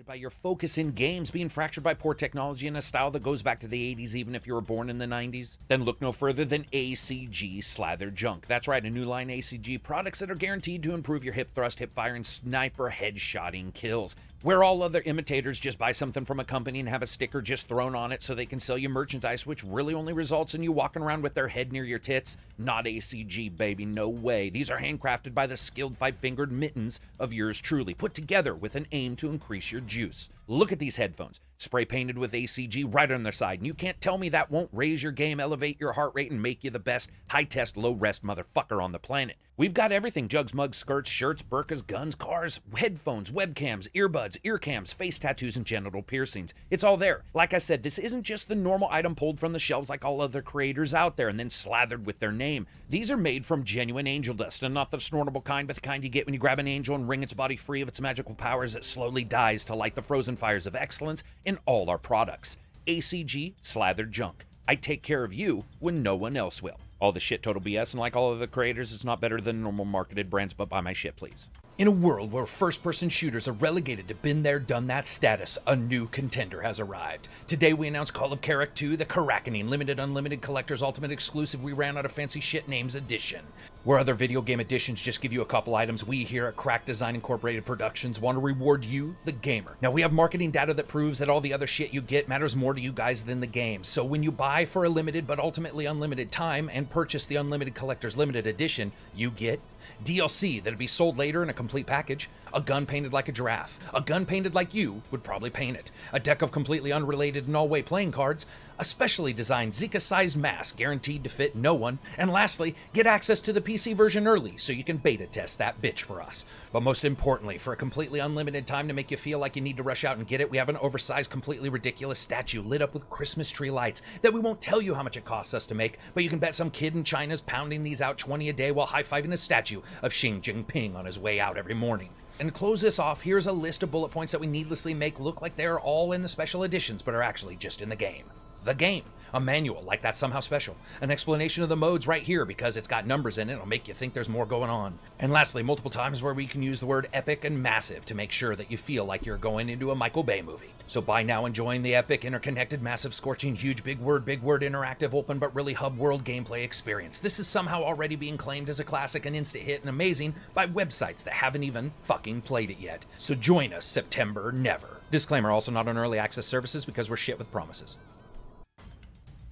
Frustrated by your focus in games being fractured by poor technology and a style that goes back to the 80s even if you were born in the 90s? Then look no further than ACG Slathered Junk. That's right, a new line ACG products that are guaranteed to improve your hip thrust, hip fire, and sniper headshotting kills. Where all other imitators just buy something from a company and have a sticker just thrown on it so they can sell you merchandise, which really only results in you walking around with their head near your tits. Not ACG, baby, no way. These are handcrafted by the skilled five-fingered mittens of yours truly, put together with an aim to increase your juice. Look at these headphones, spray painted with ACG right on their side, and you can't tell me that won't raise your game, elevate your heart rate, and make you the best high-test, low-rest motherfucker on the planet. We've got everything: jugs, mugs, skirts, shirts, burkas, guns, cars, headphones, webcams, earbuds, ear cams, face tattoos, and genital piercings. It's all there. Like I said, this isn't just the normal item pulled from the shelves like all other creators out there and then slathered with their name. These are made from genuine angel dust, and not the snortable kind, but the kind you get when you grab an angel and wring its body free of its magical powers that slowly dies to light the frozen fires of excellence in all our products. ACG Slathered Junk. I take care of you when no one else will. All the shit total BS, and like all other creators, it's not better than normal marketed brands, but buy my shit, please. In a world where first-person shooters are relegated to been there, done that status, a new contender has arrived. Today we announce Call of Karak 2, the Karakening Limited Unlimited Collector's Ultimate Exclusive We Ran Out of Fancy Shit Names Edition. Where other video game editions just give you a couple items, we here at Crack Design Incorporated Productions want to reward you, the gamer. Now we have marketing data that proves that all the other shit you get matters more to you guys than the game. So when you buy for a limited but ultimately unlimited time and purchase the Unlimited Collector's Limited Edition, you get DLC that'd be sold later in a complete package, a gun painted like a giraffe, a gun painted like you would probably paint it, a deck of completely unrelated Norway playing cards, a specially designed Zika-sized mask guaranteed to fit no one, and lastly, get access to the PC version early so you can beta test that bitch for us. But most importantly, for a completely unlimited time to make you feel like you need to rush out and get it, we have an oversized, completely ridiculous statue lit up with Christmas tree lights that we won't tell you how much it costs us to make, but you can bet some kid in China's pounding these out 20 a day while high-fiving a statue of Xi Jinping on his way out every morning. And to close this off, here's a list of bullet points that we needlessly make look like they're all in the special editions, but are actually just in the game. The game. A manual, like that's somehow special. An explanation of the modes right here because it's got numbers in it. It'll make you think there's more going on. And lastly, multiple times where we can use the word epic and massive to make sure that you feel like you're going into a Michael Bay movie. So buy now and join the epic, interconnected, massive, scorching, huge, big word, interactive, open, but really hub world gameplay experience. This is somehow already being claimed as a classic, an instant hit, and amazing by websites that haven't even fucking played it yet. So join us September never. Disclaimer, also not on early access services because we're shit with promises.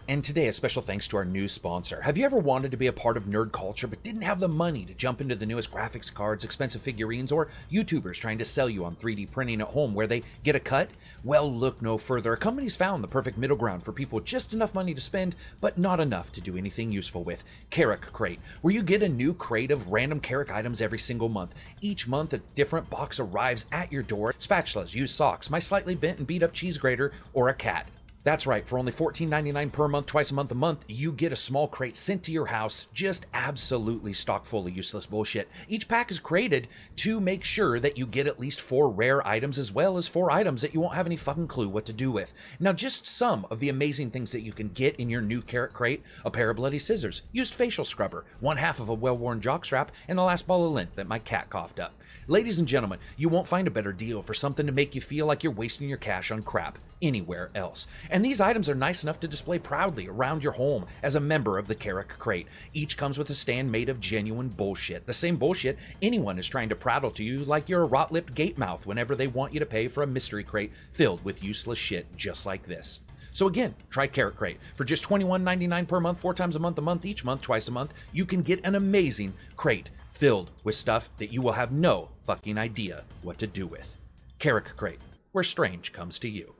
And today, a special thanks to our new sponsor. Have you ever wanted to be a part of nerd culture but didn't have the money to jump into the newest graphics cards, expensive figurines, or YouTubers trying to sell you on 3D printing at home where they get a cut? Well, look no further. A company's found the perfect middle ground for people with just enough money to spend, but not enough to do anything useful with. Karak Crate, where you get a new crate of random Karak items every single month. Each month, a different box arrives at your door. Spatulas, used socks, my slightly bent and beat up cheese grater, or a cat. That's right, for only $14.99 per month, twice a month, you get a small crate sent to your house, just absolutely stock full of useless bullshit. Each pack is created to make sure that you get at least 4 rare items as well as 4 items that you won't have any fucking clue what to do with. Now, just some of the amazing things that you can get in your new Karak Crate: a pair of bloody scissors, used facial scrubber, 1/2 of a well-worn jockstrap, and the last ball of lint that my cat coughed up. Ladies and gentlemen, you won't find a better deal for something to make you feel like you're wasting your cash on crap anywhere else. And these items are nice enough to display proudly around your home as a member of the Karak Crate. Each comes with a stand made of genuine bullshit. The same bullshit anyone is trying to prattle to you like you're a rot-lipped gate mouth whenever they want you to pay for a mystery crate filled with useless shit just like this. So again, try Karak Crate. For just $21.99 per month, 4 times a month, each month, twice a month, you can get an amazing crate filled with stuff that you will have no fucking idea what to do with. Karak Crate, where strange comes to you.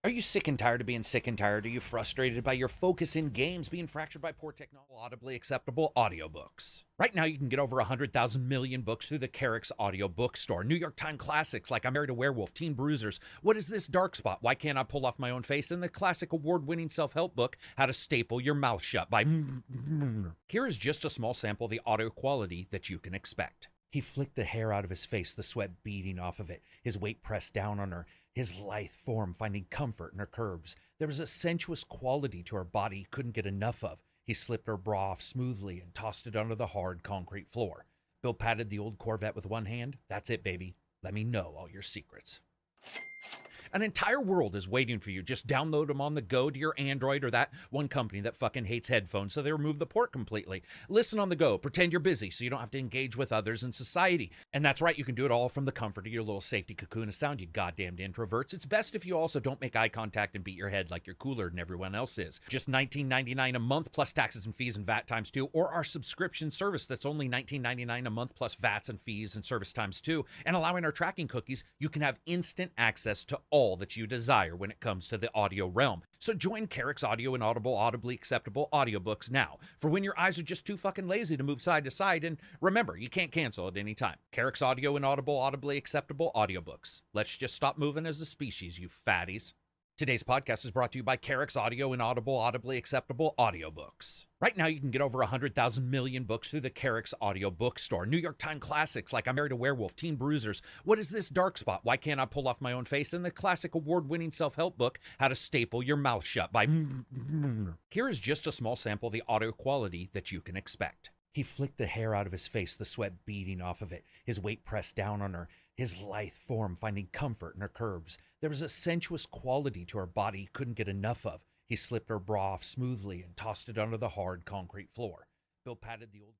Are you sick and tired of being sick and tired? Are you frustrated by your focus in games being fractured by poor technology? Audibly acceptable audiobooks. Right now, you can get over 100,000 million books through the Karak's audio bookstore. New York Times classics like I Married a Werewolf, Teen Bruisers, What Is This Dark Spot, Why Can't I Pull Off My Own Face, and the classic award-winning self-help book, How to Staple Your Mouth Shut by Here is just a small sample of the audio quality that you can expect. He flicked the hair out of his face, the sweat beading off of it, his weight pressed down on her, his lithe form finding comfort in her curves. There was a sensuous quality to her body he couldn't get enough of. He slipped her bra off smoothly and tossed it onto the hard concrete floor. Bill patted the old Corvette with one hand. That's it, baby. Let me know all your secrets. An entire world is waiting for you. Just download them on the go to your Android or that one company that fucking hates headphones, so they remove the port completely. Listen on the go. Pretend you're busy so you don't have to engage with others in society. And that's right, you can do it all from the comfort of your little safety cocoon of sound, you goddamned introverts. It's best if you also don't make eye contact and beat your head like you're cooler than everyone else is. Just $19.99 a month plus taxes and fees and VAT times 2, or our subscription service that's only $19.99 a month plus VATs and fees and service times 2. And allowing our tracking cookies, you can have instant access to all that you desire when it comes to the audio realm. So join Karak's audio and audible, audibly acceptable audiobooks now, for when your eyes are just too fucking lazy to move side to side. And remember, you can't cancel at any time. Karak's audio and audible, audibly acceptable audiobooks. Let's just stop moving as a species, you fatties. Today's podcast is brought to you by Karak's audio and audible, audibly acceptable audiobooks. Right now, you can get over 100,000 million books through the Karak's audio bookstore. New York Times classics like I Married a Werewolf, Teen Bruisers, What Is This Dark Spot, Why Can't I Pull Off My Own Face, and the classic award-winning self-help book, How to Staple Your Mouth Shut by Here is just a small sample of the audio quality that you can expect. He flicked the hair out of his face, the sweat beading off of it, his weight pressed down on her, his lithe form finding comfort in her curves. There was a sensuous quality to her body he couldn't get enough of. He slipped her bra off smoothly and tossed it onto the hard concrete floor. Bill patted the old...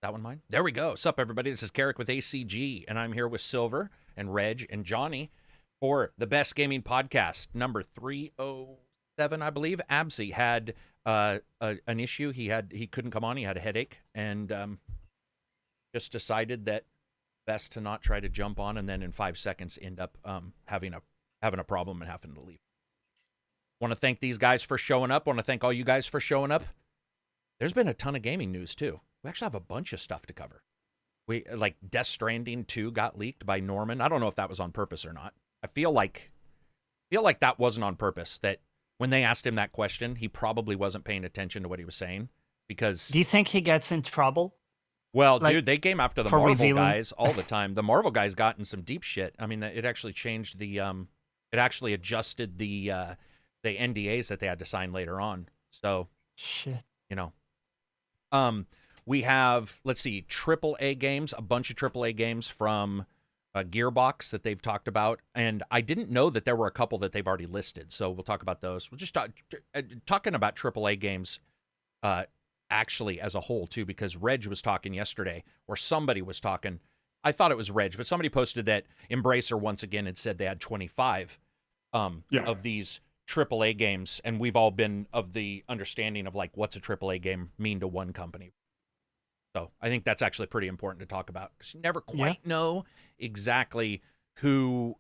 That one mine? There we go. Sup, everybody? This is Karak with ACG, and I'm here with Silver and Reg and Johnny for the Best Gaming Podcast, number 307, I believe. Absy had an issue. He couldn't come on. He had a headache, and just decided that best to not try to jump on, and then in 5 seconds end up having a problem and having to leave. Want to thank these guys for showing up. Want to thank all you guys for showing up. There's been a ton of gaming news too. We actually have a bunch of stuff to cover. We like Death Stranding 2 got leaked by Norman. I don't know if that was on purpose or not. I feel like that wasn't on purpose. That when they asked him that question, he probably wasn't paying attention to what he was saying. Because do you think he gets in trouble? Well, like, dude, they came after the Marvel guys all the time. The Marvel guys got in some deep shit. I mean, it actually changed the it actually adjusted the NDAs that they had to sign later on. So shit, you know. We have, let's see, AAA games, a bunch of AAA games from Gearbox that they've talked about. And I didn't know that there were a couple that they've already listed. So we'll talk about those. We'll just talking about AAA games actually as a whole, too, because Reg was talking yesterday, or somebody was talking. I thought it was Reg, but somebody posted that Embracer once again had said they had 25 of these AAA games. And we've all been of the understanding of, like, what's a AAA game mean to one company. So I think that's actually pretty important to talk about because you never quite know exactly who,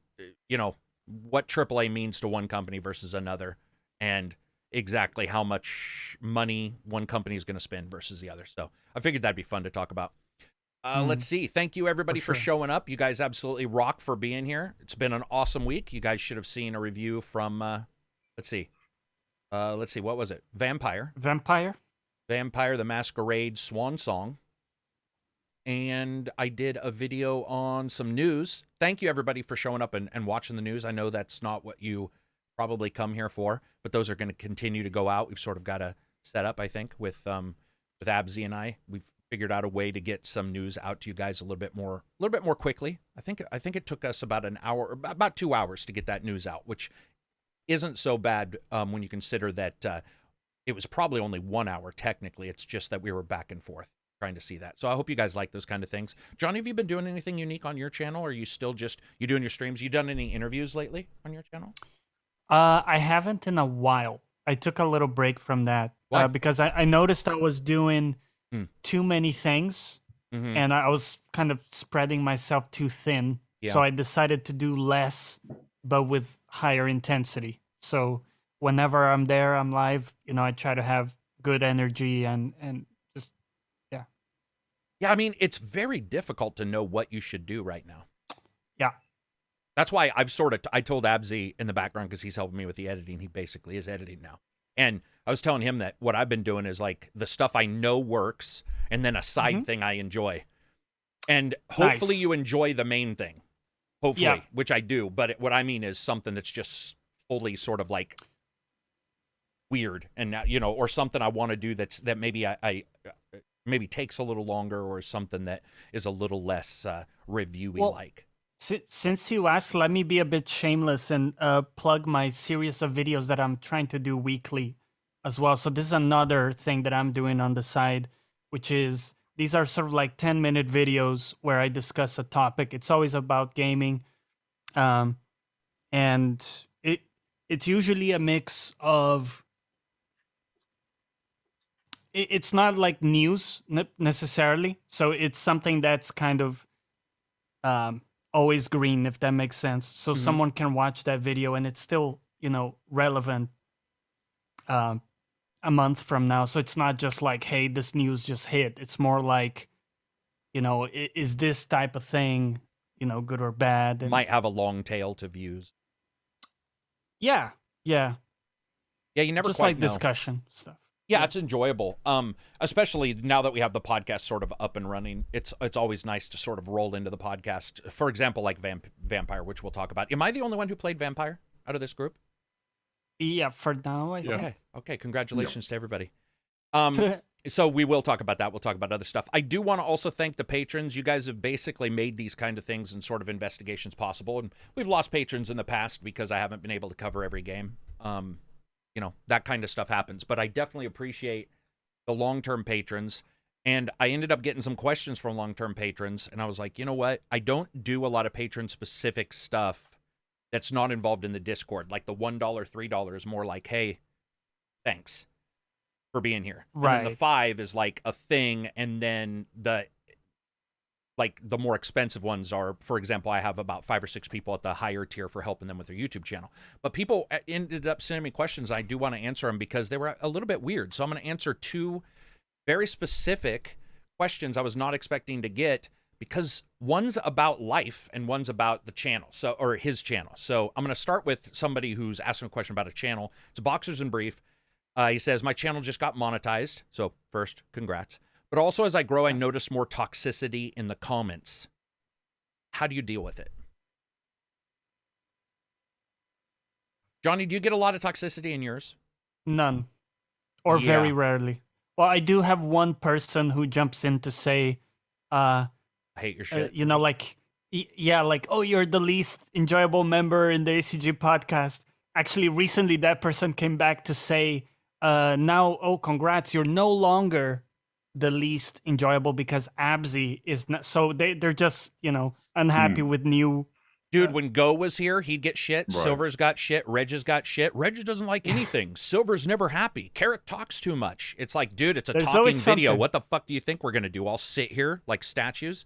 what AAA means to one company versus another. And exactly how much money one company is going to spend versus the other. So I figured that'd be fun to talk about. Let's see. Thank you, everybody, for showing up. You guys absolutely rock for being here. It's been an awesome week. You guys should have seen a review from, let's see. What was it? Vampire, the Masquerade Swan Song. And I did a video on some news. Thank you, everybody, for showing up and watching the news. I know that's not what you probably come here for, but those are going to continue to go out. We've sort of got a setup, I think, with Abzy and I. We've figured out a way to get some news out to you guys a little bit more quickly. I think it took us about an hour, about 2 hours to get that news out, which isn't so bad when you consider that it was probably only 1 hour technically. It's just that we were back and forth trying to see that. So I hope you guys like those kind of things. Johnny, have you been doing anything unique on your channel, or are you still just you doing your streams? You done any interviews lately on your channel? I haven't in a while. I took a little break from that because I noticed I was doing too many things, and I was kind of spreading myself too thin. Yeah. So I decided to do less, but with higher intensity. So whenever I'm there, I'm live, I try to have good energy and just, yeah. Yeah, I mean, it's very difficult to know what you should do right now. Yeah. That's why I told Abzy in the background, because he's helping me with the editing. He basically is editing now. And I was telling him that what I've been doing is like the stuff I know works and then a side thing I enjoy. And hopefully you enjoy the main thing. Hopefully, which I do. But what I mean is something that's just fully sort of like weird and, or something I want to do that maybe I maybe takes a little longer, or something that is a little less reviewy like. Since you asked, let me be a bit shameless and plug my series of videos that I'm trying to do weekly as well. So this is another thing that I'm doing on the side, which is these are sort of like 10-minute videos where I discuss a topic. It's always about gaming. And it's usually a mix of, it's not like news necessarily. So it's something that's kind of always green, if that makes sense. So someone can watch that video and it's still, relevant a month from now. So it's not just like, hey, this news just hit. It's more like, is this type of thing, good or bad? And might have a long tail to views. Yeah. Yeah, you never just quite like know. Discussion stuff. Yeah, it's enjoyable. Especially now that we have the podcast sort of up and running. It's always nice to sort of roll into the podcast. For example, like Vampire, which we'll talk about. Am I the only one who played Vampire out of this group? Yeah, for now, I think. Okay. Congratulations to everybody. So we will talk about that. We'll talk about other stuff. I do want to also thank the patrons. You guys have basically made these kind of things and sort of investigations possible. And we've lost patrons in the past because I haven't been able to cover every game. That kind of stuff happens. But I definitely appreciate the long-term patrons. And I ended up getting some questions from long-term patrons. And I was like, you know what? I don't do a lot of patron-specific stuff that's not involved in the Discord. Like the $1, $3 is more like, hey, thanks for being here. Right. And then the $5 is like a thing. And then the more expensive ones are, for example, I have about 5 or 6 people at the higher tier for helping them with their YouTube channel. But people ended up sending me questions. I do want to answer them because they were a little bit weird. So I'm going to answer 2 very specific questions I was not expecting to get, because one's about life and one's about the channel, or his channel. So I'm going to start with somebody who's asking a question about a channel. It's Boxers in Brief. He says, my channel just got monetized. So first, congrats. But also, as I grow, I notice more toxicity in the comments. How do you deal with it? Johnny, do you get a lot of toxicity in yours? None. Or very rarely. Well, I do have one person who jumps in to say, I hate your shit. Like, oh, you're the least enjoyable member in the ACG podcast. Actually, recently that person came back to say, congrats, you're no longer the least enjoyable because Abzy is not. So they're just, unhappy with new. Dude, when Go was here, he'd get shit. Right. Silver's got shit. Reg has got shit. Reg doesn't like anything. Silver's never happy. Karak talks too much. It's like, dude, it's a talking video. What the fuck do you think we're going to do? All sit here like statues?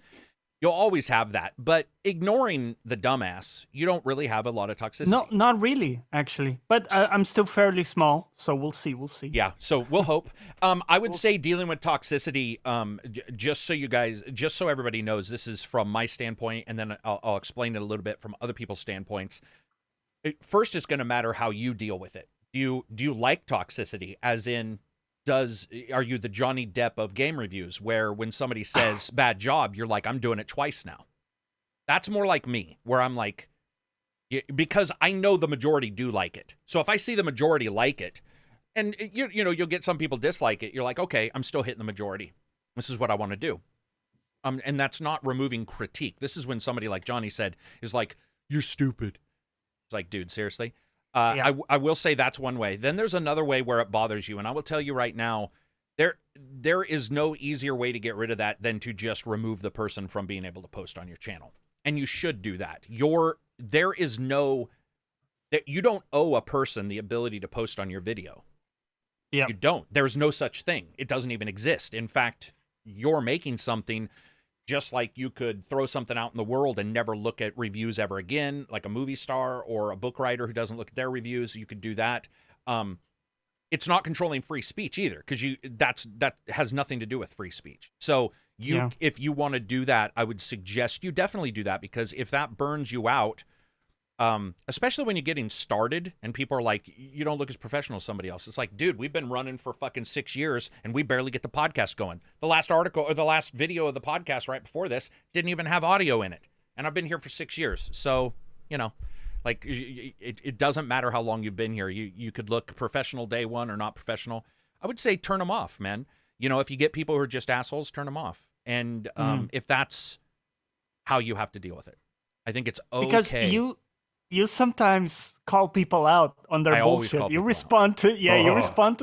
You'll always have that, but ignoring the dumbass, you don't really have a lot of toxicity. No, not really, actually. But I'm still fairly small, so we'll see. We'll see. Yeah, so we'll hope. I would say dealing with toxicity, just so everybody knows, this is from my standpoint, and then I'll explain it a little bit from other people's standpoints. First, it's going to matter how you deal with it. Do you like toxicity? As in, are you the Johnny Depp of game reviews, where when somebody says bad job, you're like, I'm doing it twice now? That's more like me, where I'm like, because I know the majority do like it. So if I see the majority like it, and you'll get some people dislike it, you're like, okay, I'm still hitting the majority. This is what I want to do. And that's not removing critique. This is when somebody like Johnny said is like, you're stupid. It's like, dude, seriously? Yeah. I will say that's one way. Then there's another way where it bothers you, and I will tell you right now, there is no easier way to get rid of that than to just remove the person from being able to post on your channel. And you should do that. There is no, that you don't owe a person the ability to post on your video. Yeah. You don't. There's no such thing. It doesn't even exist. In fact, you're making something just like you could throw something out in the world and never look at reviews ever again, like a movie star or a book writer who doesn't look at their reviews. You could do that. It's not controlling free speech either, because that has nothing to do with free speech. So if you want to do that, I would suggest you definitely do that, because if that burns you out, especially when you're getting started and people are like, you don't look as professional as somebody else. It's like, dude, we've been running for fucking 6 years and we barely get the podcast going. The last article or the last video of the podcast right before this didn't even have audio in it. And I've been here for 6 years. So, like, it doesn't matter how long you've been here. You could look professional day one or not professional. I would say turn them off, man. If you get people who are just assholes, turn them off. And if that's how you have to deal with it, I think it's okay. Because you sometimes call people out on their bullshit. You respond to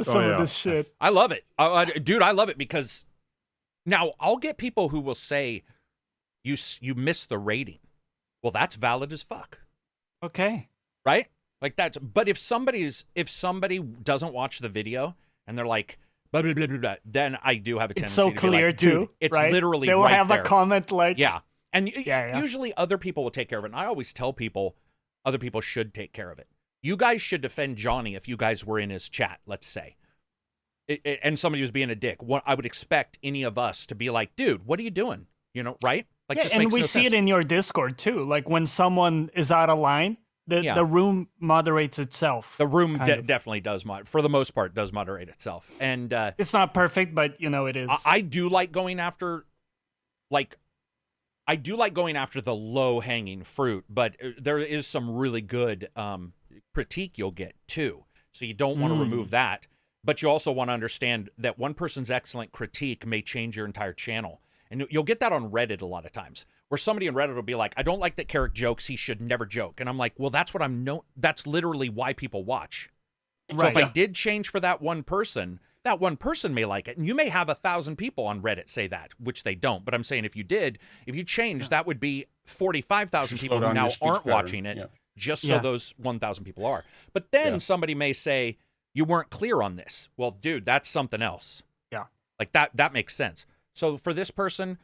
some of this shit. I love it. Dude, I love it, because now I'll get people who will say you missed the rating. Well, that's valid as fuck. Okay. Right? Like but if somebody doesn't watch the video and they're like blah, blah, blah, blah, blah, then I do have a tendency it's so to clear be like, dude, too. It's right? literally they will right have there. A comment like And usually other people will take care of it. And I always tell people other people should take care of it. You guys should defend Johnny if you guys were in his chat, let's say. And somebody was being a dick. I would expect any of us to be like, dude, what are you doing? Right? Like, this and makes we no see sense. it in your Discord too. Like when someone is out of line, the room moderates itself. The room definitely does, for the most part, does moderate itself. And it's not perfect, but it is. I do like going after, the low-hanging fruit, but there is some really good critique you'll get too. So you don't want to remove that, but you also want to understand that one person's excellent critique may change your entire channel. And you'll get that on Reddit a lot of times, where somebody on Reddit will be like, I don't like that Karak jokes. He should never joke. And I'm like, well, that's what that's literally why people watch. So if I did change for that one person may like it. And you may have 1,000 people on Reddit say that, which they don't. But I'm saying if you changed, that would be 45,000 people who now aren't watching it, just so those 1,000 people are. But then somebody may say, you weren't clear on this. Well, dude, that's something else. Yeah. Like that makes sense. So for this person,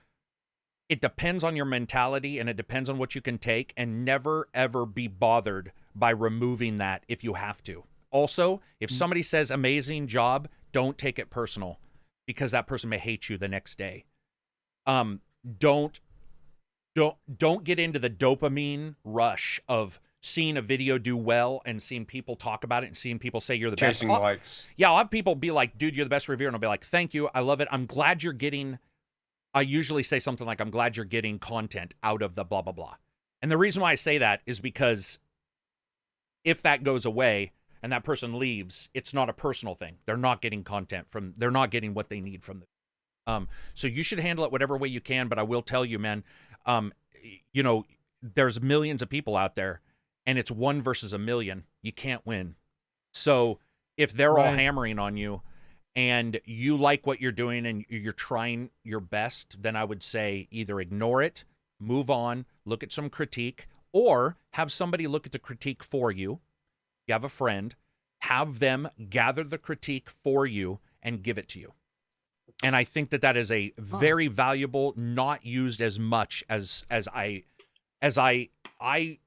it depends on your mentality and it depends on what you can take, and never, ever be bothered by removing that if you have to. Also, if somebody says amazing job, don't take it personal, because that person may hate you the next day. Don't get into the dopamine rush of seeing a video do well and seeing people talk about it and seeing people say you're the best. Chasing likes. Yeah, I'll have people be like, dude, you're the best reviewer. And I'll be like, thank you. I love it. I'm glad you're getting, I usually say something like, I'm glad you're getting content out of the blah, blah, blah. And the reason why I say that is because if that goes away and that person leaves, it's not a personal thing. They're not getting content they're not getting what they need from the, so you should handle it whatever way you can. But I will tell you, man, there's millions of people out there, and it's 1 versus 1,000,000. You can't win. So if they're all hammering on you and you like what you're doing and you're trying your best, then I would say either ignore it, move on, look at some critique, or have somebody look at the critique for you. You have a friend, have them gather the critique for you and give it to you. And I think that is a very valuable, not used as much as I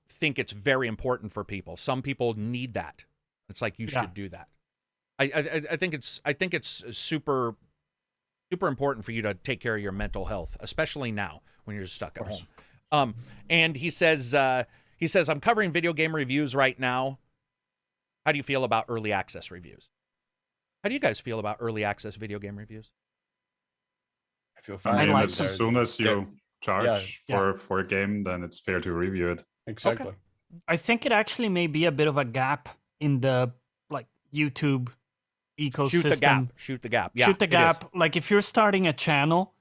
think it's very important for people. Some people need that. It's like you should do that. I think it's super important for you to take care of your mental health, especially now when you're stuck at home. And he says I'm covering video game reviews right now. How do you feel about early access reviews? How do you guys feel about early access video game reviews? I feel fine. I mean, as soon as you charge for a game, then it's fair to review it. Exactly. Okay. I think it actually may be a bit of a gap in the YouTube ecosystem. Shoot the gap. Yeah, shoot the gap. Like if you're starting a channel,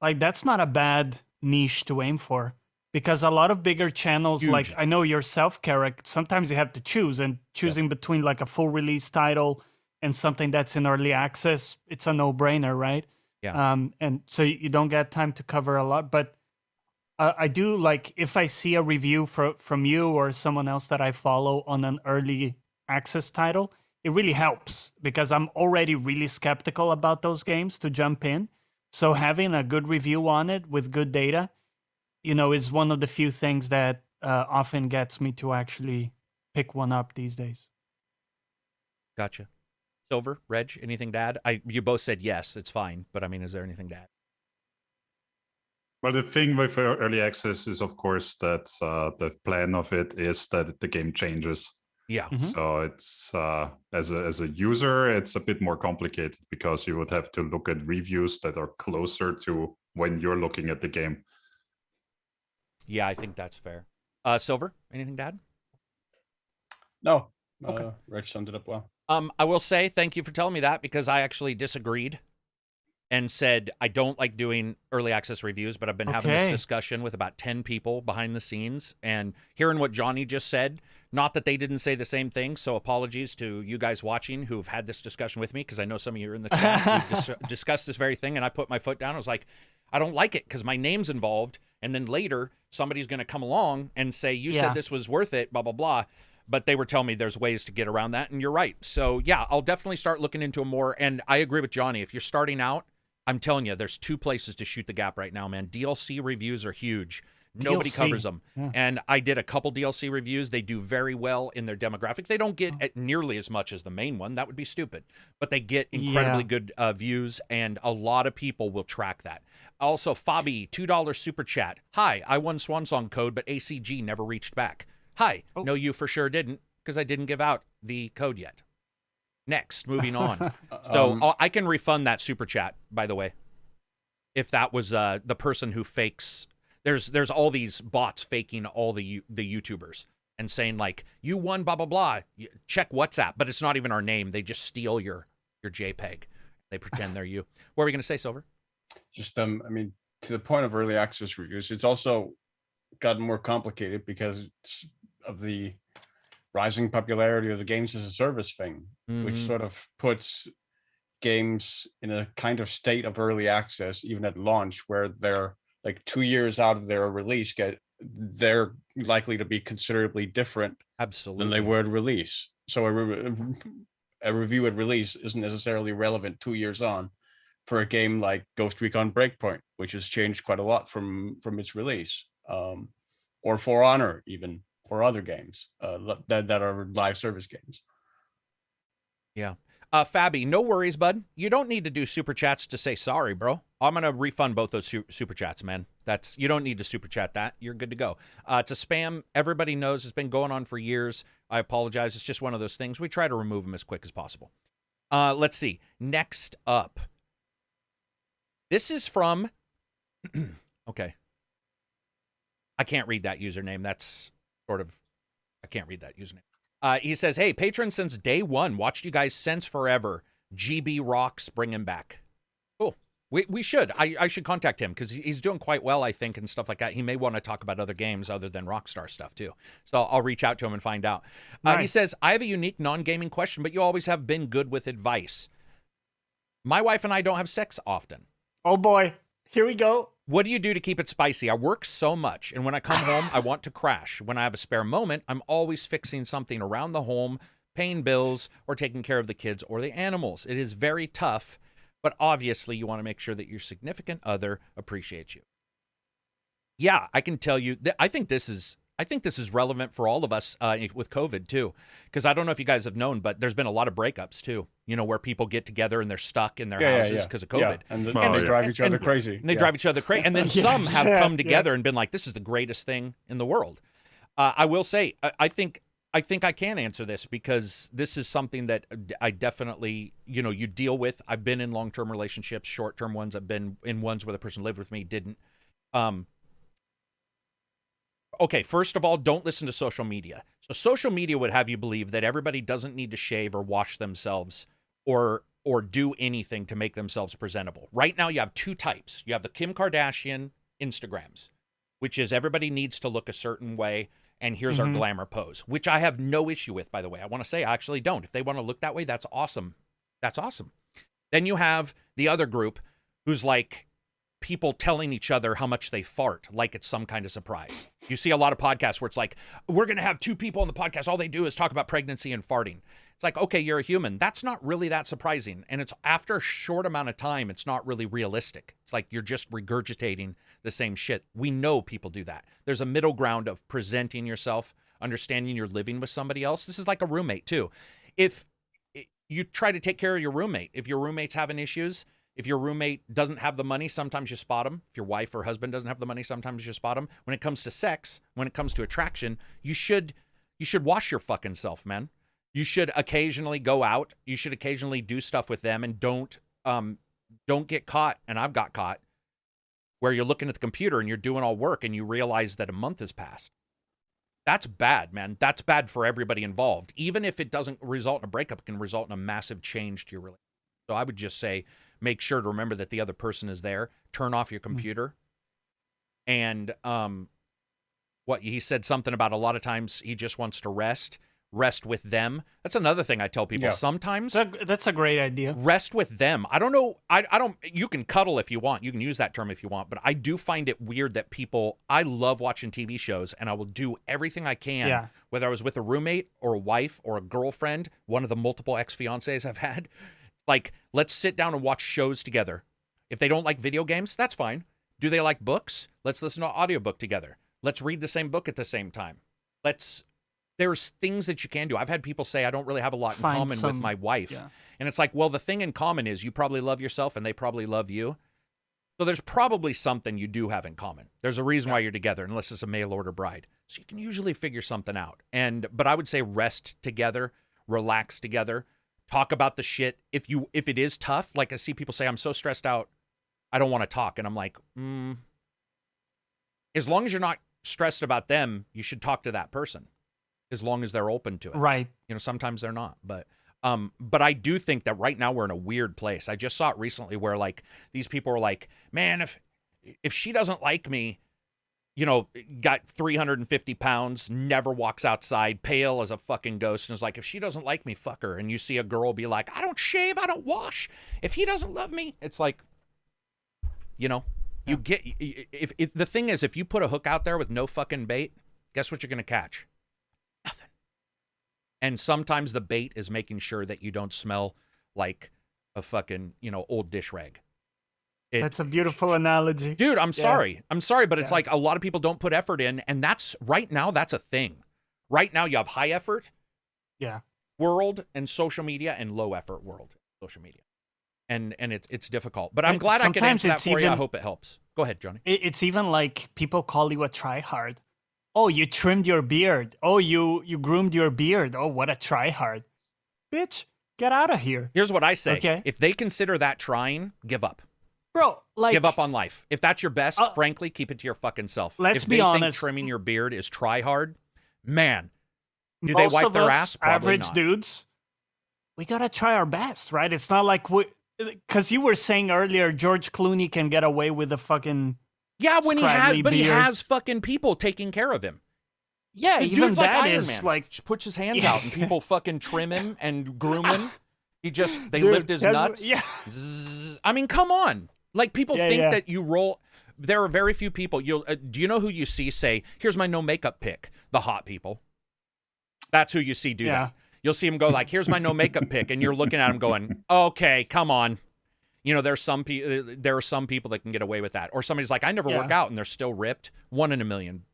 that's not a bad niche to aim for, because a lot of bigger channels, like I know yourself, Karak, sometimes you have to choose, and choosing between like a full release title and something that's in early access, it's a no-brainer, right? Yeah. And so you don't get time to cover a lot, but I do like if I see a review from you or someone else that I follow on an early access title, it really helps, because I'm already really skeptical about those games to jump in. So having a good review on it with good data, is one of the few things that often gets me to actually pick one up these days. Gotcha. Silver, Reg, anything to add? You both said yes, it's fine, but I mean, is there anything to add? Well, the thing with early access is, of course, that the plan of it is that the game changes. Yeah. Mm-hmm. So it's as a user, it's a bit more complicated, because you would have to look at reviews that are closer to when you're looking at the game. Yeah, I think that's fair. Silver, anything to add? No. Okay. Rich summed it up well. I will say thank you for telling me that, because I actually disagreed and said I don't like doing early access reviews, but I've been having this discussion with about 10 people behind the scenes, and hearing what Johnny just said, not that they didn't say the same thing, so apologies to you guys watching who've had this discussion with me, because I know some of you are in the chat. We discussed this very thing, and I put my foot down. I was like, I don't like it because my name's involved, and then later somebody's going to come along and say, you said this was worth it, blah, blah, blah. But they were telling me there's ways to get around that, and you're right. So, yeah, I'll definitely start looking into it more, and I agree with Johnny. If you're starting out, I'm telling you, there's two places to shoot the gap right now, man. DLC reviews are huge. Nobody covers them. Yeah. And I did a couple DLC reviews. They do very well in their demographic. They don't get nearly as much as the main one. That would be stupid. But they get incredibly good views, and a lot of people will track that. Also, Fabi, $2 super chat. Hi, I won Swansong code, but ACG never reached back. Hi. No, you for sure didn't, because I didn't give out the code yet. Next, moving on. So I can refund that super chat, by the way, if that was the person who fakes. There's all these bots faking all the YouTubers and saying like, you won blah blah blah. Check WhatsApp, but it's not even our name. They just steal your JPEG. They pretend they're you. What were we gonna say, Silver? Just I mean, to the point of early access reviews, it's also gotten more complicated because of the rising popularity of the games as a service thing, which sort of puts games in a kind of state of early access, even at launch, where they're like 2 years out of their release, they're likely to be considerably different than they were at release. So a review at release isn't necessarily relevant 2 years on for a game like Ghost Recon Breakpoint, which has changed quite a lot from its release, or For Honor even, or other games that are live service games. Yeah. Fabi, no worries, bud. You don't need to do super chats to say sorry, bro. I'm going to refund both those super chats, man. You don't need to super chat that. You're good to go. To spam, everybody knows it's been going on for years. I apologize. It's just one of those things. We try to remove them as quick as possible. Let's see. Next up. This is from... okay. I can't read that username. That's sort of... I can't read that username. He says, hey, patron since day one. Watched you guys since forever. GB rocks, bring him back. Cool. We should. I should contact him because he's doing quite well, I think, and stuff like that. He may want to talk about other games other than Rockstar stuff, too. So I'll reach out to him and find out. Nice. He says, I have a unique non-gaming question, but you always have been good with advice. My wife and I don't have sex often. Oh, boy. Here we go. What do you do to keep it spicy? I work so much, and when I come home, I want to crash. When I have a spare moment, I'm always fixing something around the home, paying bills, or taking care of the kids or the animals. It is very tough But obviously, you want to make sure that your significant other appreciates you. Yeah, I can tell you that I think this is relevant for all of us with COVID too, because I don't know if you guys have known, but there's been a lot of breakups too. Where people get together and they're stuck in their houses because of COVID, and they drive each other crazy. And they drive each other crazy, and then some have come together and been like, "This is the greatest thing in the world." I will say, I think I can answer this because this is something that I definitely, you deal with. I've been in long-term relationships, short-term ones. I've been in ones where the person lived with me, didn't. Okay, first of all, don't listen to social media. So social media would have you believe that everybody doesn't need to shave or wash themselves or do anything to make themselves presentable. Right now, you have two types. You have the Kim Kardashian Instagrams, which is everybody needs to look a certain way, and here's our glamour pose, which I have no issue with, by the way. I want to say I actually don't. If they want to look that way, that's awesome. That's awesome. Then you have the other group who's like people telling each other how much they fart like it's some kind of surprise. You see a lot of podcasts where it's like, we're going to have two people on the podcast. All they do is talk about pregnancy and farting. It's like, okay, you're a human. That's not really that surprising. And it's after a short amount of time, it's not really realistic. It's like you're just regurgitating the same shit. We know people do that. There's a middle ground of presenting yourself, understanding you're living with somebody else. This is like a roommate too. If you try to take care of your roommate, if your roommate's having issues, if your roommate doesn't have the money, sometimes you spot them. If your wife or husband doesn't have the money, sometimes you spot them. When it comes to sex, when it comes to attraction, you should wash your fucking self, man. You should occasionally go out. You should occasionally do stuff with them, and don't get caught. And I've got caught where you're looking at the computer and you're doing all work and you realize that a month has passed. That's bad, man. That's bad for everybody involved. Even if it doesn't result in a breakup, it can result in a massive change to your relationship. So I would just say, make sure to remember that the other person is there. Turn off your computer. And what he said something about a lot of times he just wants to rest with them. That's another thing I tell people. Yeah. Sometimes that's a great idea. Rest with them. I don't know. I don't. You can cuddle if you want. You can use that term if you want. But I do find it weird that people. I love watching TV shows, and I will do everything I can, whether I was with a roommate or a wife or a girlfriend, one of the multiple ex-fiancés I've had. Like, let's sit down and watch shows together. If they don't like video games, that's fine. Do they like books? Let's listen to an audiobook together. Let's read the same book at the same time. There's things that you can do. I've had people say, I don't really have a lot in common with my wife. Yeah. And it's like, well, the thing in common is you probably love yourself and they probably love you. So there's probably something you do have in common. There's a reason why you're together, unless it's a mail order bride. So you can usually figure something out. But I would say rest together, relax together. Talk about the shit. If it is tough, like I see people say, I'm so stressed out, I don't want to talk. And I'm like, as long as you're not stressed about them, you should talk to that person, as long as they're open to it. Right. Sometimes they're not. But I do think that right now we're in a weird place. I just saw it recently where like these people are like, man, if she doesn't like me, got 350 pounds, never walks outside, pale as a fucking ghost, and is like, if she doesn't like me, fuck her. And you see a girl be like, I don't shave, I don't wash. If he doesn't love me, it's like, you get, if the thing is, if you put a hook out there with no fucking bait, guess what you're going to catch? Nothing. And sometimes the bait is making sure that you don't smell like a fucking, old dish rag. That's a beautiful analogy. Dude, I'm sorry. I'm sorry, but it's like a lot of people don't put effort in, and that's a thing. Right now you have high effort world and social media and low effort world social media. And it's difficult. But I'm glad I can answer that for you. I hope it helps. Go ahead, Johnny. It's even like people call you a tryhard. Oh, you trimmed your beard. Oh, you groomed your beard. Oh, what a tryhard. Bitch, get out of here. Here's what I say. Okay. If they consider that trying, give up. Bro, like, give up on life. If that's your best, frankly, keep it to your fucking self. Let's be honest. Think trimming your beard is try hard, man. Do they wipe their ass? Probably average not. Dudes, we gotta try our best, right? It's not like because you were saying earlier, George Clooney can get away with a fucking he has fucking people taking care of him. Yeah, This even dude's that like Iron is Man. like Just puts his hands out and people fucking trim him and groom him. They lift his nuts. Yeah. Zzz. I mean, come on. Like, people think that you roll. There are very few people. Do you know who you see say, here's my no makeup pic? The hot people. That's who you see do that. You'll see him go like, here's my no makeup pic. And you're looking at him going, okay, come on. You know, there are some people that can get away with that. Or somebody's like, I never work out, and they're still ripped. 1 in a million.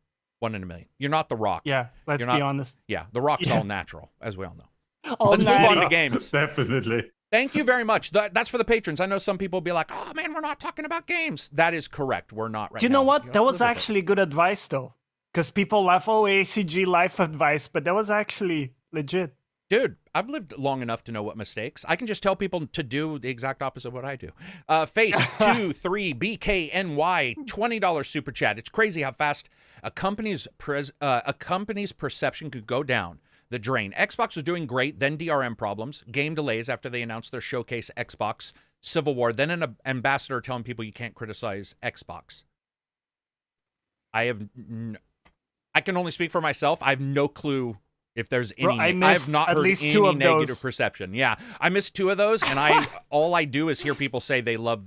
1 in a million. You're not The Rock. Yeah, let's be honest. Yeah, The Rock's all natural, as we all know. All Let's move on to games. Definitely. Thank you very much. That's for the patrons. I know some people will be like, oh, man, we're not talking about games. That is correct. We're not right now. Do you know what? That was actually good advice, though. Because people laugh, oh, ACG life advice, but that was actually legit. Dude, I've lived long enough to know what mistakes. I can just tell people to do the exact opposite of what I do. Face23BKNY, $20 super chat. It's crazy how fast a company's perception could go down the drain. Xbox was doing great, then DRM problems, game delays after they announced their showcase Xbox, Civil War, then an ambassador telling people you can't criticize Xbox. I can only speak for myself. I have no clue if there's any. Bro, I have not at heard least any 2 of negative those. perception. Yeah, I missed 2 of those, and all I do is hear people say they love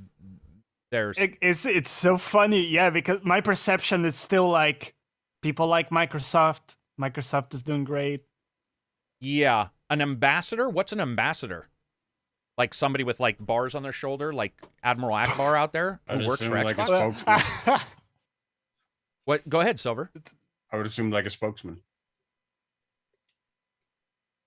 theirs. It's so funny, yeah, because my perception is still like people like Microsoft. Microsoft is doing great. Yeah, an ambassador. What's an ambassador? Like somebody with like bars on their shoulder, like Admiral Akbar out there who works for like a Xbox? spokesman. What? Go ahead, Silver. I would assume like a spokesman.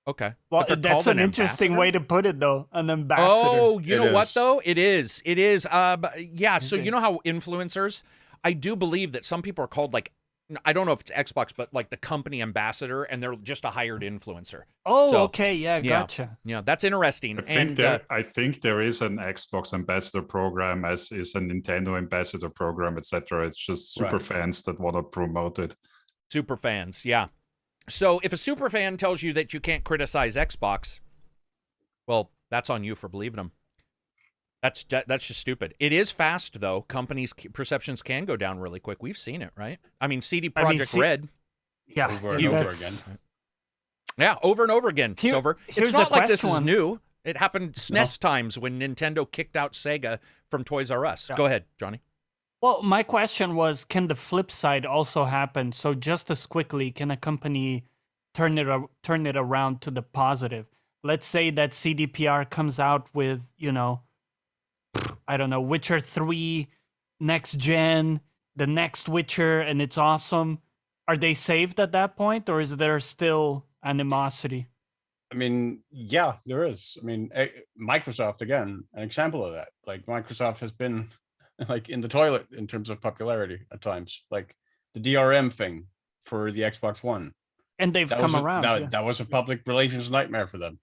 Okay. Well, But they're that's called an interesting ambassador? way to put it, though. An ambassador. Oh, you know what is. though? It is. It is. But yeah. So Okay. you know how influencers? I do believe that some people are called like, I don't know if it's Xbox, but like the company ambassador, and they're just a hired influencer. Oh, So, okay, yeah, gotcha. Yeah, that's interesting. I think there is an Xbox ambassador program, as is a Nintendo ambassador program, etc. It's just super fans that want to promote it. Super fans, yeah. So if a super fan tells you that you can't criticize Xbox, well, that's on you for believing them. That's just stupid. It is fast, though. Companies' perceptions can go down really quick. We've seen it, right? I mean, CD Projekt Red. Yeah, Over and over again. Yeah, over and over again, Silver. Here's It's not the like this is question. new. It happened SNES times when Nintendo kicked out Sega from Toys R Us. Yeah. Go ahead, Johnny. Well, my question was, can the flip side also happen? So just as quickly, can a company turn it around to the positive? Let's say that CDPR comes out with, I don't know, Witcher 3, next gen, the next Witcher, and it's awesome. Are they saved at that point, or is there still animosity? I mean, yeah, there is. I mean, Microsoft, again, an example of that. Like, Microsoft has been like in the toilet in terms of popularity at times. Like the DRM thing for the Xbox One. And they've come around. That was a public relations nightmare for them.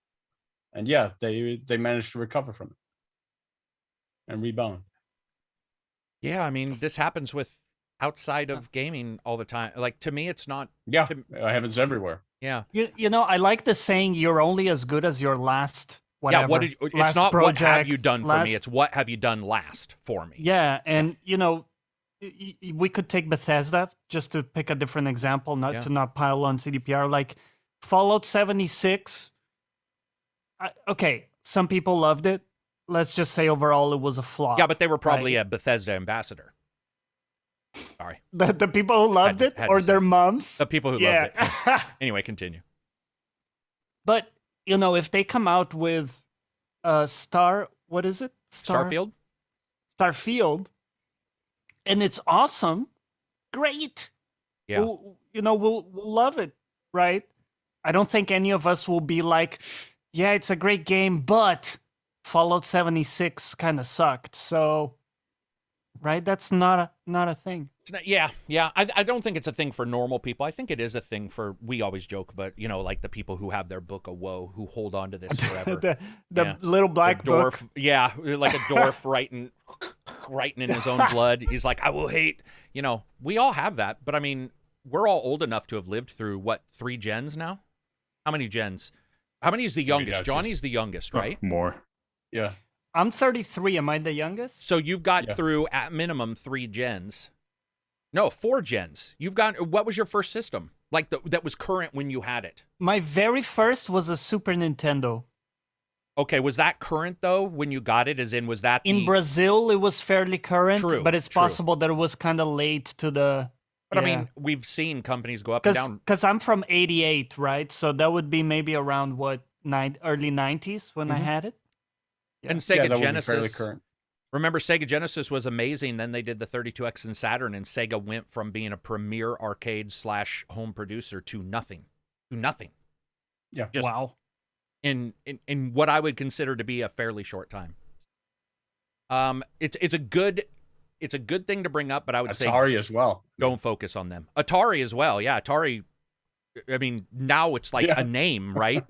And yeah, they managed to recover from it and rebound. Yeah, I mean, this happens with outside of gaming all the time. Like, to me, it's not. Yeah, it happens everywhere. Yeah. I like the saying, you're only as good as your last whatever. Yeah, it's last not project, what have you done for me, it's what have you done last for me. Yeah, and we could take Bethesda just to pick a different example, to not pile on CDPR. Like Fallout 76. Okay, some people loved it. Let's just say overall it was a flop. Yeah, but they were probably a Bethesda ambassador. Sorry. The people who loved it, or their moms? The people who loved it. Anyway, continue. But, if they come out with what is it? Starfield? Starfield, and it's awesome, great. Yeah. We'll love it, right? I don't think any of us will be like, yeah, it's a great game, but Fallout 76 kind of sucked. So, right? That's not a thing. Yeah. I don't think it's a thing for normal people. I think it is a thing for, we always joke, but like the people who have their book of woe, who hold on to this forever. the little black the dwarf, book. Yeah, like a dwarf writing in his own blood. He's like, I will hate. We all have that, but I mean, we're all old enough to have lived through 3 gens now? How many gens? How many is the youngest? Johnny's the youngest, right? More. Yeah. I'm 33. Am I the youngest? So you've got through at minimum 3 gens. No, 4 gens. You've got. What was your first system? Like that was current when you had it? My very first was a Super Nintendo. Okay, was that current though when you got it? As in, was that in Brazil? It was fairly current, True, but it's possible that it was kind of late to the. But I mean, we've seen companies go up and down. Because I'm from '88, right? So that would be maybe around early '90s when I had it. And Sega that Genesis. would be fairly current. Remember, Sega Genesis was amazing. Then they did the 32X and Saturn, and Sega went from being a premier arcade / home producer to nothing. Yeah. Just wow. In what I would consider to be a fairly short time. It's a good thing to bring up, but I would say Atari as well. don't focus on them. Atari as well, yeah. Atari. I mean, now it's like a name, right?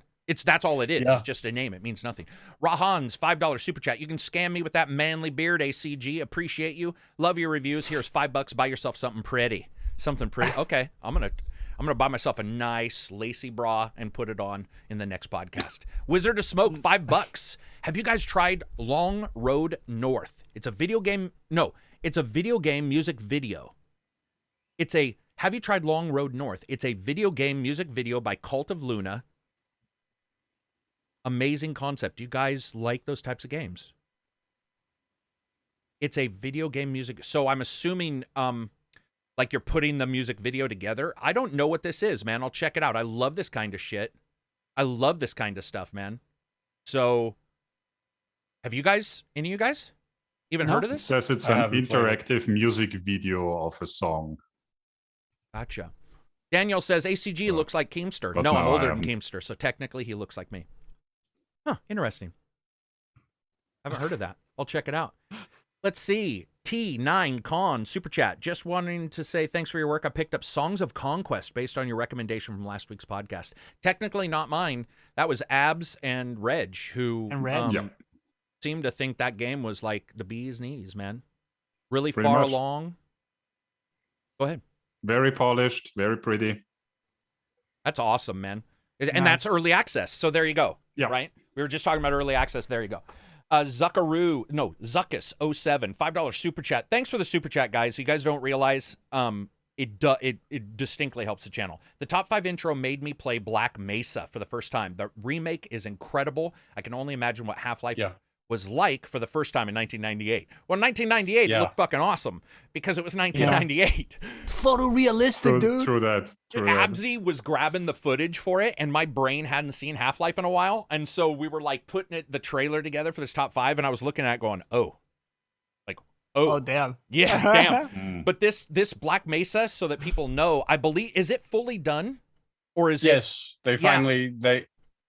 That's all it is. Yeah. It's just a name. It means nothing. Rahan's $5 super chat. You can scam me with that manly beard, ACG. Appreciate you. Love your reviews. Here's $5. Buy yourself something pretty. Something pretty. Okay, I'm gonna buy myself a nice lacy bra and put it on in the next podcast. Wizard of Smoke, $5. Have you guys tried Long Road North? It's a video game. No, it's a video game music video. Have you tried Long Road North? It's a video game music video by Cult of Luna. Amazing concept. Do you guys like those types of games? It's a video game music. So I'm assuming like you're putting the music video together. I don't know what this is, man. I'll check it out. I love this kind of shit. I love this kind of stuff, man. So have you guys, any of you guys even heard of It this? says it's an interactive music video of a song. Gotcha. Daniel says ACG looks like Keemster. But No, I'm no, older I than haven't. Keemster, so technically he looks like me. Huh, interesting. Haven't heard of that. I'll check it out. Let's see. T9 Con Super Chat. Just wanting to say thanks for your work. I picked up Songs of Conquest based on your recommendation from last week's podcast. Technically not mine. That was Abs and Reg who seemed to think that game was like the bee's knees, man. Really Pretty far much. along. Go ahead. Very polished, very pretty. That's awesome, man. And that's early access. So there you go. Yeah. Right? We were just talking about early access. There you go. Zuckus07, $5 super chat. Thanks for the super chat, guys. You guys don't realize it distinctly helps the channel. The top 5 intro made me play Black Mesa for the first time. The remake is incredible. I can only imagine what Half-Life was like for the first time in 1998. Well, 1998 looked fucking awesome because it was 1998. It's photorealistic, dude. True that. Absy was grabbing the footage for it, and my brain hadn't seen Half-Life in a while, and so we were like putting the trailer together for this top 5, and I was looking at it going, oh, damn. Yeah, damn. But this Black Mesa, so that people know, I believe, is it fully done, or is it? Yes, they finally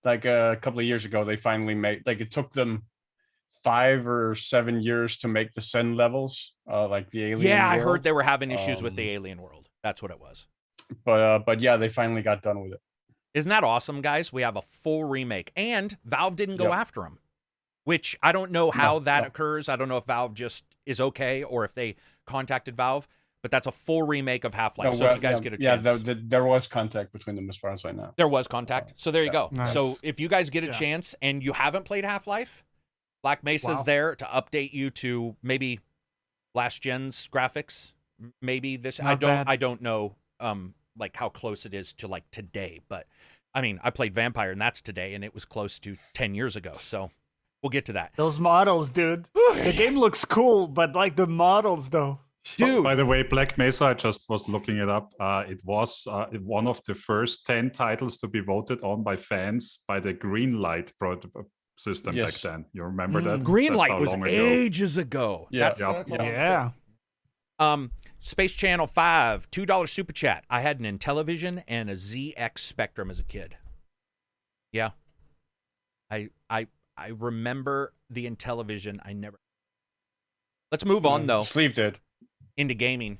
like a couple of years ago they finally made, like, it took them 5 or 7 years to make the Sen levels, like the alien. Yeah, world. I heard they were having issues with the alien world. That's what it was. But yeah, they finally got done with it. Isn't that awesome, guys? We have a full remake, and Valve didn't go after them, which I don't know how that occurs. I don't know if Valve just is okay or if they contacted Valve, but that's a full remake of Half-Life. So if you guys get a chance. Yeah, there was contact between them as far as I know. There was contact. So there you go. Nice. So if you guys get a chance and you haven't played Half-Life, Black Mesa's there to update you to maybe last gen's graphics. Maybe this. I don't know like how close it is to like today, but I mean, I played Vampire and that's today and it was close to 10 years ago. So we'll get to that. Those models, dude. The game looks cool, but like the models though. Dude. By the way, Black Mesa, I just was looking it up. It was one of the first 10 titles to be voted on by fans by the Green Light system back then. You remember that? Greenlight was ages ago. Yeah. Space Channel 5, $2 super chat. I had an Intellivision and a ZX Spectrum as a kid. Yeah. I remember the Intellivision. I never. Let's move on though. Sleeve did. Into gaming.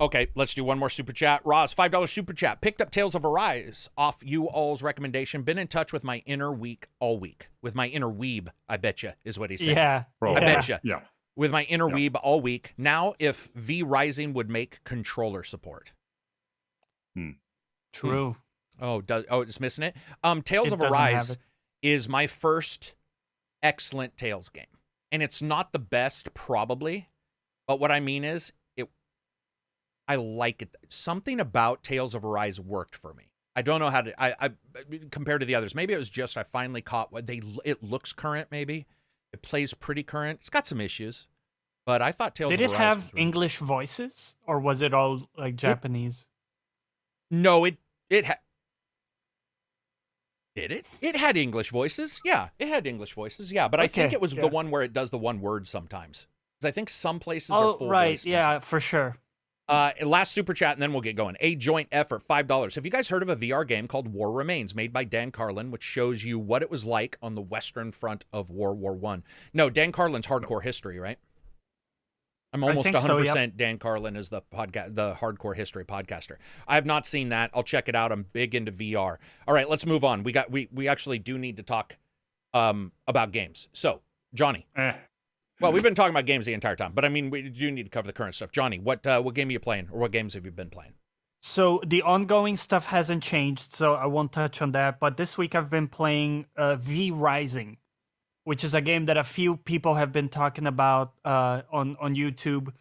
Okay, let's do one more super chat. Roz, $5 super chat. Picked up Tales of Arise off you all's recommendation. Been in touch with my inner week all week. With my inner weeb, I betcha, is what he said. Yeah. I betcha. Yeah. With my inner weeb all week. Now, if V Rising would make controller support. True. Oh, it's missing it? Tales of doesn't have Arise it. is my first excellent Tales game. And it's not the best, probably. But what I mean is, I like it. Something about Tales of Arise worked for me. I don't know how to. I compared to the others. Maybe it was just I finally caught what it looks current. Maybe it plays pretty current. It's got some issues, but I thought Tales. Did of it Arise have was really English voices, or was it all like Japanese? No, it had. Did it? It had English voices. Yeah, it had English voices. Yeah, but I think it was the one where it does the one word sometimes. Because I think some places are full right. voice. Yeah, for sure. Last super chat, and then we'll get going. A joint effort, $5. Have you guys heard of a VR game called War Remains, made by Dan Carlin, which shows you what it was like on the Western Front of World War I? No, Dan Carlin's Hardcore History, right? I'm almost 100% so, yep. Dan Carlin is the podcast, the Hardcore History podcaster. I have not seen that. I'll check it out. I'm big into VR. All right, let's move on. We actually do need to talk about games. So, Johnny. Well, we've been talking about games the entire time, but I mean, we do need to cover the current stuff. Johnny, what game are you playing, or what games have you been playing? So the ongoing stuff hasn't changed, so I won't touch on that. But this week I've been playing V Rising, which is a game that a few people have been talking about on YouTube.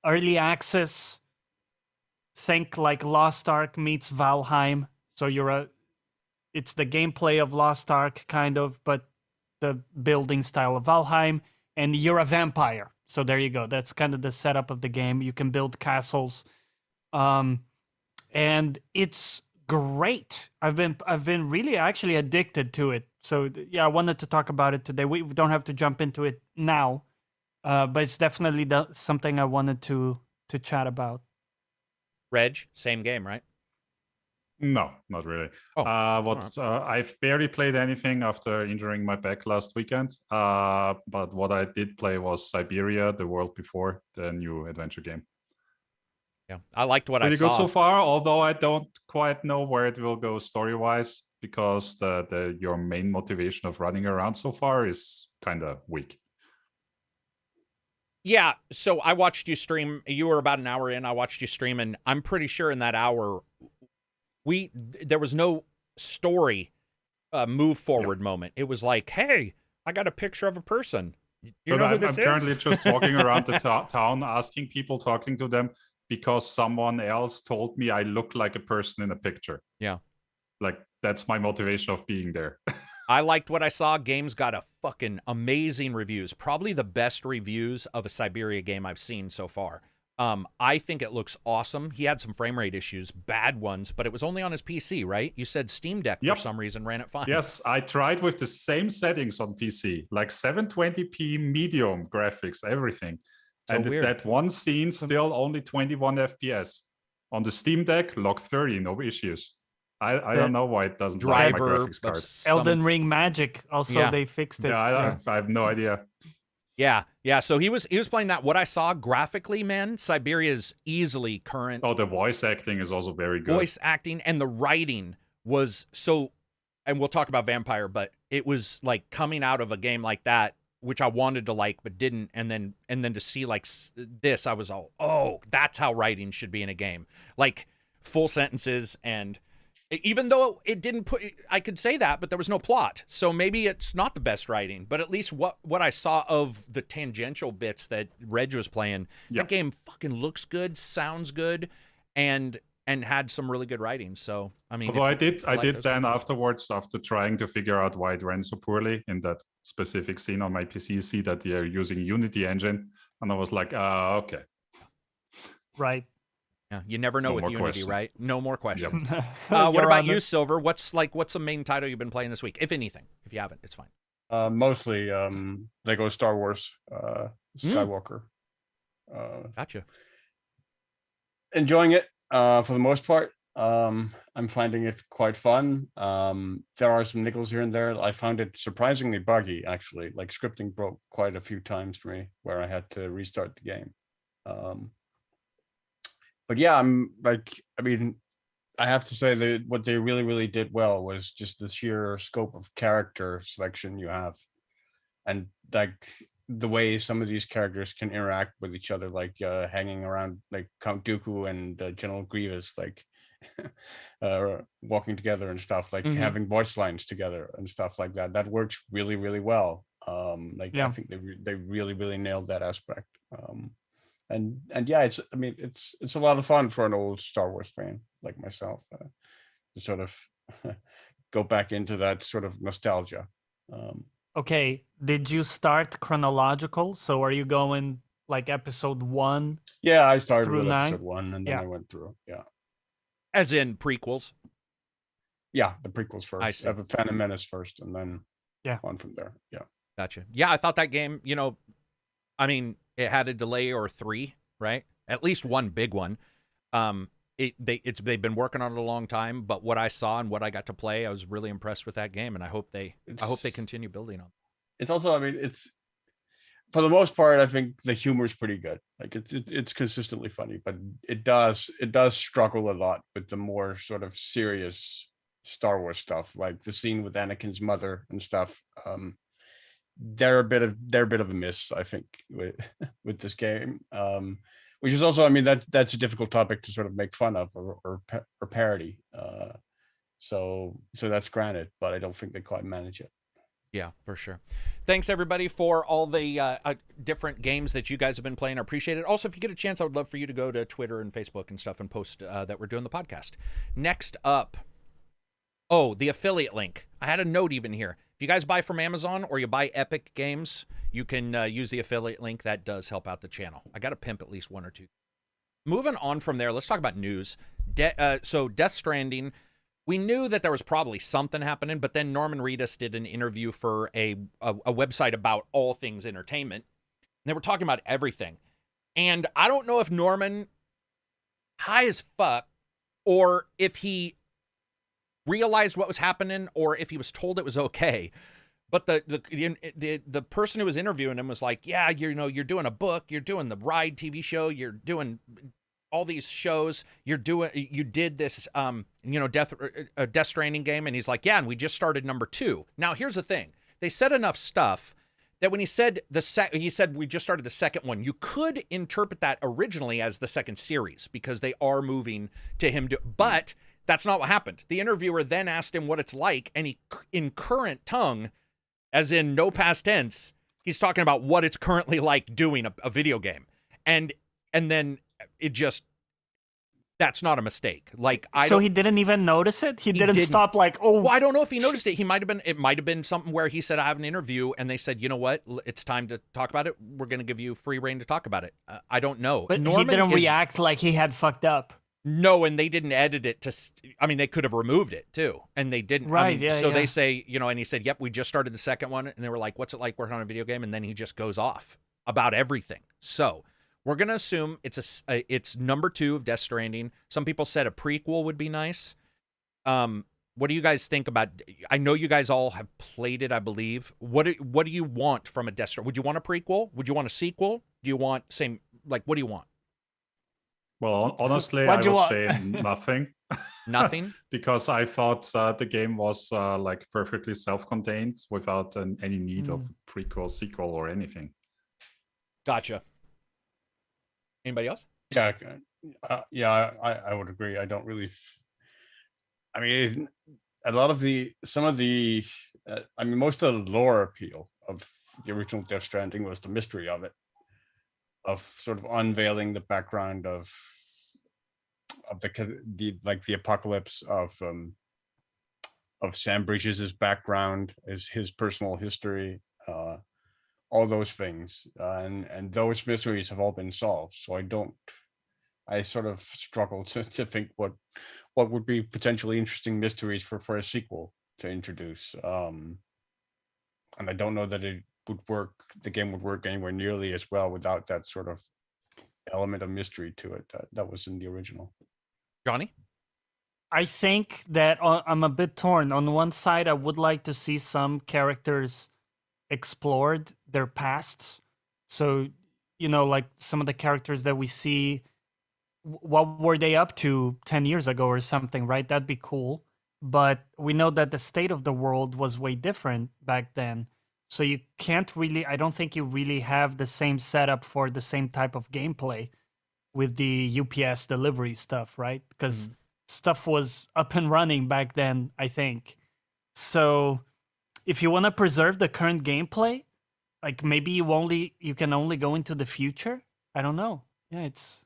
Early access. Think like Lost Ark meets Valheim. So it's the gameplay of Lost Ark, kind of, but the building style of Valheim. And you're a vampire. So there you go. That's kind of the setup of the game. You can build castles. And it's great. I've been really actually addicted to it. So yeah, I wanted to talk about it today. We don't have to jump into it now. But it's definitely something I wanted to chat about. Reg, same game, right? No, not really. Oh, I've barely played anything after injuring my back last weekend. But what I did play was Siberia, The World Before, the new adventure game. Yeah, I liked what Pretty I saw. good so far, although I don't quite know where it will go story-wise, because your main motivation of running around so far is kind of weak. Yeah, so I watched you stream. You were about an hour in. I watched you stream, and I'm pretty sure in that hour, there was no story move forward moment. It was like, hey, I got a picture of a person. You know who this is? I'm currently just walking around the town, asking people, talking to them, because someone else told me I look like a person in a picture. Yeah. Like, that's my motivation of being there. I liked what I saw. Game's got a fucking amazing reviews. Probably the best reviews of a Siberia game I've seen so far. I think it looks awesome. He had some frame rate issues, bad ones, but it was only on his PC, right? You said Steam Deck for some reason ran it fine. Yes, I tried with the same settings on PC, like 720p medium graphics, everything. So and weird. That one scene still only 21 FPS. On the Steam Deck, log 30, no issues. I don't know why it doesn't like my graphics card. Elden Ring magic, also they fixed it. Yeah, I have no idea. Yeah. So he was playing that. What I saw graphically, man, Siberia's easily current. Oh, the voice acting is also very good. Voice acting and the writing was so, and we'll talk about Vampire, but it was like coming out of a game like that, which I wanted to like but didn't, and then to see like this, I was all, oh, that's how writing should be in a game, like full sentences. And even though it didn't put, I could say that, but there was no plot. So maybe it's not the best writing, but at least what I saw of the tangential bits that Reg was playing, that game fucking looks good, sounds good, and had some really good writing. So, I mean, although I did then afterwards, after trying to figure out why it ran so poorly in that specific scene on my PC, see that they're using Unity engine. And I was like, okay. Right. Yeah, you never know with Unity, questions. Right? No more questions. What about you, Silver? What's the main title you've been playing this week, if anything? If you haven't, it's fine. Mostly Lego Star Wars Skywalker. Gotcha. Enjoying it for the most part. I'm finding it quite fun. There are some niggles here and there. I found it surprisingly buggy, actually. Like, scripting broke quite a few times for me, where I had to restart the game. But yeah, I have to say that what they really, really did well was just the sheer scope of character selection you have. And like the way some of these characters can interact with each other, like hanging around like Count Dooku and General Grievous, like walking together and stuff, like having voice lines together and stuff like that. That works really, really well. I think they really, really nailed that aspect. And yeah, it's a lot of fun for an old Star Wars fan like myself to sort of go back into that sort of nostalgia. Okay, did you start chronological? So are you going like episode 1? Yeah, I started with 9? episode 1 and then I went through. Yeah. As in prequels? Yeah, the prequels first. I see. Phantom Menace first and then on from there. Yeah. Gotcha. Yeah, I thought that game, I mean, it had a delay or 3, right? At least one big one. They've been working on it a long time, but what I saw and what I got to play, I was really impressed with that game, and I hope they continue building on it. It's also, I mean, it's for the most part, I think the humor is pretty good. Like it's consistently funny, but it does struggle a lot with the more sort of serious Star Wars stuff, like the scene with Anakin's mother and stuff. They're a bit of a miss, I think, with this game. Which is also, I mean, that's a difficult topic to sort of make fun of or parody. So that's granted, but I don't think they quite manage it. Yeah, for sure. Thanks, everybody, for all the different games that you guys have been playing. I appreciate it. Also, if you get a chance, I would love for you to go to Twitter and Facebook and stuff and post that we're doing the podcast. Next up, the affiliate link. I had a note even here. If you guys buy from Amazon or you buy Epic Games, you can use the affiliate link. That does help out the channel. I got to pimp at least one or two. Moving on from there, let's talk about news. So Death Stranding, we knew that there was probably something happening, but then Norman Reedus did an interview for a website about all things entertainment. And they were talking about everything. And I don't know if Norman, high as fuck, or if he realized what was happening, or if he was told it was okay. But the person who was interviewing him was like, yeah, you're doing a book, you're doing the Ride TV show, you're doing all these shows, you did this Death Stranding game, and he's like, yeah, and we just started number 2. Now here's the thing, they said enough stuff that when he said he said we just started the second one, you could interpret that originally as the second series, because they are moving to him but that's not what happened. The interviewer then asked him what it's like, and he, in current tongue, as in no past tense, he's talking about what it's currently like doing a video game. And then it just, that's not a mistake. Like, so he didn't even notice it? He didn't stop like, oh. Well, I don't know if he noticed it. It might have been something where he said, I have an interview, and they said, you know what? It's time to talk about it. We're going to give you free reign to talk about it. I don't know. But Norman he didn't react like he had fucked up. No, and they didn't edit it to, I mean, they could have removed it too, and they didn't. Right, I mean, yeah, so yeah. they say, and he said, yep, we just started the second one, and they were like, what's it like working on a video game? And then he just goes off about everything. So we're going to assume it's number 2 of Death Stranding. Some people said a prequel would be nice. What do you guys think about, I know you guys all have played it, I believe. What do you want from a Death Stranding? Would you want a prequel? Would you want a sequel? Do you want what do you want? Well, honestly, I would say nothing. Nothing? Because I thought the game was like perfectly self-contained without any need of prequel, sequel, or anything. Gotcha. Anybody else? Yeah, I would agree. I don't really. I mean, most of the lore appeal of the original Death Stranding was the mystery of it, of sort of unveiling the background of the apocalypse, of Sam Bridges' background, his personal history, all those things, and those mysteries have all been solved. So I sort of struggle to think what would be potentially interesting mysteries for a sequel to introduce. And I don't know that the game would work anywhere nearly as well without that sort of element of mystery to it that was in the original. Johnny? I think that I'm a bit torn. On one side, I would like to see some characters explored their pasts. So, like some of the characters that we see, what were they up to 10 years ago or something, right? That'd be cool. But we know that the state of the world was way different back then. So you can't really, I don't think you really have the same setup for the same type of gameplay with the UPS delivery stuff, right? Because stuff was up and running back then, I think. So if you want to preserve the current gameplay, like maybe you can only go into the future. I don't know. Yeah, it's.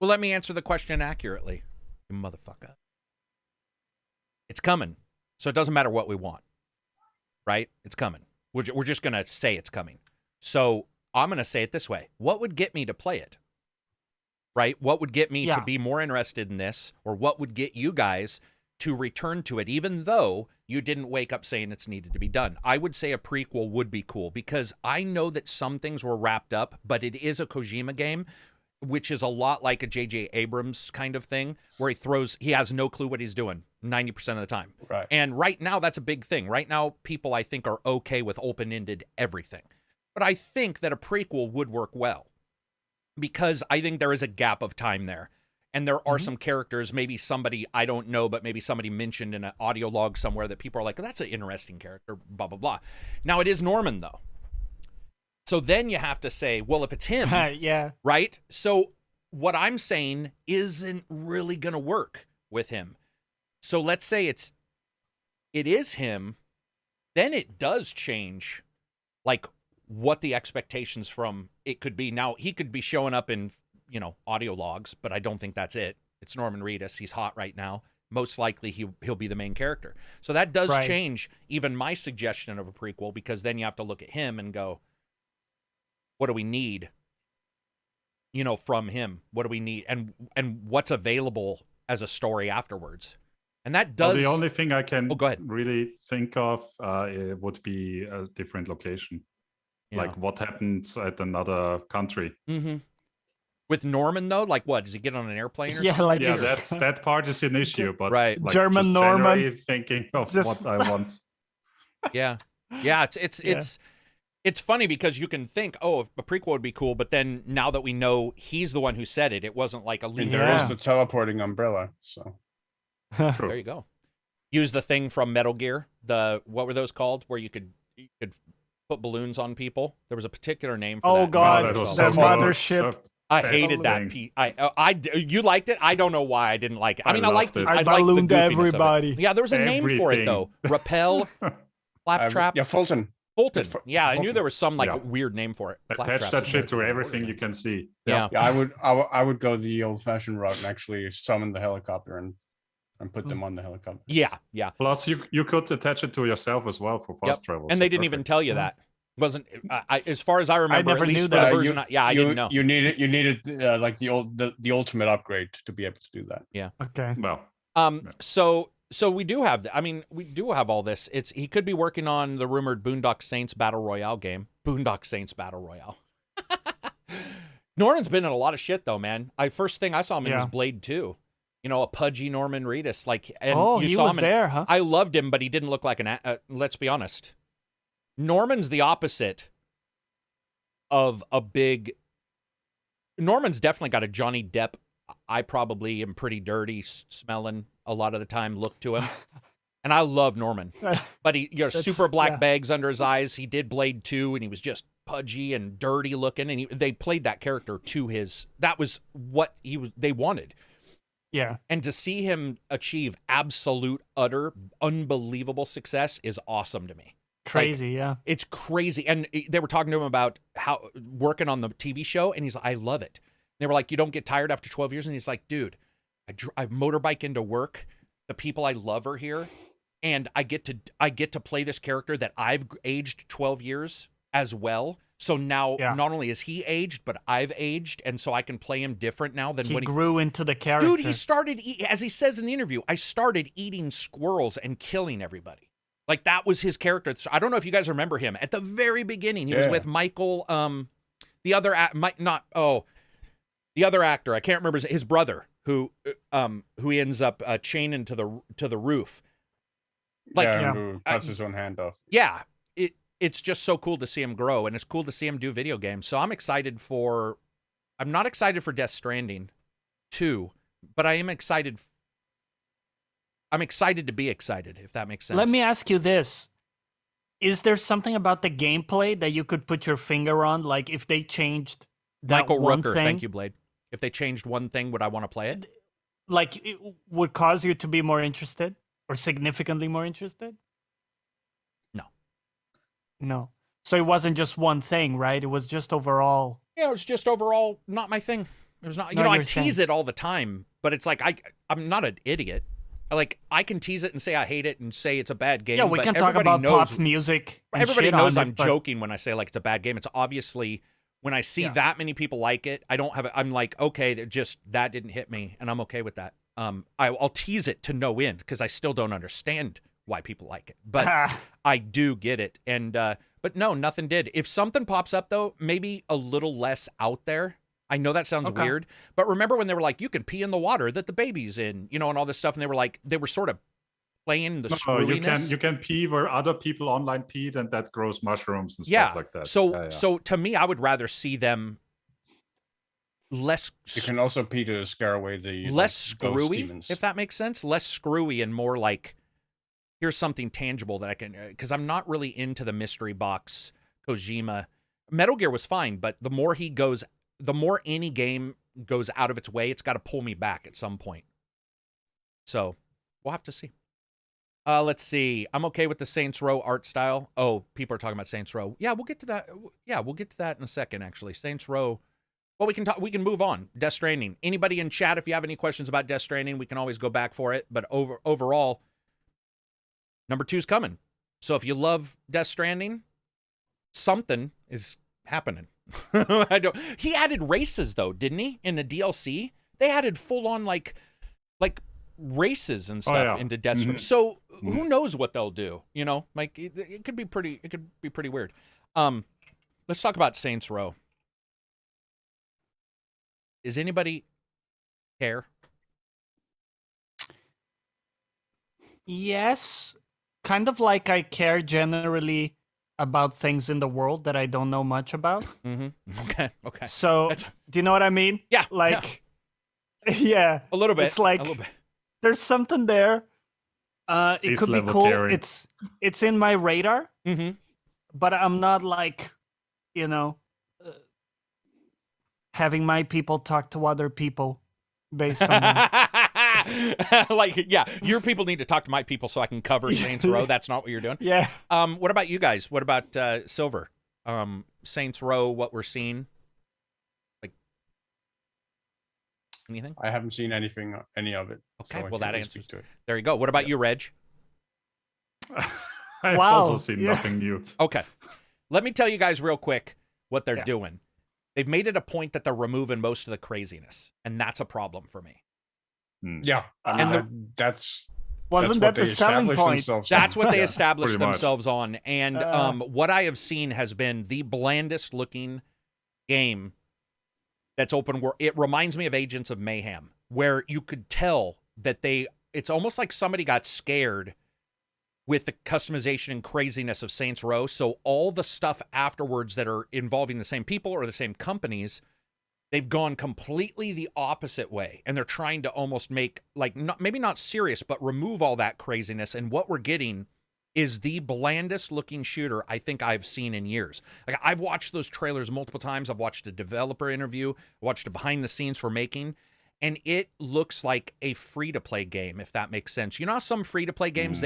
Well, let me answer the question accurately, you motherfucker. It's coming. So it doesn't matter what we want, right? It's coming. We're just going to say it's coming. So I'm going to say it this way. What would get me to play it? Right? What would get me to be more interested in this? Or what would get you guys to return to it, even though you didn't wake up saying it's needed to be done. I would say a prequel would be cool, because I know that some things were wrapped up, but it is a Kojima game, which is a lot like a J.J. Abrams kind of thing, where he has no clue what he's doing 90% of the time. Right. And right now, that's a big thing. Right now, people, I think, are okay with open-ended everything. But I think that a prequel would work well, because I think there is a gap of time there. And there are some characters, maybe somebody, I don't know, but maybe somebody mentioned in an audio log somewhere that people are like, that's an interesting character, blah, blah, blah. Now, it is Norman, though. So then you have to say, well, if it's him, yeah, right? So what I'm saying isn't really going to work with him. So let's say it is him, then it does change, like, what the expectations from it could be. Now, he could be showing up in, audio logs, but I don't think that's it. It's Norman Reedus. He's hot right now. Most likely he'll be the main character. So that does change even my suggestion of a prequel, because then you have to look at him and go, what do we need, from him? What do we need? And what's available as a story afterwards? And that does... Well, the only thing I can go ahead. really think of it would be a different location. Yeah. Like what happens at another country. Mm-hmm. With Norman, though, like what? Does he get on an airplane or yeah, something? like that part is an issue, but right. like German Norman thinking of what I want. Yeah. It's funny, because you can think, oh, a prequel would be cool, but then now that we know he's the one who said it, it wasn't like a leak. There is the teleporting umbrella, so there you go. Use the thing from Metal Gear. What were those called? Where you could put balloons on people. There was a particular name for that. Oh God, that mothership. I hated that. You liked it? I don't know why I didn't like it. I mean, I liked it. I ballooned everybody. Yeah, there was a name for it though. Rappel, Flaptrap. Yeah, Fulton. Yeah, I knew there was some weird name for it. Attach that shit to everything you can see. Yeah. I would go the old-fashioned route and actually summon the helicopter and put them on the helicopter. Yeah. Plus, you could attach it to yourself as well for fast travel. And they didn't even tell you that. Wasn't as far as I remember. I never knew that. Version, I didn't know. You needed like the ultimate upgrade to be able to do that. Yeah. Okay. Well. So we do have. We do have all this. He could be working on the rumored Boondock Saints Battle Royale game. Boondock Saints Battle Royale. Norman's been in a lot of shit though, man. First thing I saw him in was Blade 2. A pudgy Norman Reedus. He was there, huh? I loved him, but he didn't look like let's be honest. Norman's the opposite of a big... Norman's definitely got a Johnny Depp, I probably am pretty dirty smelling a lot of the time look to him. And I love Norman. But he super black bags under his eyes. He did Blade 2, and he was just pudgy and dirty looking. And they played that character to his... That was what they wanted. Yeah. And to see him achieve absolute, utter, unbelievable success is awesome to me. Crazy, yeah. It's crazy. And they were talking to him about how working on the TV show, and he's like, I love it. They were like, you don't get tired after 12 years? And he's like, dude, I motorbike into work. The people I love are here. And I get to play this character that I've aged 12 years as well. So now not only is he aged, but I've aged. And so I can play him different now than when he grew into the character. Dude, he started, as he says in the interview, I started eating squirrels and killing everybody. Like, that was his character. I don't know if you guys remember him. At the very beginning, he was with Michael, the other actor. I can't remember his brother, who he ends up chaining to the roof. Who cuts his own hand off. Yeah, it's just so cool to see him grow, and it's cool to see him do video games. So I'm excited for. I'm not excited for Death Stranding 2, but I am excited. I'm excited to be excited, if that makes sense. Let me ask you this. Is there something about the gameplay that you could put your finger on? Like, if they changed that Michael one Rooker, thing? thank you, Blade. If they changed one thing, would I want to play it? Like, it would cause you to be more interested? Or significantly more interested? No. So it wasn't just one thing, right? It was just overall... Yeah, it was just overall not my thing. It was not... I tease it all the time, but it's like, I'm not an idiot. Like, I can tease it and say I hate it and say it's a bad game. Yeah, we can talk about pop music. Everybody knows I'm joking when I say like it's a bad game. It's obviously when I see that many people like it, I'm like, okay, that didn't hit me, and I'm okay with that. I'll tease it to no end because I still don't understand why people like it, but I do get it. And but no, nothing did. If something pops up though, maybe a little less out there. I know that sounds weird, but remember when they were like, you can pee in the water that the baby's in, you know, and all this stuff, and they were sort of playing the screwiness. You can pee where other people online peed, and that grows mushrooms and stuff like that. So to me, I would rather see them less. You can also pee to scare away the less screwy, if that makes sense. Less screwy and more like, here's something tangible that I can. Because I'm not really into the mystery box Kojima. Metal Gear was fine, but the more any game goes out of its way, it's got to pull me back at some point. So we'll have to see. Let's see. I'm okay with the Saints Row art style. Oh, people are talking about Saints Row. Yeah, we'll get to that. Yeah, we'll get to that in a second, actually. Saints Row. Well, we can move on. Death Stranding. Anybody in chat, if you have any questions about Death Stranding, we can always go back for it. But overall, number 2's coming. So if you love Death Stranding, something is happening. He added races though, didn't he? In the DLC, they added full on like races and stuff into Death Stranding. So who knows what they'll do? You know, like it could be pretty. It could be pretty weird. Let's talk about Saints Row. Does anybody care? Yes, kind of like I care generally about things in the world that I don't know much about. Okay. So, do you know what I mean? Yeah. Like, yeah. A little bit. It's like, there's something there. It could be cool. Caring. It's in my radar, but I'm not like, you know, having my people talk to other people based on that. Like, yeah, your people need to talk to my people so I can cover Saints Row. That's not what you're doing. Yeah. What about you guys? What about Silver? Saints Row, what we're seeing? Like, anything? I haven't seen any of it. Okay, so well, that answers to it. There you go. What about you, Reg? I've also seen nothing new. Okay. Let me tell you guys real quick what they're doing. They've made it a point that they're removing most of the craziness, and that's a problem for me. Yeah, I mean, that's the selling point? That's what they established themselves on. And what I have seen has been the blandest looking game that's open world. It reminds me of Agents of Mayhem, where you could tell that it's almost like somebody got scared with the customization and craziness of Saints Row. So all the stuff afterwards that are involving the same people or the same companies, they've gone completely the opposite way, and they're trying to almost make, like, maybe not serious, but remove all that craziness. And what we're getting is the blandest looking shooter I think I've seen in years. Like, I've watched those trailers multiple times. I've watched a developer interview, watched a behind the scenes for making, and it looks like a free-to-play game, if that makes sense. You know how some free-to-play games,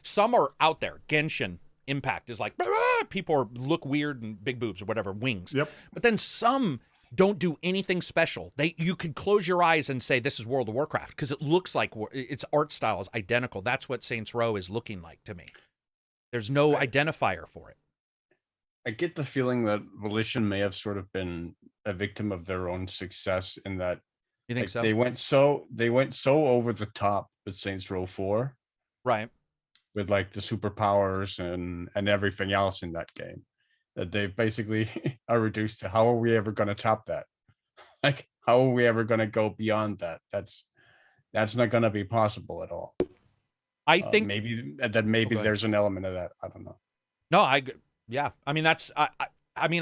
some are out there. Genshin Impact is like, people look weird and big boobs or whatever, wings. Yep. But then some don't do anything special. You could close your eyes and say this is World of Warcraft because it looks like its art style is identical. That's what Saints Row is looking like to me. There's no identifier for it. I get the feeling that Volition may have sort of been a victim of their own success in that. You think so? They went so over the top with Saints Row 4, right? With like the superpowers and everything else in that game, that they basically are reduced to how are we ever going to top that? Like, how are we ever going to go beyond that? That's not going to be possible at all. I think maybe there's an element of that. I don't know. No, I mean,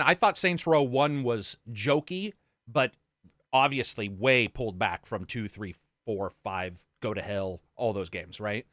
I thought Saints Row 1 was jokey, but obviously way pulled back from 2, 3, 4, 5, Go to Hell, all those games, right?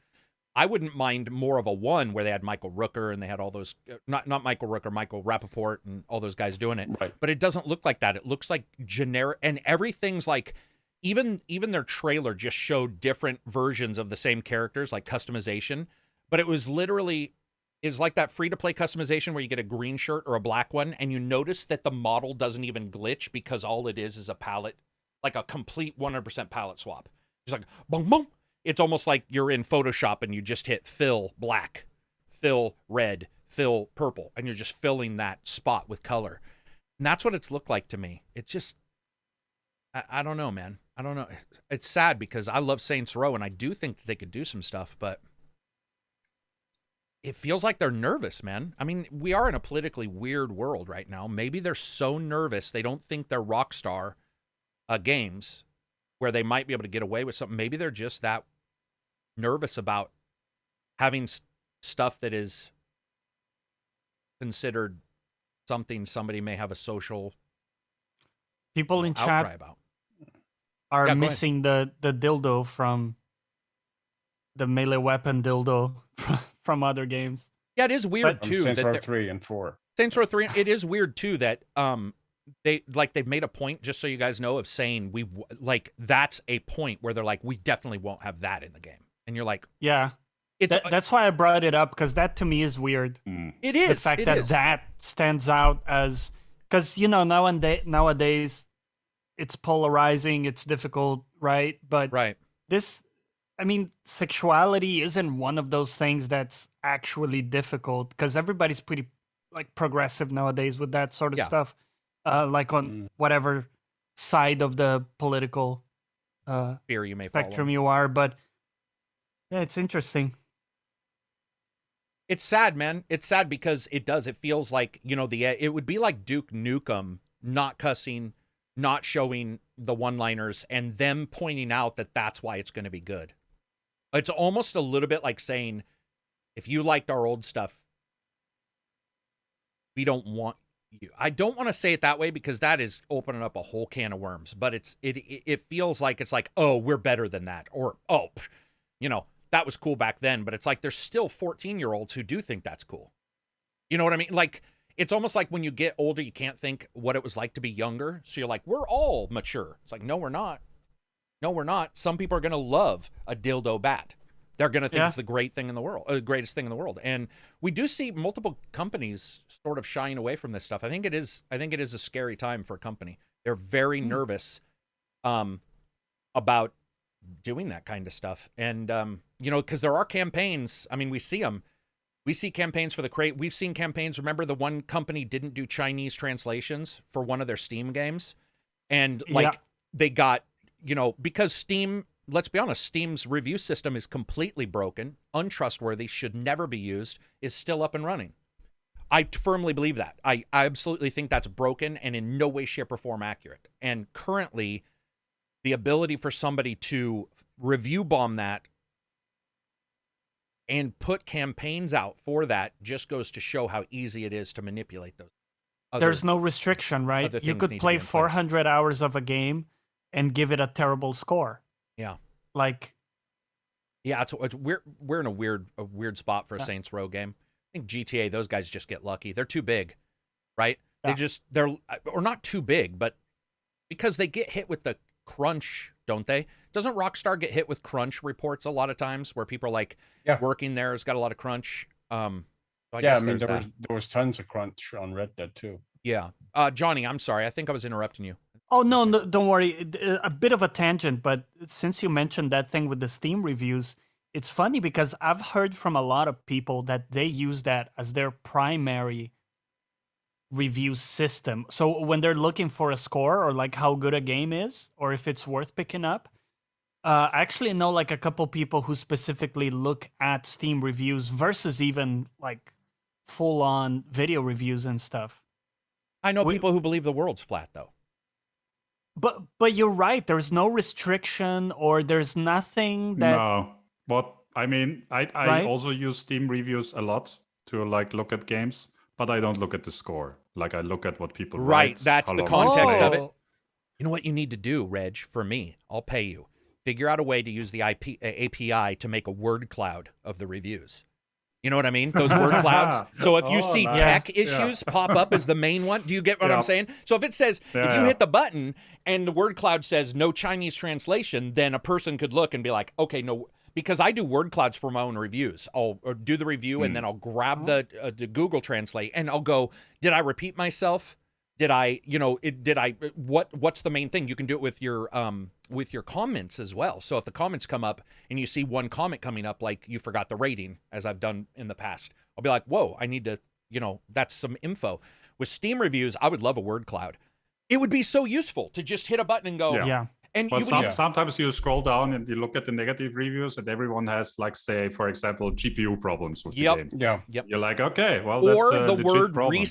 I wouldn't mind more of a 1 where they had Michael Rooker and they had all those, not Michael Rooker, Michael Rappaport and all those guys doing it. Right. But it doesn't look like that. It looks like generic, and everything's like, even their trailer just showed different versions of the same characters, like customization. But it was literally, it was like that free-to-play customization where you get a green shirt or a black one, and you notice that the model doesn't even glitch because all it is a palette, like a complete 100% palette swap. It's like, boom, boom. It's almost like you're in Photoshop and you just hit fill black, fill red, fill purple, and you're just filling that spot with color. And that's what it's looked like to me. It just, I don't know, man. I don't know. It's sad because I love Saints Row, and I do think that they could do some stuff, but it feels like they're nervous, man. I mean, we are in a politically weird world right now. Maybe they're so nervous they don't think they're Rockstar games where they might be able to get away with something. Maybe they're just that nervous about having stuff that is considered something somebody may have a social people in chat about. Are missing the dildo from the melee weapon dildo from other games. Yeah, it is weird too. Saints Row 3 and 4. Saints Row 3. It is weird too that they've made a point, just so you guys know, of saying that's a point where they're like, we definitely won't have that in the game, and you're like, yeah. That's why I brought it up, because that to me is weird. It is the fact that stands out as, because nowadays it's polarizing, it's difficult, right? But this, I mean, sexuality isn't one of those things that's actually difficult, because everybody's pretty progressive nowadays with that sort of stuff, on whatever side of the political sphere you may spectrum you are. But yeah, it's interesting. It's sad, man. It's sad because it feels like, it would be like Duke Nukem not cussing, not showing the one-liners, and them pointing out that that's why it's going to be good. It's almost a little bit like saying, if you liked our old stuff, we don't want you. I don't want to say it that way because that is opening up a whole can of worms, but it feels like it's like, oh, we're better than that, or that was cool back then, but it's like there's still 14-year-olds who do think that's cool. You know what I mean? Like, it's almost like when you get older, you can't think what it was like to be younger. So you're like, we're all mature. It's like, no, we're not. No, we're not. Some people are going to love a dildo bat. They're going to think it's the greatest thing in the world. And we do see multiple companies sort of shying away from this stuff. I think it is a scary time for a company. They're very nervous about doing that kind of stuff. And, because there are campaigns. I mean, we see them. We see campaigns for the crate. We've seen campaigns. Remember, the one company didn't do Chinese translations for one of their Steam games. And, they got, because Steam, let's be honest, Steam's review system is completely broken, untrustworthy, should never be used, is still up and running. I firmly believe that. I absolutely think that's broken and in no way, shape, or form accurate. And currently, the ability for somebody to review bomb that and put campaigns out for that just goes to show how easy it is to manipulate those. There's no restriction, right? You could play 400 hours of a game and give it a terrible score. Yeah. Yeah, we're in a weird spot for a Saints Row game. I think GTA, those guys just get lucky. They're too big, right? Yeah. Or not too big, but because they get hit with the crunch, don't they? Doesn't Rockstar get hit with crunch reports a lot of times where people are like, working there has got a lot of crunch? I mean, there was tons of crunch on Red Dead too. Yeah. Johnny, I'm sorry. I think I was interrupting you. Oh, no, don't worry. A bit of a tangent, but since you mentioned that thing with the Steam reviews, it's funny because I've heard from a lot of people that they use that as their primary review system. So when they're looking for a score or how good a game is or if it's worth picking up, I actually know a couple people who specifically look at Steam reviews versus even full-on video reviews and stuff. I know people who believe the world's flat, though. But you're right. There's no restriction or there's nothing that... No. But, I mean, I also use Steam reviews a lot to, look at games, but I don't look at the score. I look at what people write. Right, that's the context of it. You know what you need to do, Reg, for me? I'll pay you. Figure out a way to use the API to make a word cloud of the reviews. You know what I mean? Those word clouds. So if you see tech issues pop up as the main one, do you get what I'm saying? So if it says, if you hit the button and the word cloud says no Chinese translation, then a person could look and be like, okay, no, because I do word clouds for my own reviews. I'll do the review and then I'll grab the Google Translate and I'll go, did I repeat myself? Did I, what's the main thing? You can do it with your comments as well. So if the comments come up and you see one comment coming up, like you forgot the rating, as I've done in the past, I'll be like, whoa, I need to, that's some info. With Steam reviews, I would love a word cloud. It would be so useful to just hit a button and go, And But you, sometimes you scroll down and you look at the negative reviews, and everyone has, like, say, for example, GPU problems with the game. Yeah. Yep. You're like, okay, well, that's or a the legit word problem.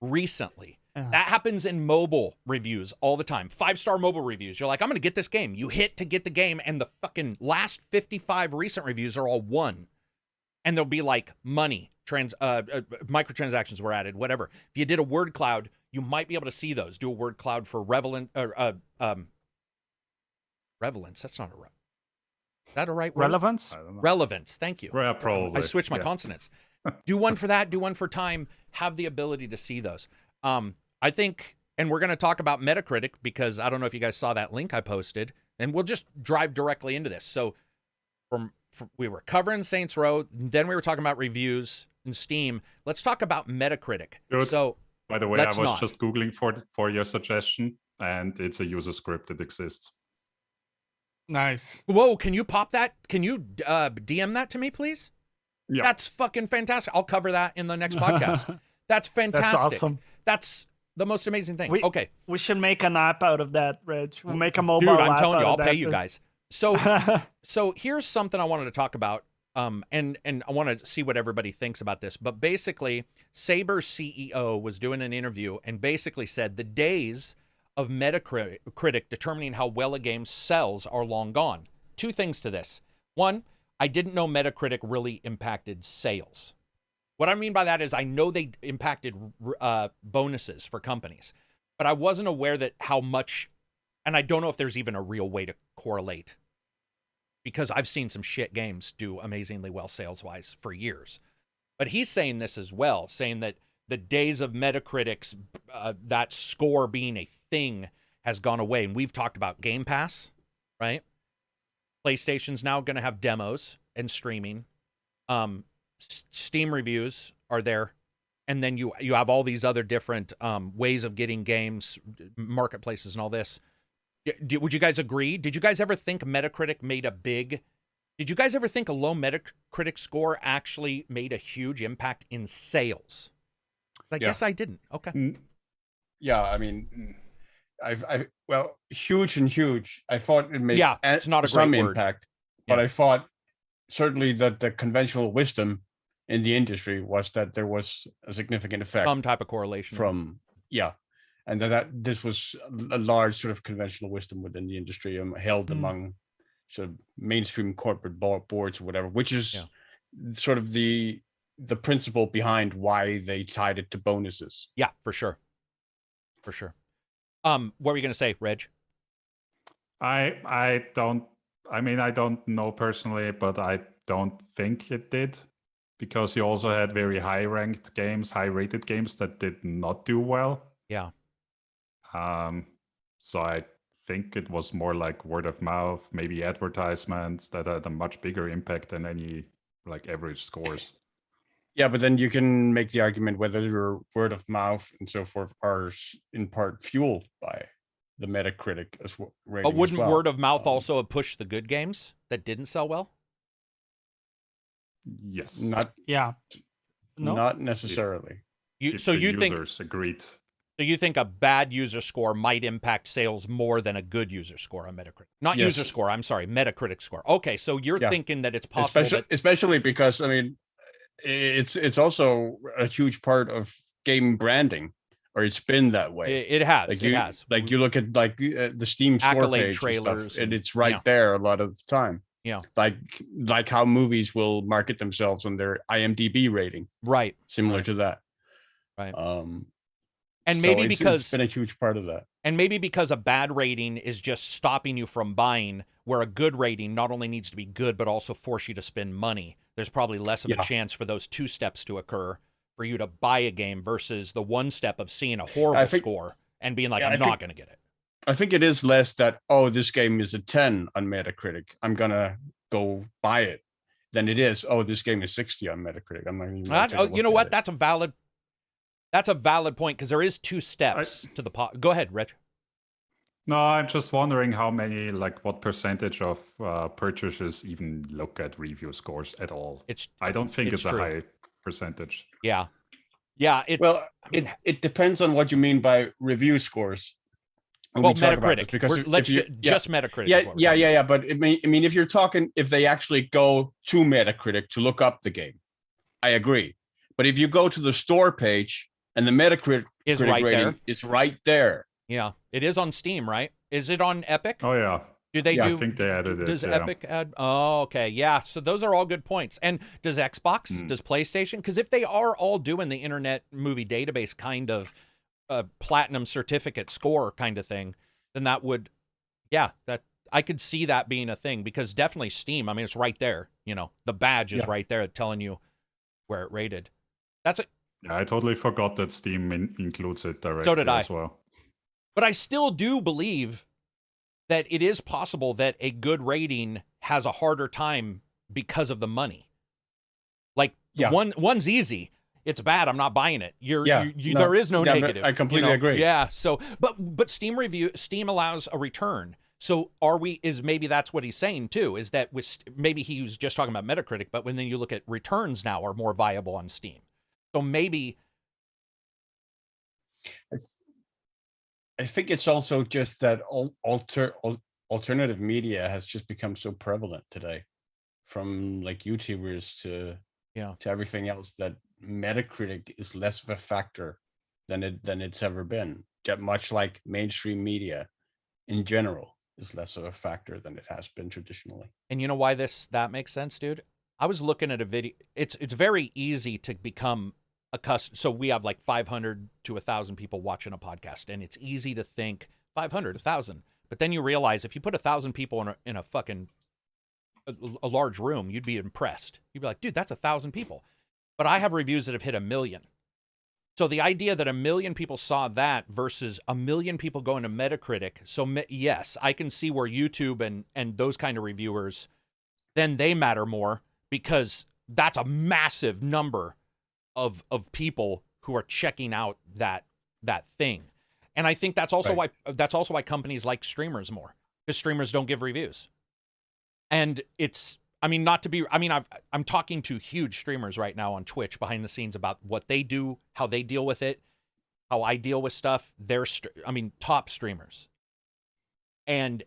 recently. That happens in mobile reviews all the time. 5-star mobile reviews. You're like, I'm going to get this game. You hit to get the game, and the fucking last 55 recent reviews are all 1. And there'll be like money, microtransactions were added, whatever. If you did a word cloud, you might be able to see those. Do a word cloud for relevance. That's not a right. Is that a right word? Relevance? Relevance. Thank you. Yeah, probably. I switched my consonants. Do one for that. Do one for time. Have the ability to see those. I think, and we're going to talk about Metacritic because I don't know if you guys saw that link I posted, and we'll just drive directly into this. So we were covering Saints Row, then we were talking about reviews and Steam. Let's talk about Metacritic. Good. So, by the way, I was just Googling for your suggestion, and it's a user script that exists. Nice. Whoa, can you pop that? Can you DM that to me, please? Yeah. That's fucking fantastic. I'll cover that in the next podcast. That's fantastic. That's awesome. That's the most amazing thing. Okay. We should make an app out of that, Reg. We'll make a mobile app. Dude, I'm telling you, I'll pay you guys. So here's something I wanted to talk about, and I want to see what everybody thinks about this. But basically, Saber's CEO was doing an interview and basically said the days of Metacritic determining how well a game sells are long gone. 2 things to this. 1, I didn't know Metacritic really impacted sales. What I mean by that is I know they impacted bonuses for companies, but I wasn't aware that how much, and I don't know if there's even a real way to correlate, because I've seen some shit games do amazingly well sales-wise for years. But he's saying this as well, saying that the days of Metacritic's, that score being a thing has gone away. And we've talked about Game Pass, right? PlayStation's now going to have demos and streaming. Steam reviews are there. And then you have all these other different ways of getting games, marketplaces and all this. Would you guys agree? Did you guys ever think Metacritic made did you guys ever think a low Metacritic score actually made a huge impact in sales? I guess I didn't. Okay. Yeah, I mean, well, huge. I thought it made it's not a some great impact, but I thought certainly that the conventional wisdom in the industry was that there was a significant effect, some type of correlation from and that this was a large sort of conventional wisdom within the industry, held among sort of mainstream corporate boards or whatever, which is sort of the principle behind why they tied it to bonuses. Yeah, for sure. What were you going to say, Reg? I don't know personally, but I don't think it did, because you also had very high ranked games, high rated games that did not do well. Yeah. So I think it was more like word of mouth, maybe advertisements that had a much bigger impact than any like average scores. Yeah, but then you can make the argument whether your word of mouth and so forth are in part fueled by the Metacritic as well. But wouldn't word of mouth also have pushed the good games that didn't sell well? Yes. Not necessarily. You think agreed. So you think a bad user score might impact sales more than a good user score on Metacritic? Not user score, I'm sorry, Metacritic score. Okay, so you're thinking that it's possible especially because, I mean, it's also a huge part of game branding, or it's been that way. It has. Like you look at the Steam store Accolade page trailers and it's right there a lot of the time. Yeah. Like how movies will market themselves on their IMDb rating. Right. Similar to that. Right. And maybe because it's been a huge part of that. And maybe because a bad rating is just stopping you from buying, where a good rating not only needs to be good, but also force you to spend money. There's probably less of a chance for those 2 steps to occur for you to buy a game versus the 1 step of seeing a horrible score and being like, I'm not going to get it. I think it is less that, this game is a 10 on Metacritic, I'm going to go buy it, than it is, this game is 60 on Metacritic. I'm not even you know what? That's a valid point, because there is 2 steps to the pot. Go ahead, Reg. No, I'm just wondering what percentage of purchasers even look at review scores at all. I don't think it's a high percentage. Yeah. It depends on what you mean by review scores. Well, Metacritic. Just Metacritic. Yeah. But I mean, if you're talking, if they actually go to Metacritic to look up the game, I agree. But if you go to the store page and the Metacritic rating is right there. Yeah, it is on Steam, right? Is it on Epic? Oh yeah. Do they do? I think they added it. Does Epic add? Oh, okay, yeah. So those are all good points. And does Xbox? Does PlayStation? Because if they are all doing the Internet Movie Database kind of platinum certificate score kind of thing, then that would, that I could see that being a thing. Because definitely Steam. I mean, it's right there. You know, the badge is right there telling you where it rated. That's it. Yeah, I totally forgot that Steam includes it directly. So did I. As well. But I still do believe that it is possible that a good rating has a harder time because of the money. Like one's easy. It's bad. I'm not buying it. There is no negative. I completely agree. Yeah. So, but Steam allows a return. So maybe that's what he's saying too, is that maybe he was just talking about Metacritic, but when then you look at returns now are more viable on Steam. So maybe. I think it's also just that alternative media has just become so prevalent today, from like YouTubers to everything else, that Metacritic is less of a factor than it's ever been. Much like mainstream media in general is less of a factor than it has been traditionally. And you know why that makes sense, dude? I was looking at a video. It's very easy to become so we have like 500 to 1,000 people watching a podcast, and it's easy to think 500, 1,000. But then you realize if you put 1,000 people in a fucking a large room, you'd be impressed. You'd be like, dude, that's 1,000 people. But I have reviews that have hit 1 million. So the idea that 1 million people saw that versus 1 million people going to Metacritic. So yes, I can see where YouTube and those kind of reviewers, then they matter more, because that's a massive number of people who are checking out that thing. And I think that's also why companies like streamers more, because streamers don't give reviews. And I'm talking to huge streamers right now on Twitch behind the scenes about what they do, how they deal with it, how I deal with stuff. They're top streamers. And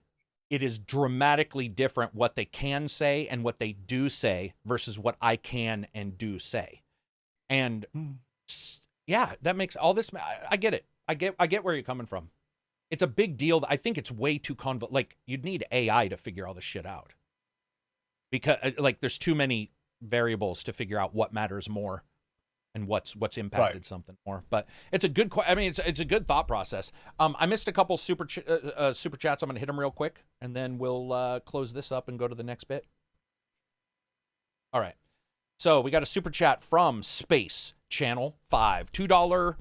it is dramatically different what they can say and what they do say versus what I can and do say. And that makes all this. I get it. I get where you're coming from. It's a big deal. I think it's way too like you'd need AI to figure all this shit out, because like there's too many variables to figure out what matters more and what's impacted something more. But it's a good. It's a good thought process. I missed a couple super chats. I'm gonna hit them real quick, and then we'll close this up and go to the next bit. All right. So we got a super chat from Space Channel 5, $2,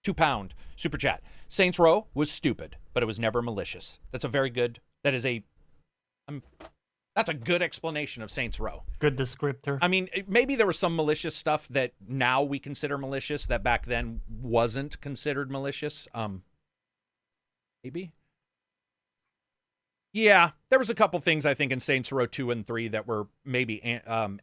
£2 super chat. Saints Row was stupid, but it was never malicious. That's a very good. That's a good explanation of Saints Row. Good descriptor. I mean, maybe there was some malicious stuff that now we consider malicious that back then wasn't considered malicious. Maybe. Yeah, there was a couple things I think in Saints Row 2 and 3 that were maybe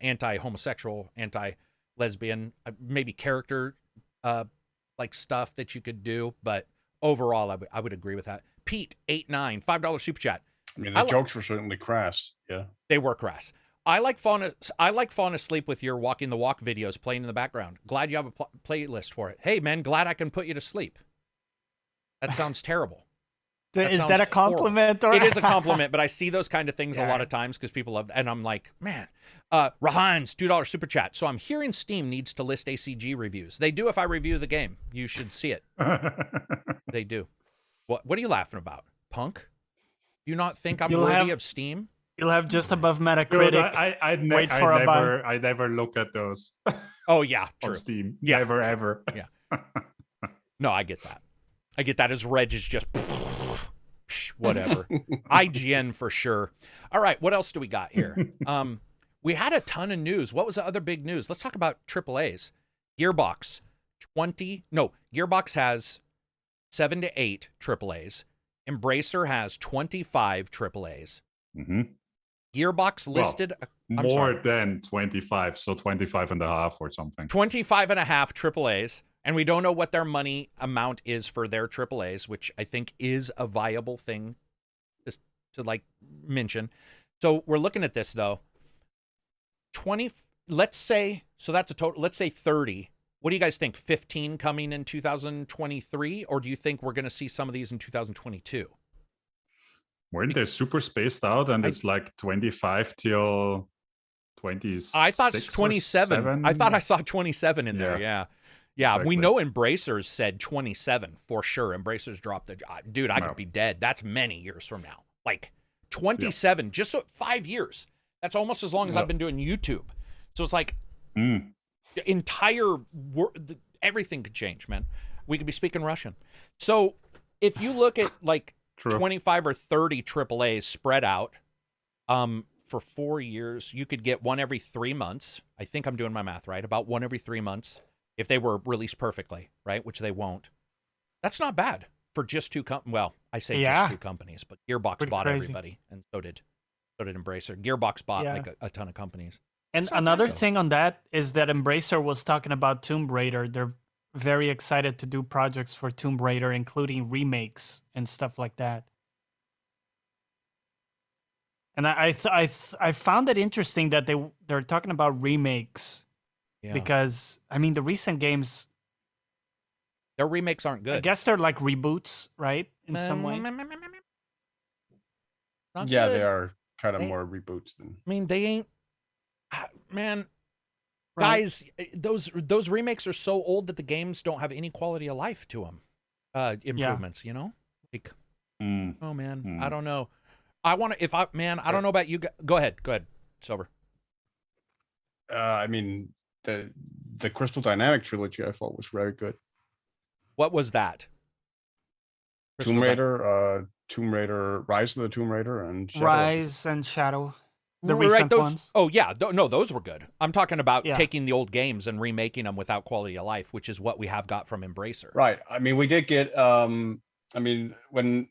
anti-homosexual, anti-lesbian, maybe character like stuff that you could do, but overall I would agree with that. Pete 89, $5 super chat. I mean, the jokes were certainly crass. Yeah, they were crass. I like falling asleep with your walking the walk videos playing in the background. Glad you have a playlist for it. Hey man, glad I can put you to sleep. That sounds terrible. Is that a compliment? Or... It is a compliment, but I see those kind of things a lot of times because people love, and I'm like, man. Rahan's $2 super chat. So I'm hearing Steam needs to list ACG reviews. They do if I review the game. You should see it. They do. What are you laughing about, punk? Do you not think I'm worthy of Steam? You'll have just above Metacritic. Dude, I never look at those. Oh yeah, true. On Steam. Yeah. Never ever. Yeah. No, I get that. I get that as Reg is just whatever. IGN for sure. All right, what else do we got here? We had a ton of news. What was the other big news? Let's talk about AAAs. Gearbox has 7 to 8 AAAs. Embracer has 25 AAAs. Mm-hmm. Gearbox listed more than 25, so 25 and a half or something. 25 and a half AAAs. And we don't know what their money amount is for their AAAs, which I think is a viable thing just to like mention. So we're looking at this though. 20, let's say, so that's a total, let's say 30. What do you guys think? 15 coming in 2023? Or do you think we're going to see some of these in 2022? Weren't they super spaced out and it's like 25 till 26? I thought it's 27. I thought I saw 27 in there. Yeah. Yeah. Exactly. We know Embracers said 27 for sure. Embracers dropped the, dude, I could be dead. That's many years from now. Like 27, just 5 years. That's almost as long as I've been doing YouTube. So it's like the entire world, everything could change, man. We could be speaking Russian. So if you look at like 25 or 30 AAAs spread out for 4 years, you could get one every 3 months. I think I'm doing my math right. About one every 3 months if they were released perfectly, right? Which they won't. That's not bad for just two companies. Well, I say just two companies, but Gearbox bought everybody, and so did Embracer. Gearbox bought like a ton of companies. And another thing on that is that Embracer was talking about Tomb Raider. They're very excited to do projects for Tomb Raider, including remakes and stuff like that. And I found it interesting that they're talking about remakes because I mean the recent games, their remakes aren't good. I guess they're like reboots, right? In some way. Yeah, they are kind of more reboots than. I mean, they ain't. Man, guys, those remakes are so old that the games don't have any quality of life to them. Improvements, you know? Like, oh man, I don't know. I want to. I don't know about you. Go ahead, Silver. I mean, the Crystal Dynamic trilogy I thought was very good. What was that? Tomb Raider, Rise of the Tomb Raider, and Shadow. Rise and Shadow. The recent ones. Oh yeah, no, those were good. I'm talking about taking the old games and remaking them without quality of life, which is what we have got from Embracer. Right. I mean, we did get. I mean, when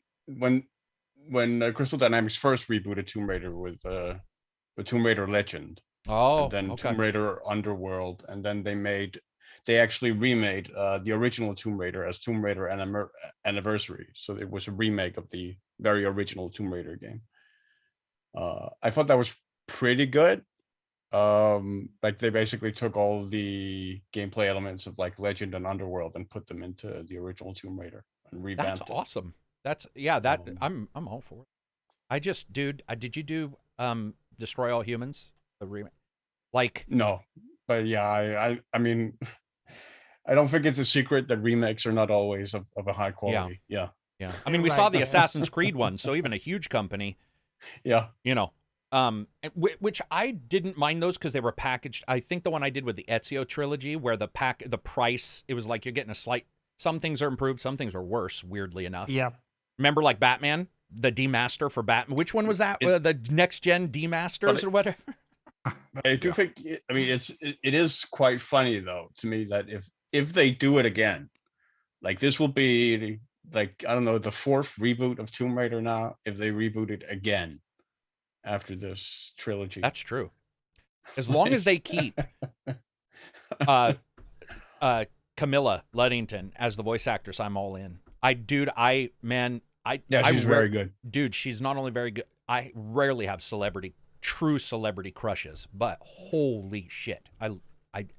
Crystal Dynamics first rebooted Tomb Raider with Tomb Raider Legend. Oh. And then Tomb Raider Underworld, and then they actually remade the original Tomb Raider as Tomb Raider Anniversary. So it was a remake of the very original Tomb Raider game. I thought that was pretty good. Like they basically took all the gameplay elements of like Legend and Underworld and put them into the original Tomb Raider and revamped it. That's awesome. That's I'm all for it. I just, dude, did you do Destroy All Humans? The remake? Like no, but yeah, I mean, I don't think it's a secret that remakes are not always of a high quality. Yeah. I mean, we saw the Assassin's Creed one, so even a huge company. Yeah. You know, which I didn't mind those because they were packaged. I think the one I did with the Ezio trilogy, where the price, it was like you're getting a slight. Some things are improved, some things are worse. Weirdly enough. Yeah. Remember, like Batman, the demaster for Batman. Which one was that? The next gen demasters or whatever. I do think. I mean, it is quite funny though to me that if they do it again, like this will be like, I don't know, the fourth reboot of Tomb Raider now. If they reboot it again after this trilogy, that's true. As long as they keep Camilla Luddington as the voice actress, I'm all in. She's very good. Dude, she's not only very good. I rarely have true celebrity crushes, but holy shit, I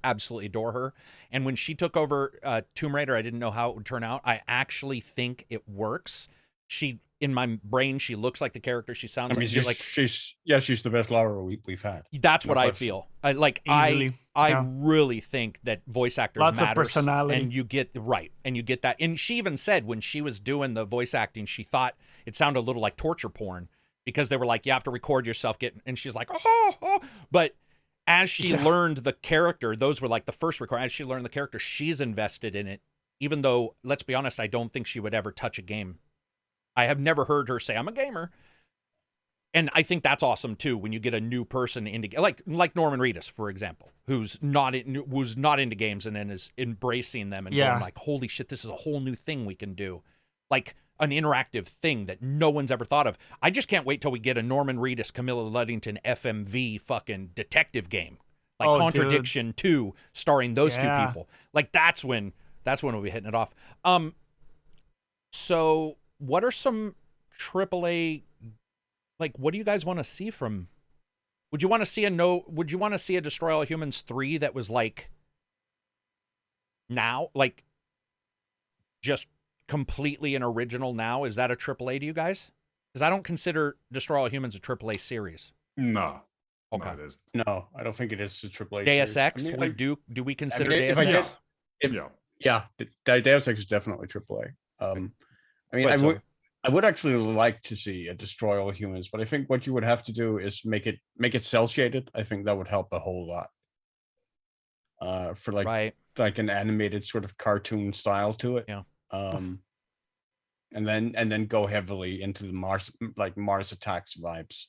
absolutely adore her. And when she took over Tomb Raider, I didn't know how it would turn out. I actually think it works. In my brain, she looks like the character. She sounds she's the best Lara we've had. That's what I feel. I really think that voice actors lots matters, of personality, and you get that. And she even said when she was doing the voice acting, she thought it sounded a little like torture porn because they were like, you have to record yourself and she's like, oh. But as she learned the character, those were like the first record. As she learned the character, she's invested in it. Even though, let's be honest, I don't think she would ever touch a game. I have never heard her say, I'm a gamer. And I think that's awesome too when you get a new person into like Norman Reedus, for example, who's not into games and then is embracing them and going like, holy shit, this is a whole new thing we can do. Like an interactive thing that no one's ever thought of. I just can't wait till we get a Norman Reedus, Camilla Luddington FMV fucking detective game. Like Contradiction 2 starring those two people. Like that's when That's when we'll be hitting it off. So what are some AAA, like, what do you guys want to see from? Would you want to see a Destroy All Humans 3 that was like now, like just completely an original now? Is that a AAA to you guys? Because I don't consider Destroy All Humans a AAA series. No. Okay. No, it isn't. No, I don't think it is a AAA Deus series. Ex, I mean, do we consider if Deus I Ex? did- Yeah, Deus Ex is definitely AAA. I mean, I would actually like to see a Destroy All Humans, but I think what you would have to do is make it cel shaded. I think that would help a whole lot. For like an animated sort of cartoon style to it. Yeah. And then go heavily into the Mars Attacks vibes.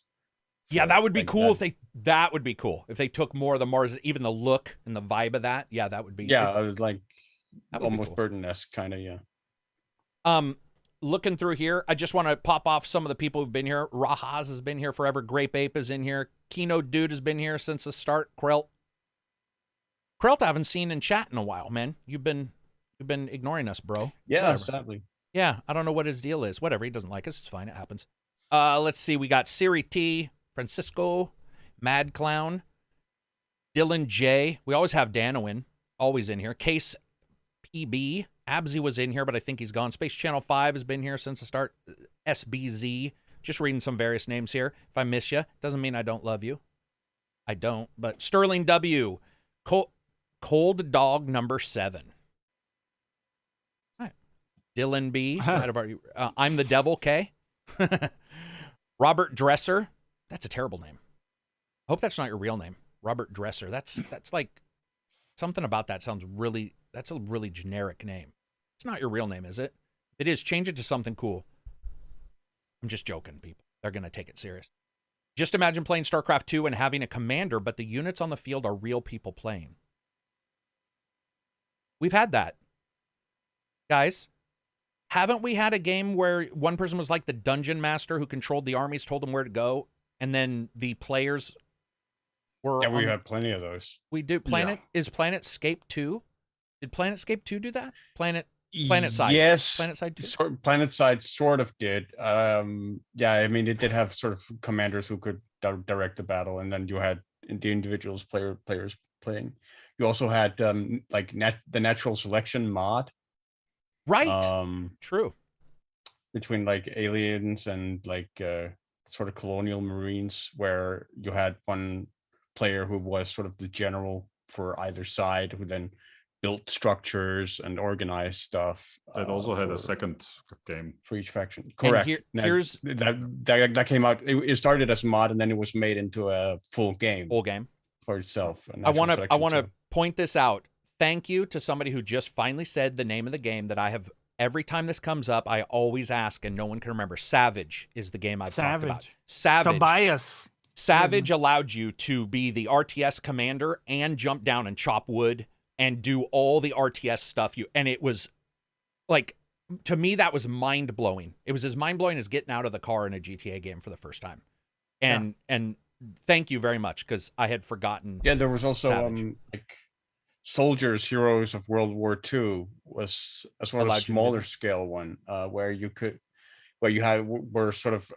Yeah, that would be cool that would be cool if they took more of the Mars, even the look and the vibe of that. Yeah, that would be. Yeah, like almost Burden-esque kind of. Yeah. Looking through here, I just want to pop off some of the people who've been here. Rahaz has been here forever. Grape Ape is in here. Keynote Dude has been here since the start. Krelt, I haven't seen in chat in a while, man. You've been ignoring us, bro. Yeah, Whatever. sadly. Yeah, I don't know what his deal is. Whatever, he doesn't like us. It's fine. It happens. Let's see. We got Siri T, Francisco, Mad Clown, Dylan J. We always have Danowin, always in here. Case PB. Absy was in here, but I think he's gone. Space Channel 5 has been here since the start. SBZ. Just reading some various names here. If I miss you, doesn't mean I don't love you. I don't. But Sterling W. Cold Dog number 7. All right. Dylan B. I'm the Devil K. Robert Dresser. That's a terrible name. I hope that's not your real name. Robert Dresser. That's like something about that sounds really, that's a really generic name. It's not your real name, is it? If it is, change it to something cool. I'm just joking, people. They're going to take it serious. Just imagine playing StarCraft 2 and having a commander, but the units on the field are real people playing. We've had that. Guys, haven't we had a game where one person was like the dungeon master who controlled the armies, told them where to go, and then the players were... Yeah, we had plenty of those. We do. Is PlanetScape 2? Did PlanetScape 2 do that? PlanetSide. Yes. PlanetSide 2? PlanetSide sort of did. Yeah, I mean, it did have sort of commanders who could direct the battle, and then you had the individuals players playing. You also had like the natural selection mod. Right. True. Between like aliens and like sort of colonial marines, where you had one player who was sort of the general for either side, who then built structures and organized stuff. That also had a second game for each faction. Correct. Here's that came out. It started as a mod, and then it was made into a full game. For itself. I want to point this out. Thank you to somebody who just finally said the name of the game that I have. Every time this comes up, I always ask, and no one can remember. Savage is the game I've talked about. Savage. Tobias. Savage allowed you to be the RTS commander and jump down and chop wood and do all the RTS stuff. And it was like, to me, that was mind blowing. It was as mind blowing as getting out of the car in a GTA game for the first time. And thank you very much, because I had forgotten. Yeah, there was also like Soldiers, Heroes of World War II was a sort of smaller scale one, where you were sort of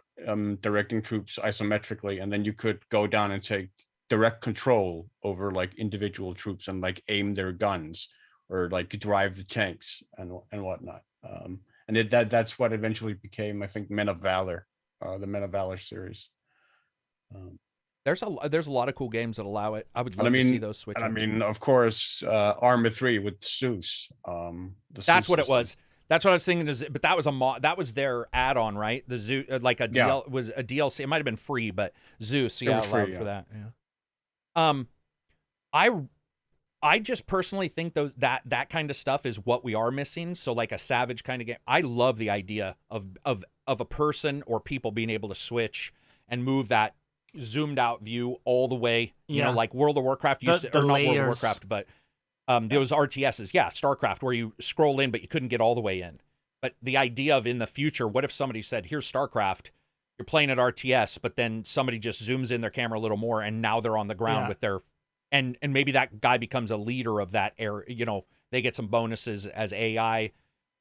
directing troops isometrically, and then you could go down and take direct control over like individual troops and like aim their guns or like drive the tanks and whatnot. And that's what eventually became, I think, Men of Valor, the Men of Valor series. There's a lot of cool games that allow it. I would love to see those switches. I mean, of course, Arma 3 with Zeus. That's what it was. That's what I was thinking. But that was that was their add-on, right? The Zeus, like was a DLC. It might have been free, but Zeus, allowed for that. Yeah. I just personally think that kind of stuff is what we are missing. So like a Savage kind of game. I love the idea of a person or people being able to switch and move that zoomed out view all the way, you know, like World of Warcraft used to, or not World of Warcraft, but those RTSs, StarCraft, where you scroll in, but you couldn't get all the way in. But the idea of in the future, what if somebody said, here's StarCraft, you're playing at RTS, but then somebody just zooms in their camera a little more, and now they're on the ground with their, and maybe that guy becomes a leader of that area, you know, They get some bonuses as AI,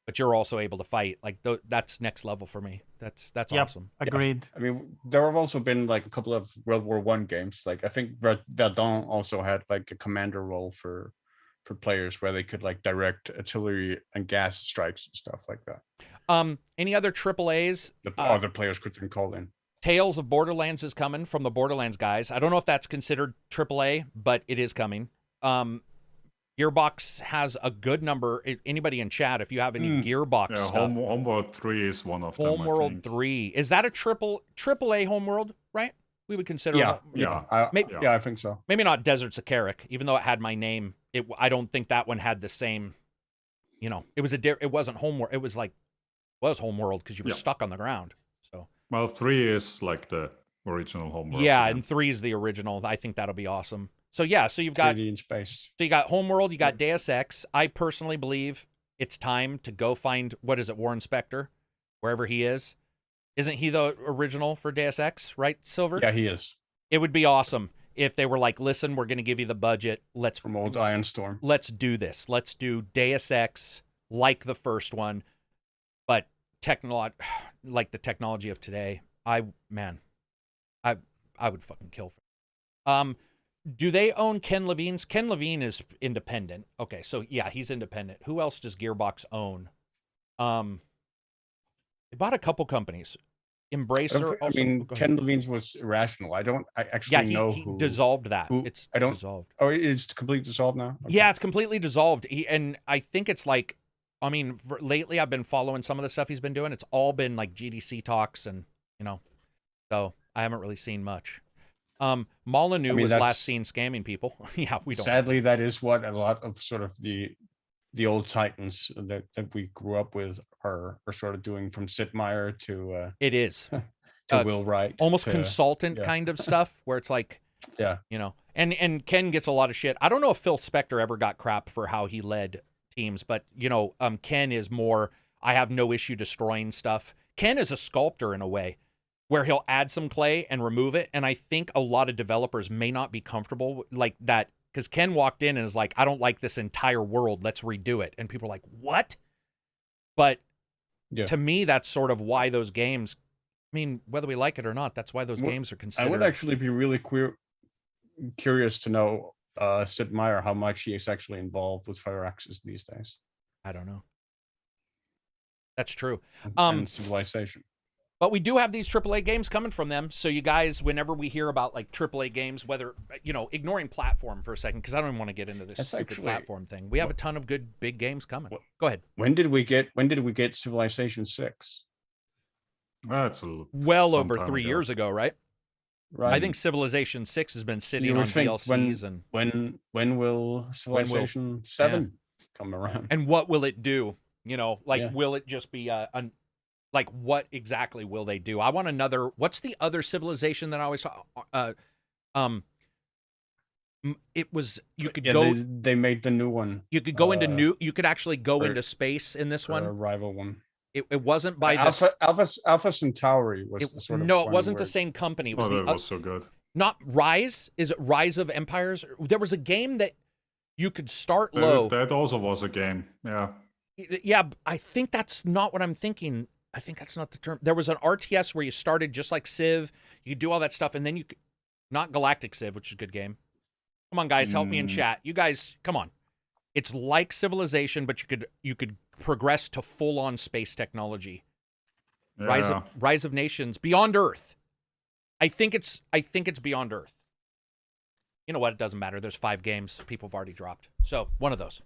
but you're also able to fight. Like that's next level for me. That's awesome. Agreed. I mean, there have also been like a couple of World War I games. Like I think Verdun also had like a commander role for players where they could like direct artillery and gas strikes and stuff like that. Any other AAAs? Other players could then call in. Tales of Borderlands is coming from the Borderlands guys. I don't know if that's considered AAA, but it is coming. Gearbox has a good number. Anybody in chat, if you have any Gearbox stuff. Homeworld 3 is one of them. Homeworld 3. Is that a AAA Homeworld, right? We would consider I think so. Maybe not Deserts of Karak, even though it had my name. I don't think that one had the same, it wasn't Homeworld. It was Homeworld because you were stuck on the ground. So well, 3 is like the original Homeworld. Yeah, and 3 is the original. I think that'll be awesome. So yeah, so you've got 3D in space. So you got Homeworld, you got Deus Ex. I personally believe it's time to go find Warren Spector, wherever he is. Isn't he the original for Deus Ex, right, Silver? Yeah, he is. It would be awesome if they were like, listen, we're going to give you the budget. From old Iron Storm. Let's do this. Let's do Deus Ex like the first one, but like the technology of today. I would fucking kill for. Do they own Ken Levine's? Ken Levine is independent. Okay, so yeah, he's independent. Who else does Gearbox own? They bought a couple companies. Embracer. Ken Levine's was Irrational. I actually know who dissolved that. It's dissolved. Oh, it's completely dissolved now? Okay. Yeah, it's completely dissolved. And I think it's like, lately I've been following some of the stuff he's been doing. It's all been like GDC talks and, so I haven't really seen much. Molyneux was last seen scamming people. Yeah, we don't. Sadly, that is what a lot of sort of the old titans that we grew up with are sort of doing, from Sid Meier to it is to Will Wright, almost consultant kind of stuff, where it's like, and Ken gets a lot of shit. I don't know if Phil Spector ever got crap for how he led teams, but Ken is more, I have no issue destroying stuff. Ken is a sculptor in a way, where he'll add some clay and remove it. And I think a lot of developers may not be comfortable like that, because Ken walked in and is like, I don't like this entire world. Let's redo it. And people are like, what? But to me, that's sort of why those games, whether we like it or not, that's why those games are considered. I would actually be really curious to know, Sid Meier, how much he is actually involved with Firaxis these days. I don't know. That's true. And Civilization. But we do have these AAA games coming from them. So you guys, whenever we hear about like AAA games, whether, ignoring platform for a second, because I don't even want to get into this platform thing. We have a ton of good big games coming. Go ahead. When did we get Civilization 6? That's over 3 years ago, right? Right. I think Civilization 6 has been sitting on DLCs. When will Civilization 7 come around? And what will it do? Will it just be like, what exactly will they do? I want another. What's the other Civilization that I always saw? It was, you could go. They made the new one. You could go into you could actually go into space in this one. A rival one. It wasn't by Alpha Centauri was the sort of. No, it wasn't the same company. It was that was so good. Not Rise. Is it Rise of Empires? There was a game that you could start low. That also was a game. Yeah. Yeah, I think that's not what I'm thinking. I think that's not the term. There was an RTS where you started just like Civ. You could do all that stuff, and then you could, not Galactic Civ, which is a good game. Come on, guys, help me in chat. You guys, come on. It's like Civilization, but you could progress to full-on space technology. Yeah. Rise of Nations, Beyond Earth. I think it's Beyond Earth. You know what? It doesn't matter. There's 5 games people have already dropped. So one of those.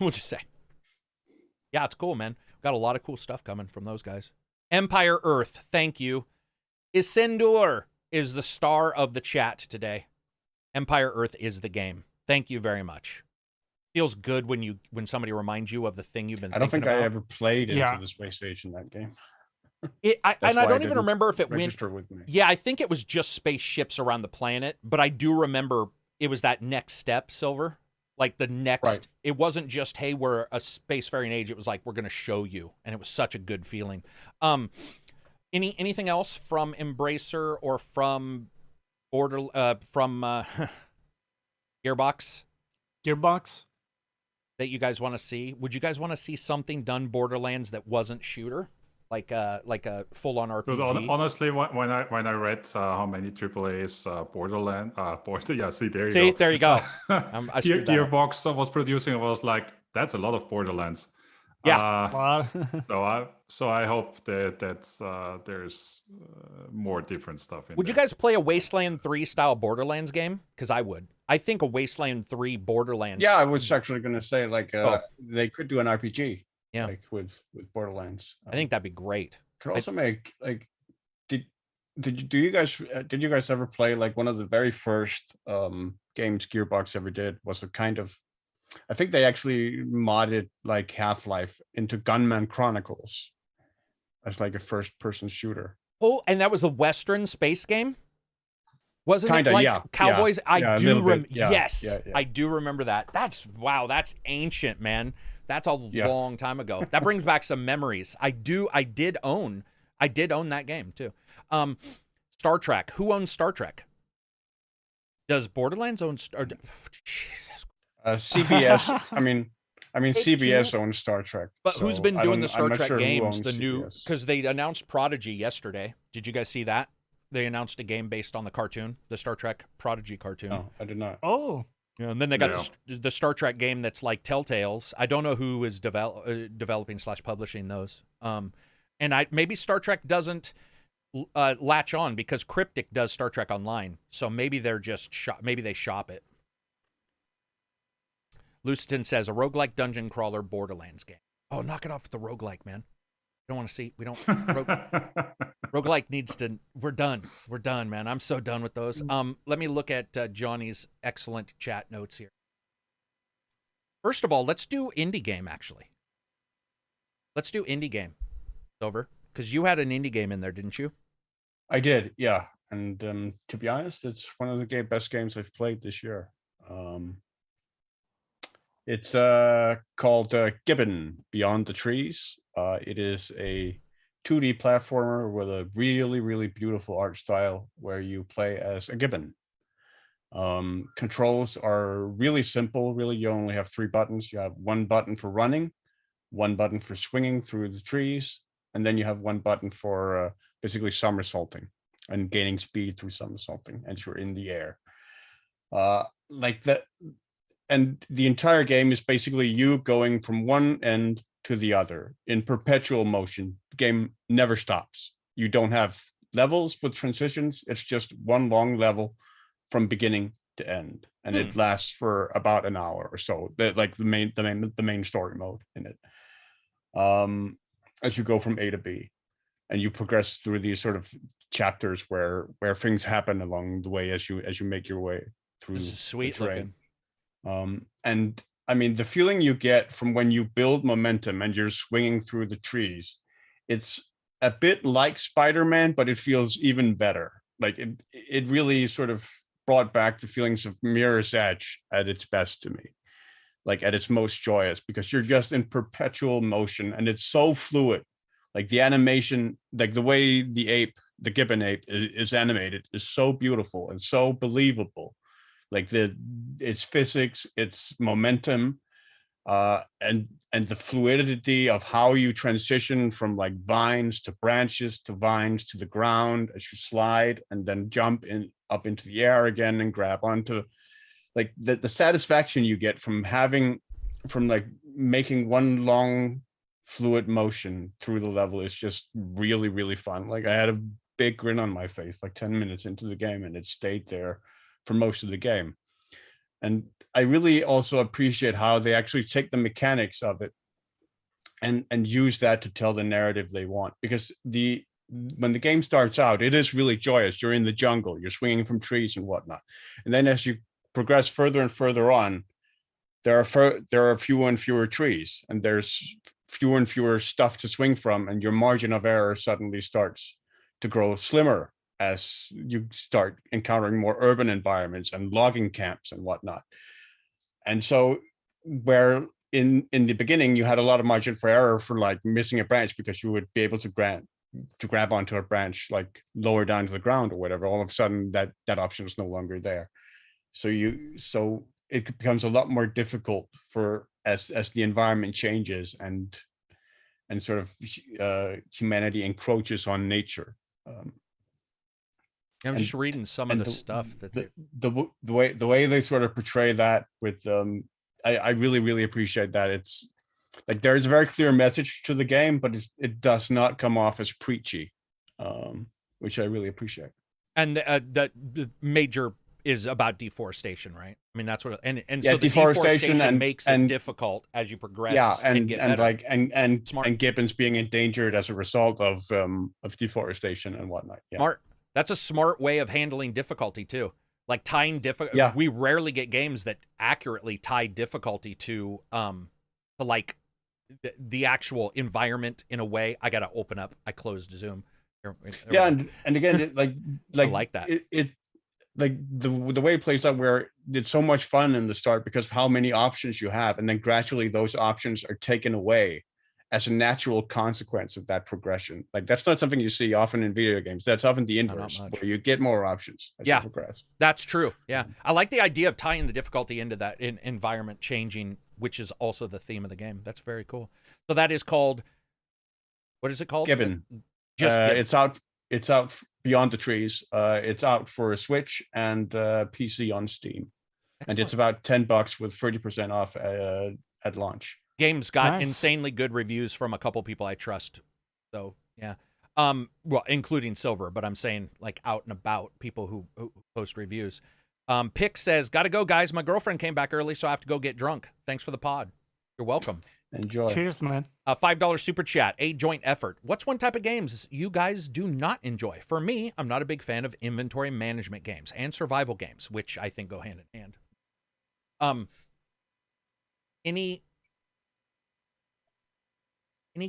We'll just say. Yeah, it's cool, man. Got a lot of cool stuff coming from those guys. Empire Earth, thank you. Isendur is the star of the chat today. Empire Earth is the game. Thank you very much. Feels good when somebody reminds you of the thing you've been thinking about. I don't think I ever played into the space station, that game. I don't even remember if it went with me. Yeah, I think it was just spaceships around the planet, but I do remember it was that next step, Silver. Like the next, It wasn't just, hey, we're a spacefaring age. It was like, we're going to show you. And it was such a good feeling. Anything else from Embracer or from Gearbox? Gearbox? that you guys want to see? Would you guys want to see something done Borderlands that wasn't shooter, like a full-on RPG? Honestly, when I read how many AAA's Borderland, see, there you See, go. there you go. I screwed that up. Gearbox was producing. I was like, that's a lot of Borderlands. Yeah. So I hope that there's more different stuff in Would there. you guys play a Wasteland 3 style Borderlands game? Because I would. I think a Wasteland 3 Borderlands. Yeah, I was actually going to say, like, they could do an RPG. Yeah. Like with Borderlands. I think that'd be great. Could also make like, did you guys ever play like one of the very first games Gearbox ever did was a kind of, I think they actually modded like Half-Life into Gunman Chronicles as like a first-person shooter. Oh, and that was a Western space game? Wasn't Kinda, it like yeah, Cowboys? yeah, I do yes, yeah. I do remember that. That's ancient, man. That's a long time ago. That brings back some memories. I did own that game too. Star Trek. Who owns Star Trek? Does Borderlands own Jesus. CBS. I mean CBS owns Star Trek. But so who's been doing the Star Trek sure games? The new, CBS. because they announced Prodigy yesterday. Did you guys see that? They announced a game based on the cartoon, the Star Trek Prodigy cartoon. No, I did not. Oh. Yeah, and then they got the Star Trek game that's like Telltales. I don't know who is developing / publishing those. And maybe Star Trek doesn't latch on because Cryptic does Star Trek Online. So maybe they're just maybe they shop it. Luciton says a roguelike dungeon crawler Borderlands game. Oh, knock it off with the roguelike, man. We don't want to see. We don't. Roguelike needs to. We're done, man. I'm so done with those. Let me look at Johnny's excellent chat notes here. First of all, let's do indie game. Actually, let's do indie game. Over, because you had an indie game in there, didn't you? I did, yeah. And to be honest, it's one of the best games I've played this year. It's called Gibbon Beyond the Trees. It is a 2D platformer with a really, really beautiful art style where you play as a gibbon. Controls are really simple. Really, you only have 3 buttons. You have 1 button for running, 1 button for swinging through the trees, and then you have 1 button for basically somersaulting and gaining speed through somersaulting as you're in the air. Like that. And the entire game is basically you going from one end to the other in perpetual motion. The game never stops. You don't have levels with transitions. It's just one long level from beginning to end, and it lasts for about an hour or so. Like the main story mode in it. As you go from A to B, and you progress through these sort of chapters where things happen along the way as you make your way through sweet the terrain. looking. And I mean, the feeling you get from when you build momentum and you're swinging through the trees, it's a bit like Spider-Man, but it feels even better. Like it really sort of brought back the feelings of Mirror's Edge at its best to me, like at its most joyous, because you're just in perpetual motion and it's so fluid. Like the animation, like the way the gibbon ape is animated is so beautiful and so believable. Like its physics, its momentum, and the fluidity of how you transition from like vines to branches to vines to the ground as you slide and then jump up into the air again and grab onto, like the satisfaction you get from like making one long fluid motion through the level is just really, really fun. Like I had a big grin on my face like 10 minutes into the game, and it stayed there for most of the game. And I really also appreciate how they actually take the mechanics of it and use that to tell the narrative they want. Because when the game starts out, it is really joyous. You're in the jungle, you're swinging from trees and whatnot. And then as you progress further and further on, there are fewer and fewer trees, and there's fewer and fewer stuff to swing from, and your margin of error suddenly starts to grow slimmer as you start encountering more urban environments and logging camps and whatnot. And so where in the beginning you had a lot of margin for error for like missing a branch because you would be able to grab onto a branch like lower down to the ground or whatever, all of a sudden that option is no longer there. So it becomes a lot more difficult for as the environment changes and sort of humanity encroaches on nature. I'm just reading some of the stuff that the way they sort of portray that with I really appreciate that. It's like there's a very clear message to the game, but it does not come off as preachy, which I really appreciate. And the major is about deforestation, right? I mean, that's what and yeah, so the deforestation makes it difficult as you progress. Yeah, and get better. and gibbons being endangered as a result of deforestation and whatnot. Yeah. Smart. That's a smart way of handling difficulty too. Like tying difficulty. Yeah. We rarely get games that accurately tie difficulty to like the actual environment in a way. I gotta open up. I closed Zoom. Yeah, and again, I like that. It like the way it plays out, where it's so much fun in the start because of how many options you have, and then gradually those options are taken away as a natural consequence of that progression. Like that's not something you see often in video games. That's often the inverse, where you get more options as you progress. That's true. Yeah, I like the idea of tying the difficulty into that environment changing, which is also the theme of the game. That's very cool. So that is called, what is it called? Gibbon. Gibbon. It's out Beyond the Trees. It's out for a Switch and PC on Steam. Excellent. And it's about $10 with 30% off at launch. Game's got insanely good reviews from a couple people I trust. So yeah, well, including Silver, but I'm saying like out and about people who post reviews. Pick says, "Gotta go, guys. My girlfriend came back early, so I have to go get drunk. Thanks for the pod. You're welcome." Enjoy. Cheers, man. $5 super chat, a joint effort. What's one type of games you guys do not enjoy? For me, I'm not a big fan of inventory management games and survival games, which I think go hand in hand. Any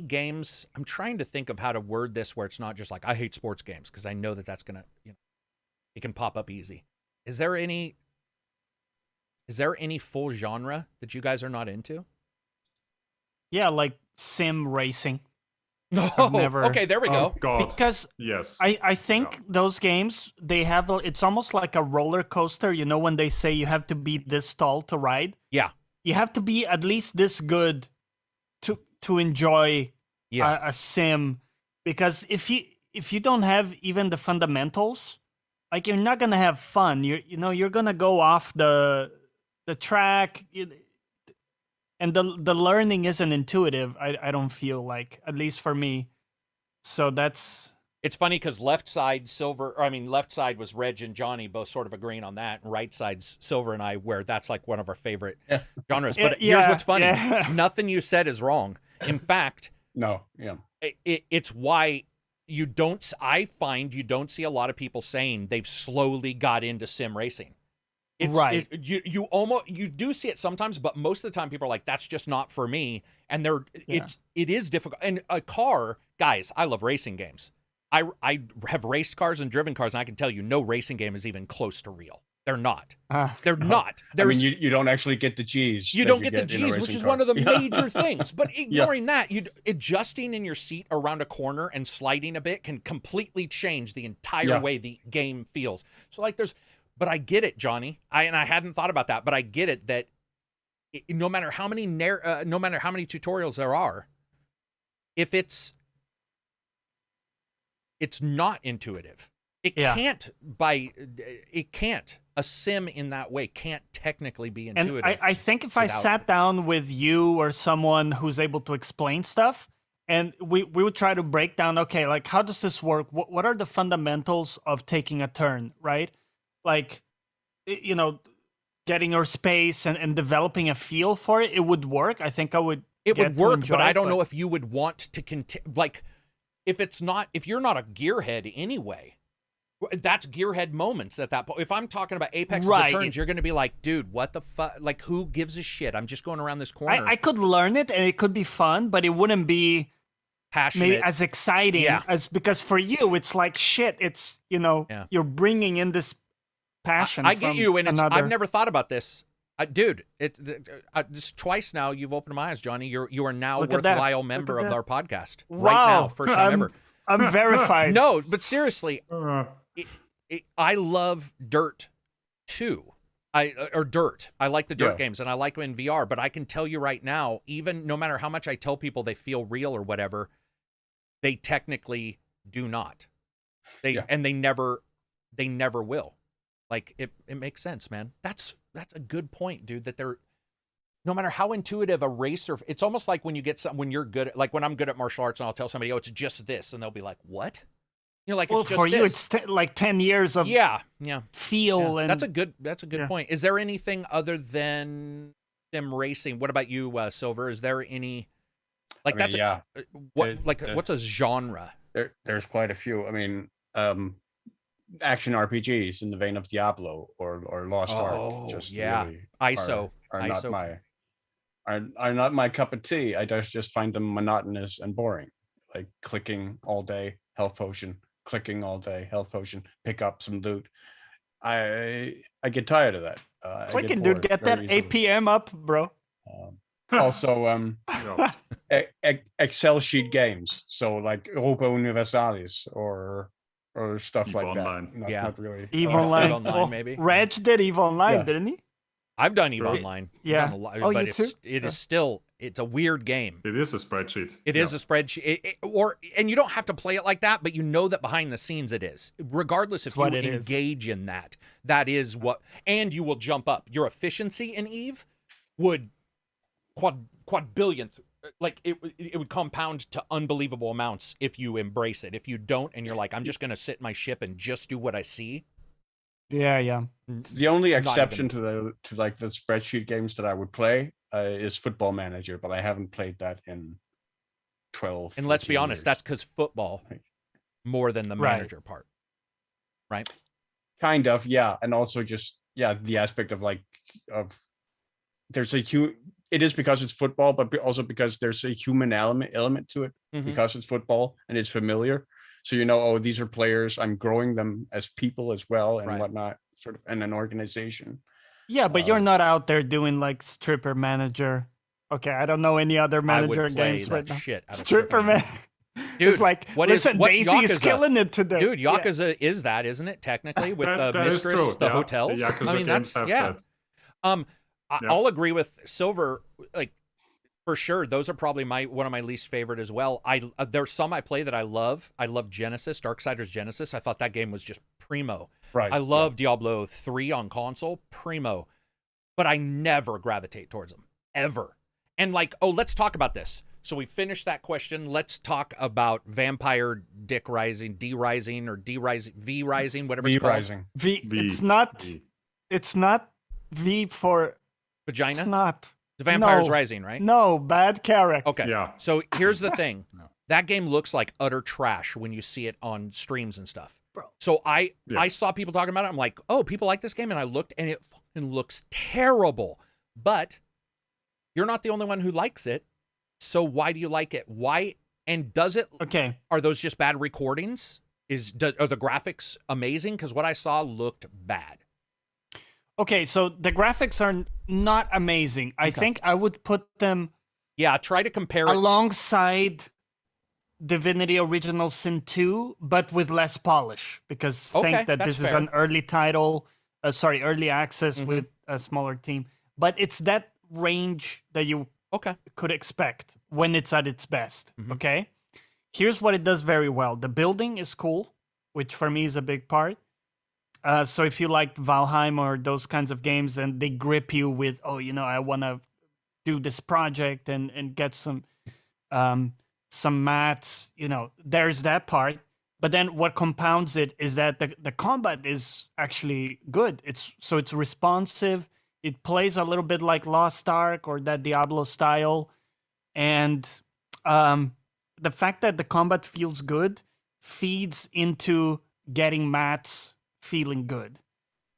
games? I'm trying to think of how to word this where it's not just like I hate sports games, because I know that that's gonna, it can pop up easy. Is there any full genre that you guys are not into? Yeah, like sim racing. No, okay, there we go. God. Because yes, I think those games, they have, it's almost like a roller coaster. You know, when they say you have to be this tall to ride? Yeah. You have to be at least this good to enjoy a sim. Because if you don't have even the fundamentals, like you're not gonna have fun. You're gonna go off the track. And the learning isn't intuitive, I don't feel like, at least for me. So that's... It's funny because left side was Reg and Johnny both sort of agreeing on that, and right side's Silver and I, where that's like one of our favorite genres. But here's what's funny. Yeah. Nothing you said is wrong. In fact... No, yeah. It's why I find you don't see a lot of people saying they've slowly got into sim racing. Right. You do see it sometimes, but most of the time people are like, that's just not for me. And it is difficult. And a car, guys, I love racing games. I have raced cars and driven cars, and I can tell you no racing game is even close to real. They're not. They're not. I mean, you don't actually get the G's. You don't get the G's, which is one of the major things. But ignoring that, adjusting in your seat around a corner and sliding a bit can completely change the entire way the game feels. So like but I get it, Johnny. I hadn't thought about that, but I get it that no matter how many tutorials there are, if it's not intuitive. It can't. A sim in that way can't technically be intuitive. And I think if I sat down with you or someone who's able to explain stuff, and we would try to break down, okay, like how does this work? What are the fundamentals of taking a turn, right? Like, getting your space and developing a feel for it, it would work. I think I would. It would work, but I don't know if you would want to continue. Like, if you're not a gearhead anyway, that's gearhead moments at that point. If I'm talking about Apex as turns, you're going to be like, dude, what the fuck? Like, who gives a shit? I'm just going around this corner. I could learn it and it could be fun, but it wouldn't be passionate, maybe as exciting as, because for you it's like shit. It's you're bringing in this passion. I get you, and I've never thought about this, dude. This twice now you've opened my eyes, Johnny. You are now a worthwhile member of our podcast. Wow. Right now, first time ever. I'm verified. No, but seriously, I love Dirt 2. or Dirt. I like the Dirt games, and I like them in VR. But I can tell you right now, even no matter how much I tell people they feel real or whatever, they technically do not. And they never will. Like it makes sense, man. That's a good point, dude. That they're no matter how intuitive a racer, it's almost like when you're good at, like when I'm good at martial arts and I'll tell somebody, oh, it's just this, and they'll be like, what? You know, like, well, it's just for you, this. it's like 10 years of feel. And that's a good point. Is there anything other than sim racing? What about you, Silver? Is there any like what's a genre? There's quite a few. I mean, action RPGs in the vein of Diablo or Lost Ark. Just really ISO are not my cup of tea. I just find them monotonous and boring. Like clicking all day, health potion, clicking all day, health potion, pick up some loot. I get tired of that. Clicking, dude, get that APM up, bro. Also, Excel sheet games. So like Europa Universalis or stuff EVE like Online. that. Not really. EVE Online. Online, maybe. Reg did EVE Online, didn't he? I've done EVE Online. Yeah. But you too? It is still, it's a weird game. It is a spreadsheet. It is a spreadsheet. And you don't have to play it like that, but you know that behind the snes it is. Regardless if you engage in that, that is what, and you will jump up. Your efficiency in EVE would quadbillionth, like it would compound to unbelievable amounts if you embrace it. If you don't, and you're like, I'm just going to sit in my ship and just do what I see. Yeah. The only exception to the spreadsheet games that I would play is Football Manager, but I haven't played that in 12. And let's be honest, years. that's because football more than the manager part, right? Kind of, yeah, and also just the aspect of there's it is because it's football, but also because there's a human element to it because it's football and it's familiar. So these are players. I'm growing them as people as well and whatnot, sort of, in an organization. Yeah, but you're not out there doing like Stripper Manager. Okay, I don't know any other manager games right now. Stripper Man. Dude, it's like, listen, Daisy is killing it today. Dude, Yakuza is that, isn't it? Technically, with Mistress, the hotels. The Yakuza games have that. I'll agree with Silver. Like, for sure, those are probably one of my least favorite as well. There's some I play that I love. I love Genesis, Darksiders Genesis. I thought that game was just primo. Right. I love Diablo 3 on console, primo. But I never gravitate towards them, ever. And like, let's talk about this. So we finished that question. Let's talk about Vampire Dick Rising, D Rising, or D Rising, V Rising, whatever it's called. Rising. V. It's not V for vagina. It's not. The Vampire's Rising, right? No, bad Karak. Okay. Yeah. So here's the thing. That game looks like utter trash when you see it on streams and stuff. Bro. So I saw people talking about it. I'm like, oh, people like this game. And I looked and it fucking looks terrible. But you're not the only one who likes it. So why do you like it? Why? And does it? Okay. Are those just bad recordings? Are the graphics amazing? Because what I saw looked bad. Okay, so the graphics are not amazing. I think I would put them... Yeah, try to compare it. Alongside Divinity Original Sin 2, but with less polish. Because think that this is an early title, early access with a smaller team. But it's that range that you could expect when it's at its best, okay? Here's what it does very well. The building is cool, which for me is a big part. So if you liked Valheim or those kinds of games and they grip you with, I want to do this project and get some mats, there's that part. But then what compounds it is that the combat is actually good. It's responsive. It plays a little bit like Lost Ark or that Diablo style. And the fact that the combat feels good feeds into getting mats feeling good.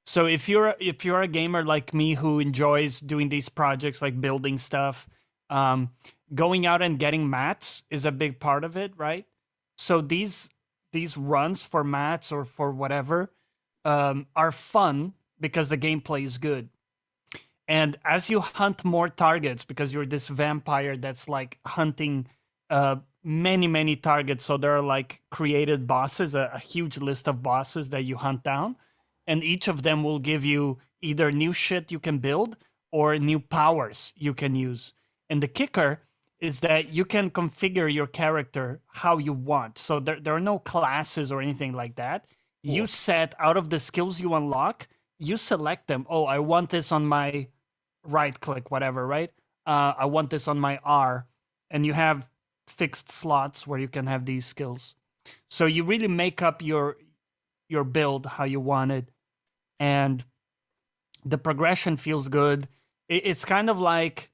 So if you're a gamer like me who enjoys doing these projects like building stuff, going out and getting mats is a big part of it, right? So these runs for mats or for whatever are fun because the gameplay is good. And as you hunt more targets, because you're this vampire that's like hunting many targets, so there are like created bosses, a huge list of bosses that you hunt down. and each of them will give you either new shit you can build or new powers you can use. And the kicker is that you can configure your character how you want. So there are no classes or anything like that. Cool. You set out of the skills you unlock, you select them. Oh, I want this on my right click, whatever, right? I want this on my R. And you have fixed slots where you can have these skills. So you really make up your build how you want it. And the progression feels good. It's kind of like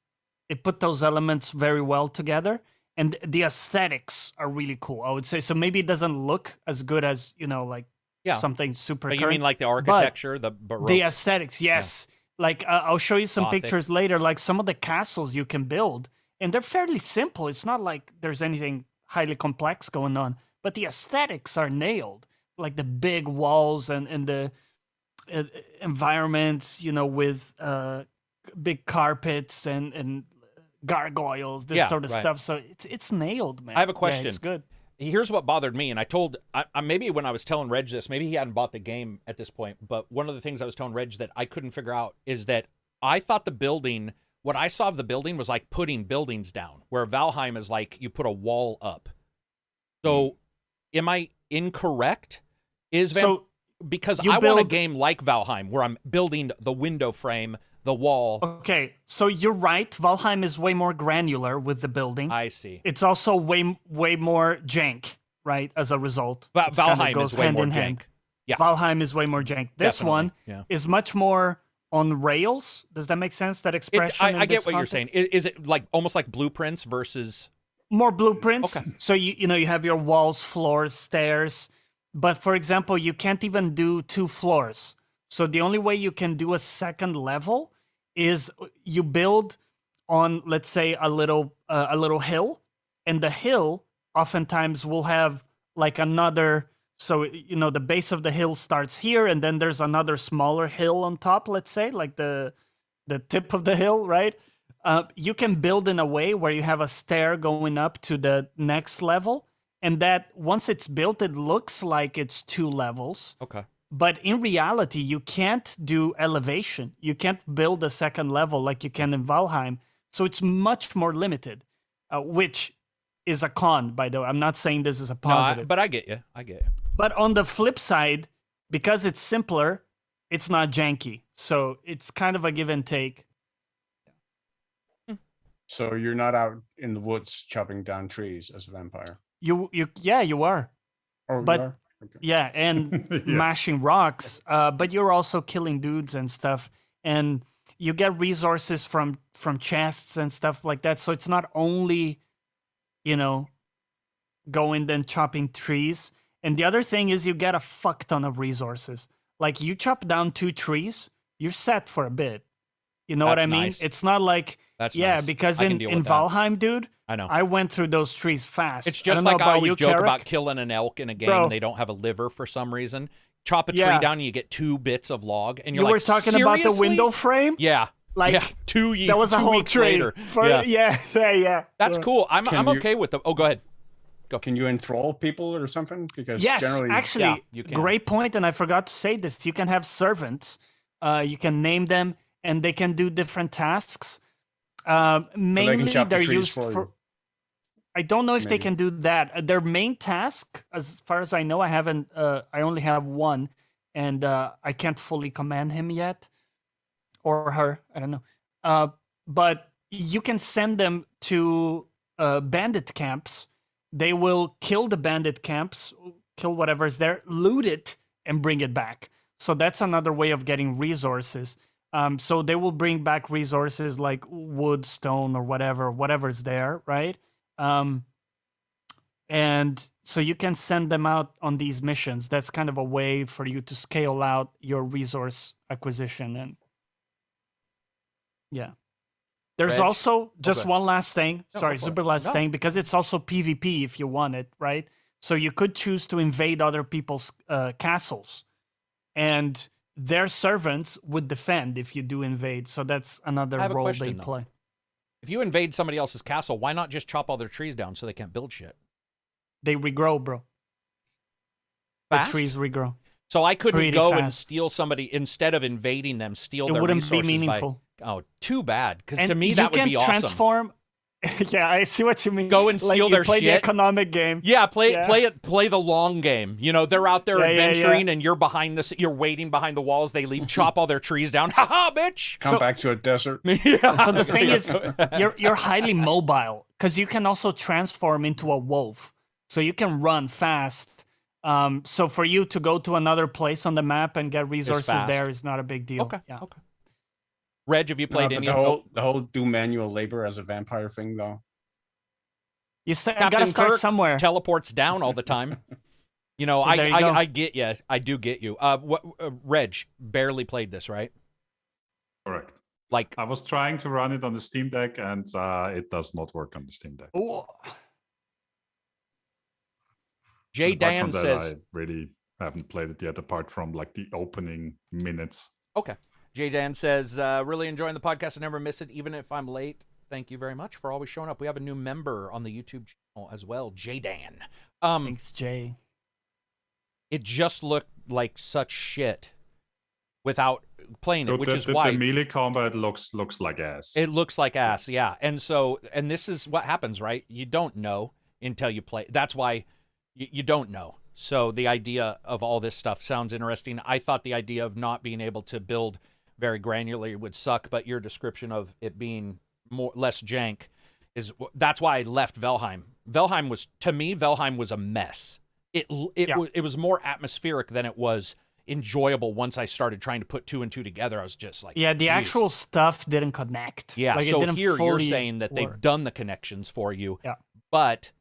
it put those elements very well together, and the aesthetics are really cool, I would say. So maybe it doesn't look as good as, like something super But current. you mean like the architecture, the aesthetics, yes. Yeah. Like I'll show you some pictures later, like some of the castles you can build, and they're fairly simple. It's not like there's anything highly complex going on, but the aesthetics are nailed. Like the big walls and the environments, with big carpets and gargoyles, this sort of stuff. So it's nailed, man. I have a question. Yeah, it's good. Here's what bothered me, and I maybe when I was telling Reg this, maybe he hadn't bought the game at this point, but one of the things I was telling Reg that I couldn't figure out is that I thought what I saw of the building was like putting buildings down, where Valheim is like you put a wall up. So am I incorrect? Because I want a game like Valheim where I'm building the window frame, the wall. Okay, so you're right. Valheim is way more granular with the building. I see. It's also way more jank, right? As a result, Valheim is way more jank. Yeah, Valheim is way more jank. This one is much more on rails. Does that make sense? That expression. I get what you're saying. Is it like almost like blueprints versus more blueprints? Okay. So you have your walls, floors, stairs, but for example, you can't even do 2 floors. So the only way you can do a second level is you build on, let's say, a little hill, and the hill oftentimes will have like another. So the base of the hill starts here, and then there's another smaller hill on top. Let's say, like the tip of the hill, right? You can build in a way where you have a stair going up to the next level, and that once it's built, it looks like it's 2 levels. Okay. But in reality, you can't do elevation. You can't build a second level like you can in Valheim. So it's much more limited, which is a con, by the way. I'm not saying this is a positive. No, but I get you. But on the flip side, because it's simpler, it's not janky. So it's kind of a give and take. So you're not out in the woods chopping down trees as a vampire? You are. Oh, but you are? Okay. Yeah, and Yes. mashing rocks. But you're also killing dudes and stuff, and you get resources from chests and stuff like that. So it's not only, going then chopping trees. And the other thing is you get a fuck ton of resources. Like you chop down 2 trees, you're set for a bit. You know what I mean? Nice. It's not like nice. Because in Valheim, dude, I know. I went through those trees fast. It's just like I always joke about killing an elk in a game and they don't have a liver for some reason. Chop a tree down and you get 2 bits of log, and you're like, were talking about the window frame? Yeah. Like 2 years. That was a whole tree. Later. Yeah. That's cool. I'm okay with them. Oh, go ahead. Go. Can you enthrall people or something? Because yes, generally, actually, you can. Great point, and I forgot to say this. You can have servants. You can name them, and they can do different tasks. Mainly, they're used for. I don't know if they can do that. Their main task, as far as I know, I haven't. I only have one, and I can't fully command him yet, or her. I don't know. But you can send them to bandit camps. They will kill the bandit camps, kill whatever's there, loot it, and bring it back. So that's another way of getting resources. So they will bring back resources like wood, stone, or whatever's there, right? And so you can send them out on these missions. That's kind of a way for you to scale out your resource acquisition. And yeah. There's also just one last thing. Super last thing, because it's also PvP if you want it, right? So you could choose to invade other people's castles, and their servants would defend if you do invade. So that's another role they play. If you invade somebody else's castle, why not just chop all their trees down so they can't build shit? They regrow, bro. Fast? The trees regrow. So I couldn't pretty go and fast. steal somebody instead of invading them, steal It their wouldn't be resources meaningful. Oh, too bad. Because And to me, you that would can be awesome. transform. Yeah, I see what you mean. Go and steal like, their you play shit. the economic game. Yeah, play the long game. You know, they're out there adventuring, and you're you're waiting behind the walls. They leave, chop all their trees down. Ha ha, bitch! Come back to a desert. Yeah. So the thing is, you're highly mobile because you can also transform into a wolf, so you can run fast. So for you to go to another place on the map and get resources there is not a big deal. Okay. Yeah. Okay. Reg, have you played any? The whole do manual labor as a vampire thing, though. You Captain gotta start Kirk somewhere. Teleports down all the time. You know, I get you. I do get you. Reg barely played this, right? Correct. Like I was trying to run it on the Steam Deck, and it does not work on the Steam Deck. Ooh. Jay Apart Dan from that, says, I really haven't played it yet, apart from like the opening minutes. okay. Jay Dan says, really enjoying the podcast. I never miss it, even if I'm late. Thank you very much for always showing up. We have a new member on the YouTube channel as well, Jay Dan. Thanks, Jay. It just looked like such shit without playing it, which is why the melee combat looks like ass. It looks like ass, yeah. And this is what happens, right? You don't know until you play. That's why you don't know. So the idea of all this stuff sounds interesting. I thought the idea of not being able to build very granularly would suck, but your description of it being less jank that's why I left Valheim. Valheim was a mess. It was more atmospheric than it was enjoyable. Once I started trying to put two and two together, I was just like, the geez. Actual stuff didn't connect. Yeah, like, so it didn't here you're fully saying that they've done the connections for you. Yeah, but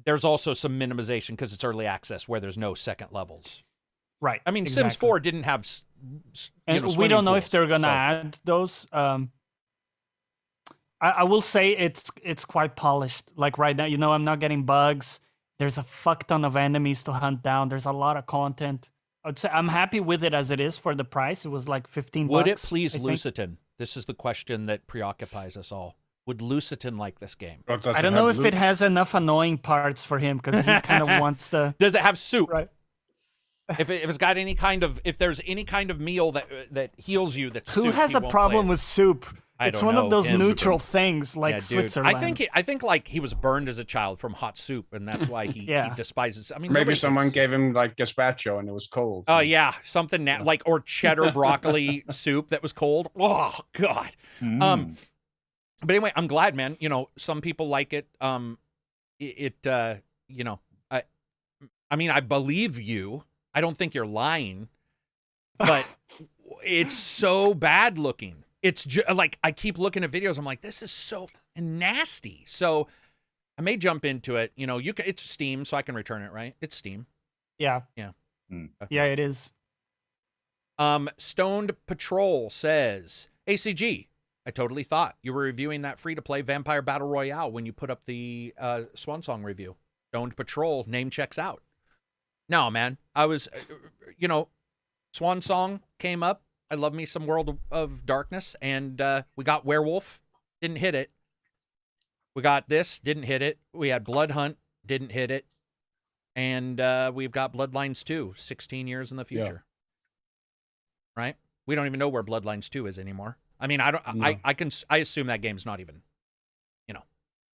there's also some minimization because it's early access where there's no second levels. Right. I mean, exactly. Sims 4 didn't have, and we don't know if they're gonna add those. I will say it's quite polished. Like right now, I'm not getting bugs. There's a fuck ton of enemies to hunt down. There's a lot of content. I'd say I'm happy with it as it is for the price. It was like $15. Would it please Lucitan? This is the question that preoccupies us all. Would Lucitan like this game? I don't know if it has enough annoying parts for him because he kind of wants the. Does it have soup? Right. If it's got any kind of, if there's any kind of meal that heals you, that's who soup, has a problem with soup? It's one of those neutral things like Switzerland. I think like he was burned as a child from hot soup, and that's why he despises. I mean, maybe someone gave him like gazpacho and it was cold. Oh yeah, something like or cheddar broccoli soup that was cold. Oh god. But anyway, I'm glad, man. Some people like it. I mean, I believe you. I don't think you're lying, but it's so bad looking. It's like I keep looking at videos. I'm like, this is so nasty. So I may jump into it. You can. It's Steam, so I can return it, right? It's Steam. Yeah. Yeah. Yeah, it is. Stoned Patrol says, ACG, I totally thought you were reviewing that free-to-play Vampire Battle Royale when you put up the Swan Song review. Stoned Patrol name checks out. No, man. I was, Swan Song came up. I love me some World of Darkness, and we got Werewolf, didn't hit it. We got this, didn't hit it. We had Blood Hunt, didn't hit it. And we've got Bloodlines 2, 16 years in the future. Yeah. Right? We don't even know where Bloodlines 2 is anymore. I mean, I assume that game's not even,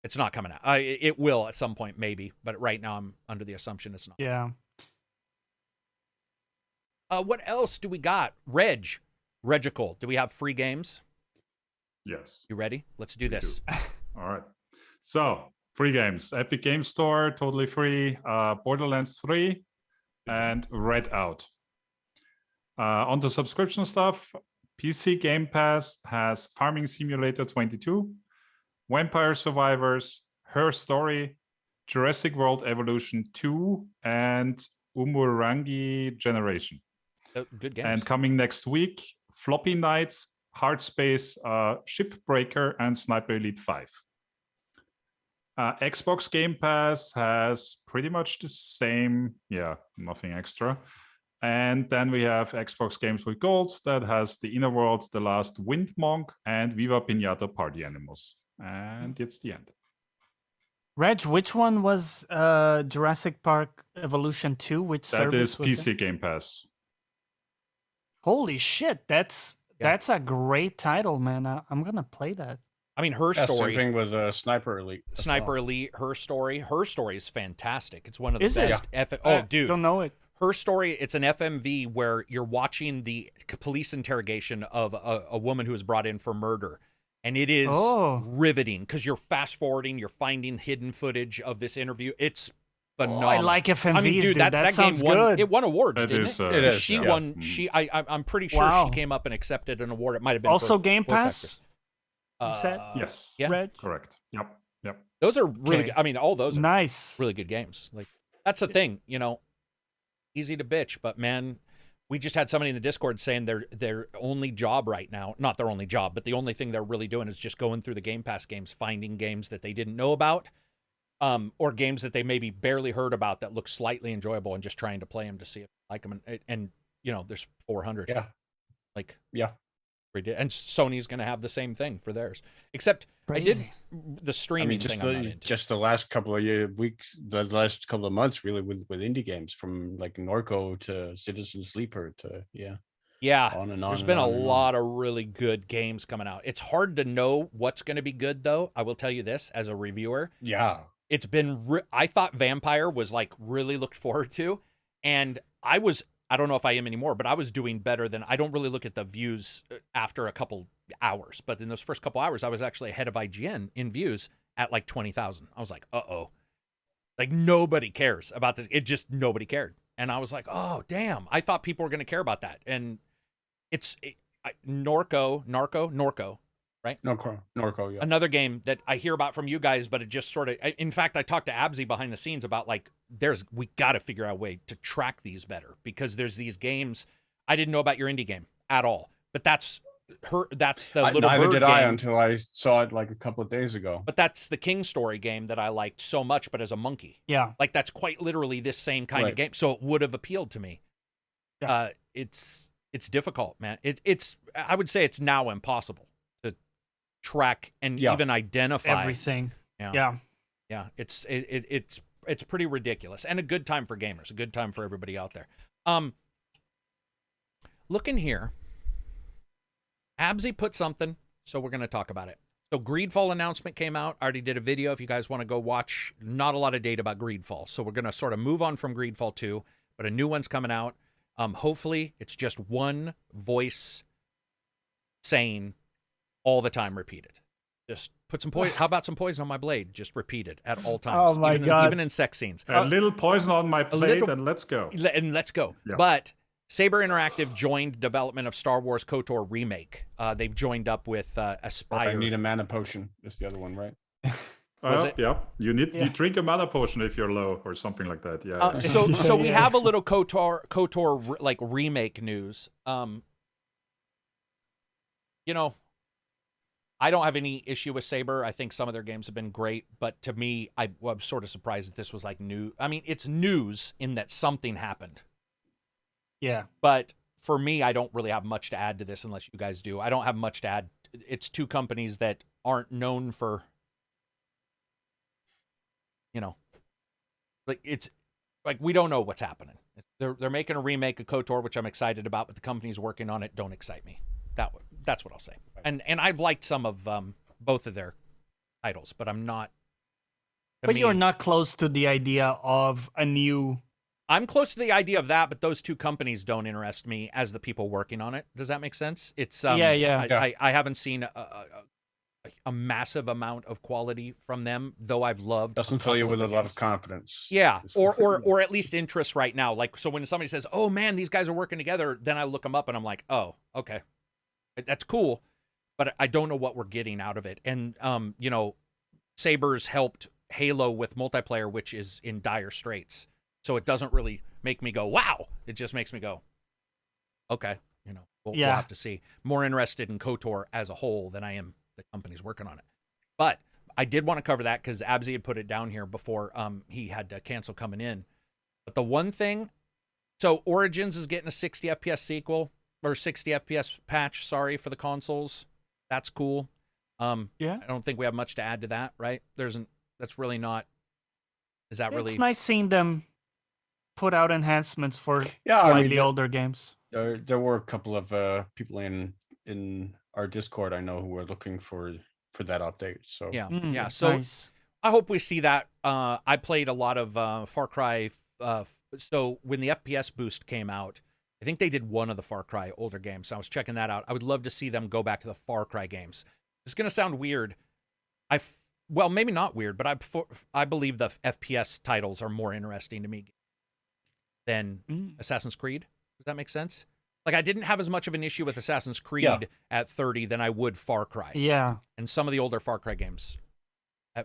it's not coming out. It will at some point, maybe, but right now I'm under the assumption it's not. Yeah. What else do we got? Regical, do we have free games? Yes. You ready? Let's do this. All right. So, free games. Epic Game Store, totally free. Borderlands 3 and Red Out. On the subscription stuff, PC Game Pass has Farming Simulator 22, Vampire Survivors, Her Story, Jurassic World Evolution 2, and Umurangi Generation. Good games. And coming next week, Floppy Knights, Hardspace, Shipbreaker, and Sniper Elite 5. Xbox Game Pass has pretty much the same, nothing extra. And then we have Xbox Games with Gold that has The Inner World, The Last Wind Monk, and Viva Pinata Party Animals. And it's the end. Reg, which one was Jurassic Park Evolution 2? Which that service is was PC it? Game Pass. Holy shit, that's a great title, man. I'm gonna play that. I mean, her story. Same thing with Sniper Elite. Sniper Elite, her story is fantastic. It's one of the Is best. Dude, don't know it. Her story, it's an FMV where you're watching the police interrogation of a woman who was brought in for murder. And it is riveting because you're fast forwarding, you're finding hidden footage of this interview. It's phenomenal. I like FMVs, I mean, dude. That sounds game won, good. It won awards, It didn't is, it? it is, She yeah. won. I'm pretty sure she came up and accepted an award. It might have been Also for Game voice Pass. actress. You said? Yes. Yeah. Red? Correct. Yep. Those are really Okay. good. I mean, all those are Nice. really good games. Like, that's the thing, you know, easy to bitch, but man, we just had somebody in the Discord saying their only job right now, not their only job, but the only thing they're really doing is just going through the Game Pass games, finding games that they didn't know about, or games that they maybe barely heard about that look slightly enjoyable, and just trying to play them to see if they like them. And you know, there's 400. Yeah. Like, yeah. And Sony's going to have the same thing for theirs, except Crazy. I did the streaming thing. I'm not into. Just the last couple of weeks, the last couple of months, really, with indie games, from like Norco to Citizen Sleeper to on and on. There's been a lot of really good games coming out. It's hard to know what's going to be good, though. I will tell you this as a reviewer. Yeah, it's been. I thought Vampire was like really looked forward to, and I don't know if I am anymore, but I was doing better than. I don't really look at the views after a couple hours, but in those first couple hours, I was actually ahead of IGN in views at like 20,000. I was like, like nobody cares about this. Nobody cared, and I was like, oh damn, I thought people were going to care about that, and Norco, right? Norco, yeah. Another game that I hear about from you guys, but it just sort of. In fact, I talked to Abzi behind the scenes about like, we got to figure out a way to track these better, because there's these games I didn't know about your indie game at all, but that's the little neither bird did game. I until I saw it like a couple of days ago. But that's the King Story game that I liked so much, but as a monkey. Yeah, like that's quite literally this same kind of game, so it would have appealed to me. Yeah. It's difficult, man. It's I would say it's now impossible to track and even identify everything. Yeah. It's pretty ridiculous, and a good time for gamers, a good time for everybody out there. Looking here, Abzi put something, so we're going to talk about it. So Greedfall announcement came out. I already did a video if you guys want to go watch. Not a lot of data about Greedfall, so we're going to sort of move on from Greedfall 2, but a new one's coming out. Hopefully it's just one voice saying all the time, repeated. Just put some poison. How about some poison on my blade? Just repeat it at all times. Oh my God. Even in sex scenes. A little poison on my plate, and let's go. Let's go. Yeah. But Saber Interactive joined development of Star Wars KOTOR remake. They've joined up with Aspire. I need a mana potion. That's the other one, right? Yeah. You drink a mana potion if you're low or something like that. Yeah. So we have a little KOTOR like remake news. You know, I don't have any issue with Saber. I think some of their games have been great, but to me, I was sort of surprised that this was like new. I mean, it's news in that something happened. Yeah. But for me, I don't really have much to add to this unless you guys do. I don't have much to add. It's two companies that aren't known for, you know, like it's like we don't know what's happening. They're making a remake of KOTOR, which I'm excited about, but the companies working on it don't excite me. That's what I'll say. And I've liked some of both of their titles, but I'm not. But you're not close to the idea of a new. I'm close to the idea of that, but those two companies don't interest me as the people working on it. Does that make sense? It's I haven't seen a massive amount of quality from them, though I've loved. Doesn't fill you with a lot of confidence. Yeah, or at least interest right now. Like, so when somebody says, "Oh man, these guys are working together," then I look them up and I'm like, "Oh, okay, that's cool," but I don't know what we're getting out of it. And you know, Saber's helped Halo with multiplayer, which is in dire straits. So it doesn't really make me go, wow. It just makes me go, okay, you know, we'll have to see. More interested in KOTOR as a whole than I am the companies working on it. But I did want to cover that because Abzi had put it down here before he had to cancel coming in. But the one thing, so Origins is getting a 60 FPS sequel, or 60 FPS patch, sorry, for the consoles. That's cool. I don't think we have much to add to that, right? That's really not, is that really? It's nice seeing them put out enhancements for Yeah, slightly older games. There were a couple of people in our Discord I know who were looking for that update. So yeah. So nice. I hope we see that. I played a lot of Far Cry. So when the FPS boost came out, I think they did one of the Far Cry older games. So I was checking that out. I would love to see them go back to the Far Cry games. It's going to sound weird. Well, maybe not weird, but I believe the FPS titles are more interesting to me than Assassin's Creed. Does that make sense? Like, I didn't have as much of an issue with Assassin's Creed at 30 than I would Far Cry. Yeah. And some of the older Far Cry games.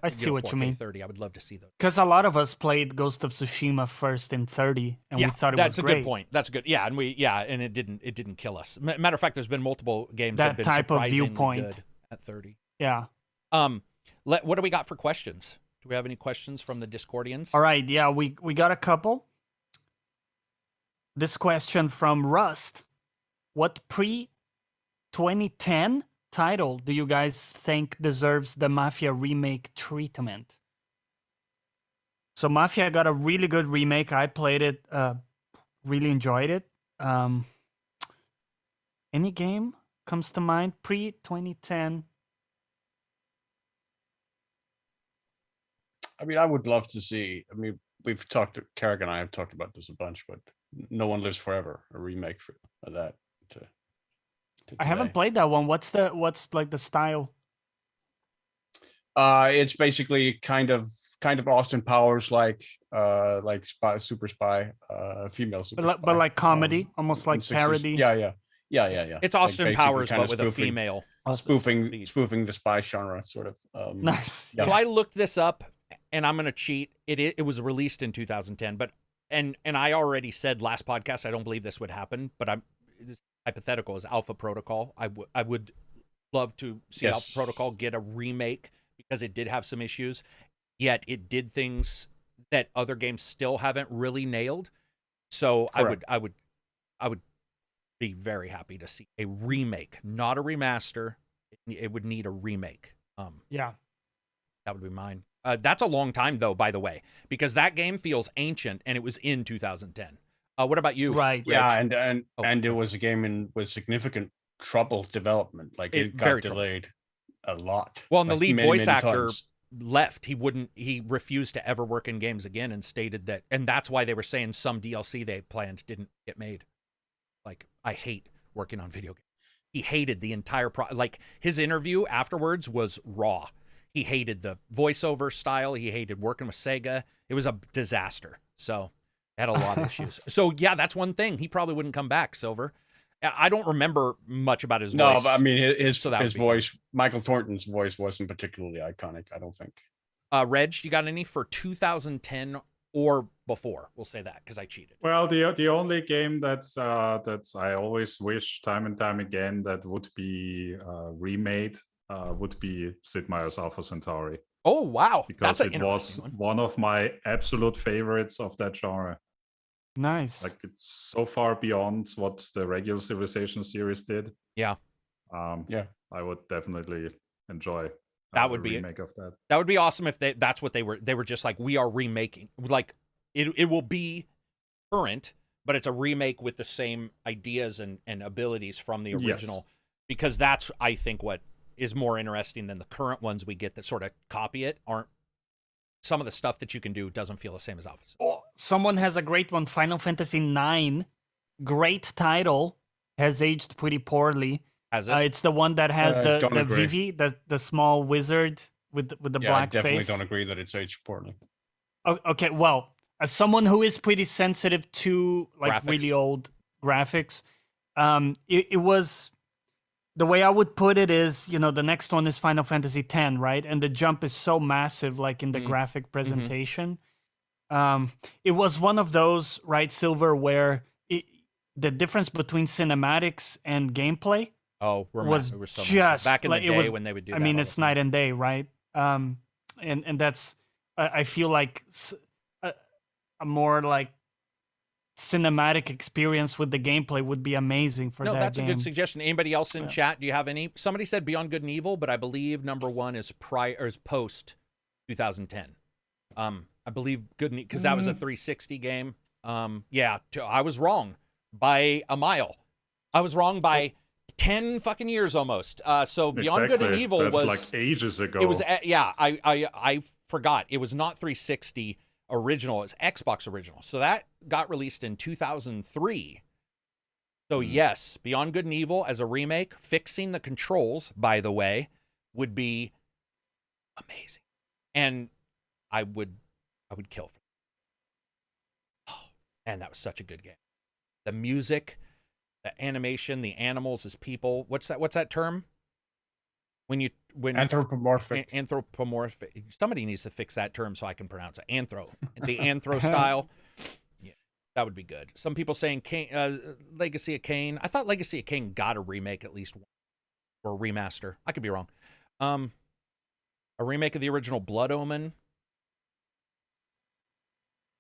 I see what you mean. 30. I would love to see those. Because a lot of us played Ghost of Tsushima first in 30, and we thought it was great. That's a good point. That's good. Yeah, and it didn't kill us. Matter of fact, there's been multiple games that have been type of surprisingly viewpoint good at 30. Yeah. What do we got for questions? Do we have any questions from the Discordians? All right. Yeah, we got a couple. This question from Rust: what pre-2010 title do you guys think deserves the Mafia remake treatment? So Mafia got a really good remake. I played it, really enjoyed it. Any game comes to mind pre-2010? I mean, I would love to see. I mean, Karak and I have talked about this a bunch, but No One Lives Forever, a remake of that. I haven't played that one. What's like the style? It's basically kind of Austin Powers like Super Spy, female Super Spy. But like comedy, almost like parody. Yeah. It's Austin Powers, but with a female. Spoofing the spy genre, sort of. Nice. Yeah. So I looked this up, and I'm gonna cheat. It was released in 2010, but and I already said last podcast I don't believe this would happen, but this hypothetical is Alpha Protocol. I would love to see Alpha Protocol get a remake because it did have some issues, yet it did things that other games still haven't really nailed. So Correct. I would be very happy to see a remake, not a remaster. It would need a remake. Yeah, that would be mine. That's a long time though, by the way, because that game feels ancient and it was in 2010. What about you? Right. Yeah, and it was a game with significant trouble development. Like it got delayed a lot. Well, and the lead voice actor times. left. He refused to ever work in games again and stated that, and that's why they were saying some DLC they planned didn't get made. Like, I hate working on video games. He hated the entire like his interview afterwards was raw. He hated the voiceover style. He hated working with Sega. It was a disaster. So had a lot of issues. So yeah, that's one thing. He probably wouldn't come back, Silver. I don't remember much about his voice. No, but I mean his voice, Michael Thornton's voice wasn't particularly iconic, I don't think. Reg, you got any for 2010 or before? We'll say that because I cheated. Well, the only game that's I always wish time and time again that would be remade would be Sid Meier's Alpha Centauri. Oh wow, because it was one of my absolute favorites of that genre. Nice. Like, it's so far beyond what the regular Civilization series did. Yeah. I would definitely enjoy that would be remake of that. That would be awesome if that's what they were just like, we are remaking, like it will be current, but it's a remake with the same ideas and abilities from the original. Yes. Because that's, I think, what is more interesting than the current ones we get that sort of copy it. Aren't some of the stuff that you can do doesn't feel the same as Alpha. Oh, someone has a great one. Final Fantasy IX, great title, has aged pretty poorly. Has it? It's the one that has the Vivi, the small wizard with the black face. I definitely don't agree that it's aged poorly. Oh, okay, well, as someone who is pretty sensitive to like really old graphics, it was. The way I would put it is, the next one is Final Fantasy X, right? And the jump is so massive, like in the graphic presentation. It was one of those, right, Silver, where the difference between cinematics and gameplay was so just back in the day when they would do that. I mean, it's night and day, right? And that's, I feel like a more like cinematic experience with the gameplay would be amazing for that game. No, that's a good suggestion. Anybody else in chat? Do you have any? Somebody said Beyond Good and Evil, but I believe number one is post 2010. I believe Good and Evil, because that was a 360 game. Yeah, I was wrong by a mile. I was wrong by 10 fucking years almost. So Beyond Good and Evil That's was like ages ago. It was yeah. I forgot. It was not 360 original. It's Xbox original. So that got released in 2003. So yes, Beyond Good and Evil as a remake, fixing the controls, by the way, would be amazing, and I would kill for it. Oh, and that was such a good game. The music, the animation, the animals as people. What's that term? When Anthropomorphic. Anthropomorphic. Somebody needs to fix that term so I can pronounce it. The anthro style. Yeah, that would be good. Some people saying Legacy of Kain. I thought Legacy of Kain got a remake at least, or a remaster. I could be wrong. A remake of the original Blood Omen.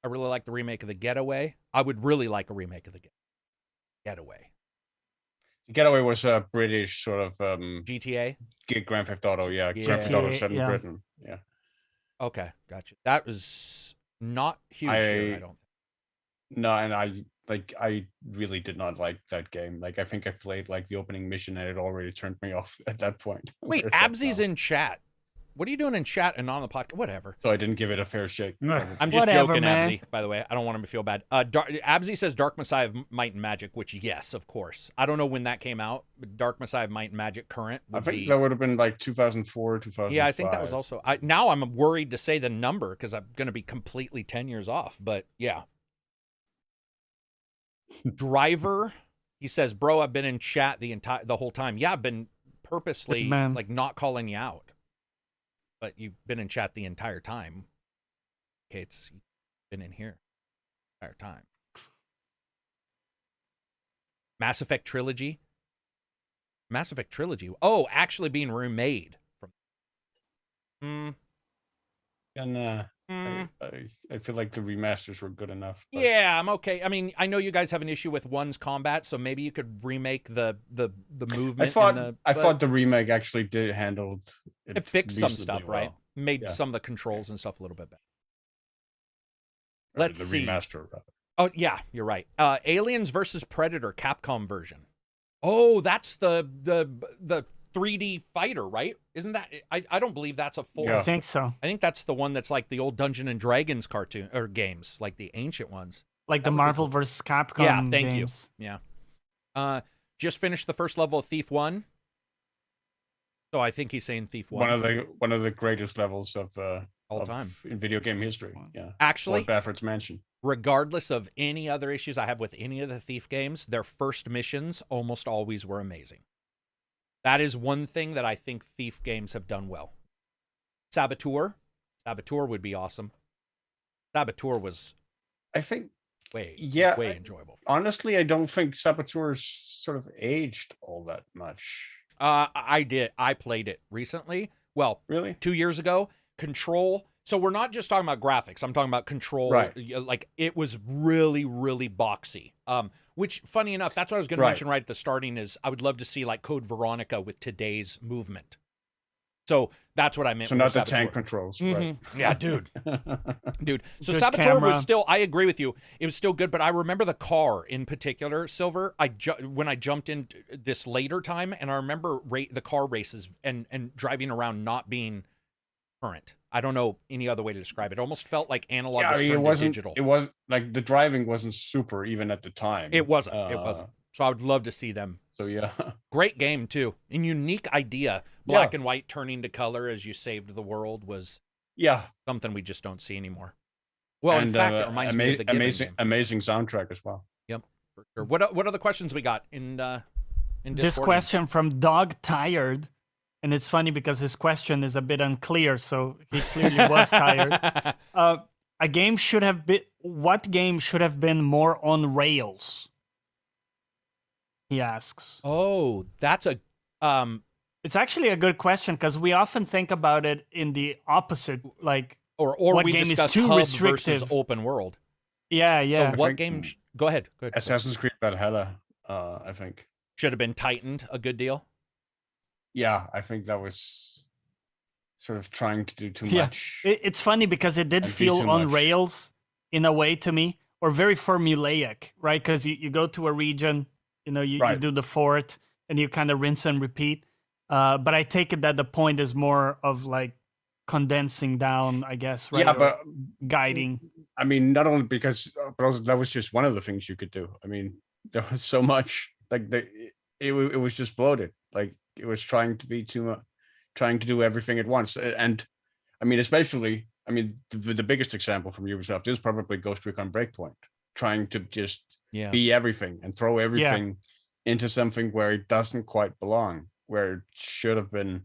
I really like the remake of The Getaway. I would really like a remake of The Getaway. Getaway was a British sort of GTA? Grand Theft Auto, yeah. GTA, Grand Theft Auto set in Britain. Yeah. Okay, gotcha. That was not huge here, I don't think. No, and I really did not like that game. Like I think I played like the opening mission and it already turned me off at that point. Wait, Absy's in chat. What are you doing in chat and on the podcast? Whatever. So I didn't give it a fair shake. I'm just joking, man. Absy, by the way. I don't want him to feel bad. Absy says Dark Messiah of Might and Magic, which, yes, of course. I don't know when that came out, but Dark Messiah of Might and Magic current would I think that would have been like 2004, 2005. Yeah, I think that was also... now I'm worried to say the number because I'm going to be completely 10 years off, but yeah. Driver, he says, bro, I've been in chat the whole time. Yeah, I've been purposely like not calling you out. But you've been in chat the entire time. Okay, you've been in here the entire time. Mass Effect Trilogy. Mass Effect Trilogy. Oh, actually being remade. And I feel like the remasters were good enough. But... Yeah, I'm okay. I mean, I know you guys have an issue with one's combat, so maybe you could remake the movement. I thought the remake actually did handle it fixed some stuff, well. Right? Made some of the controls and stuff a little bit better. Let's see. Remaster, rather. Oh yeah, you're right. Aliens versus Predator Capcom version. Oh, that's the 3D fighter, right? Isn't that? I don't believe that's a full. Yeah. I think so. I think that's the one that's like the old Dungeons and Dragons cartoon or games, like the ancient ones. Like the Marvel versus Capcom. Yeah, thank games. You. Yeah. Just finished the first level of Thief 1. So I think he's saying Thief 1. One of the greatest levels of all time in video game history. Yeah. Actually, Lord Baffert's Mansion. Regardless of any other issues I have with any of the Thief games, their first missions almost always were amazing. That is one thing that I think Thief games have done well. Saboteur would be awesome. Saboteur was, I think, way enjoyable. Honestly, I don't think Saboteur's sort of aged all that much. I did. I played it recently. Well, really, 2 years ago. Control. So we're not just talking about graphics. I'm talking about control. Right. Like it was really, really boxy. Which, funny enough, that's what I was going to mention right at the starting. Is I would love to see like Code Veronica with today's movement. So that's what I meant. So not the tank controls, right? Yeah, dude. So Good Saboteur camera. was still. I agree with you. It was still good, but I remember the car in particular, Silver. When I jumped in this later time, and I remember the car races and driving around not being current. I don't know any other way to describe it. It almost felt like analog was turned to digital. It was like the driving wasn't super even at the time. It wasn't. So I would love to see them. So yeah. Great game too. And unique idea. Black and white turning to color as you saved the world was something we just don't see anymore. Well, in fact, it reminds me of the amazing soundtrack as well. Yep. For sure. What other questions we got in this question from Dog Tired? And it's funny because his question is a bit unclear, so he clearly was tired. What game should have been more on rails? He asks. Oh, that's a it's actually a good question because we often think about it in the opposite, like or what we game is discuss too hub restrictive versus open world. Yeah. So what game? Go ahead. Assassin's Creed Valhalla, I think. Should have been tightened a good deal. Yeah, I think that was sort of trying to do too much. It's funny because it did feel on rails in a way to me, or very formulaic, right? Because you go to a region, you do the fort, and you kind of rinse and repeat. But I take it that the point is more of like condensing down, I guess, right? Yeah, but guiding. I mean, not only because, but also that was just one of the things you could do. I mean, there was so much, like it was just bloated. Like it was trying to be too much, trying to do everything at once. And I mean, especially, I mean, the biggest example from Ubisoft is probably Ghost Recon Breakpoint, trying to just be everything and throw everything into something where it doesn't quite belong, where it should have been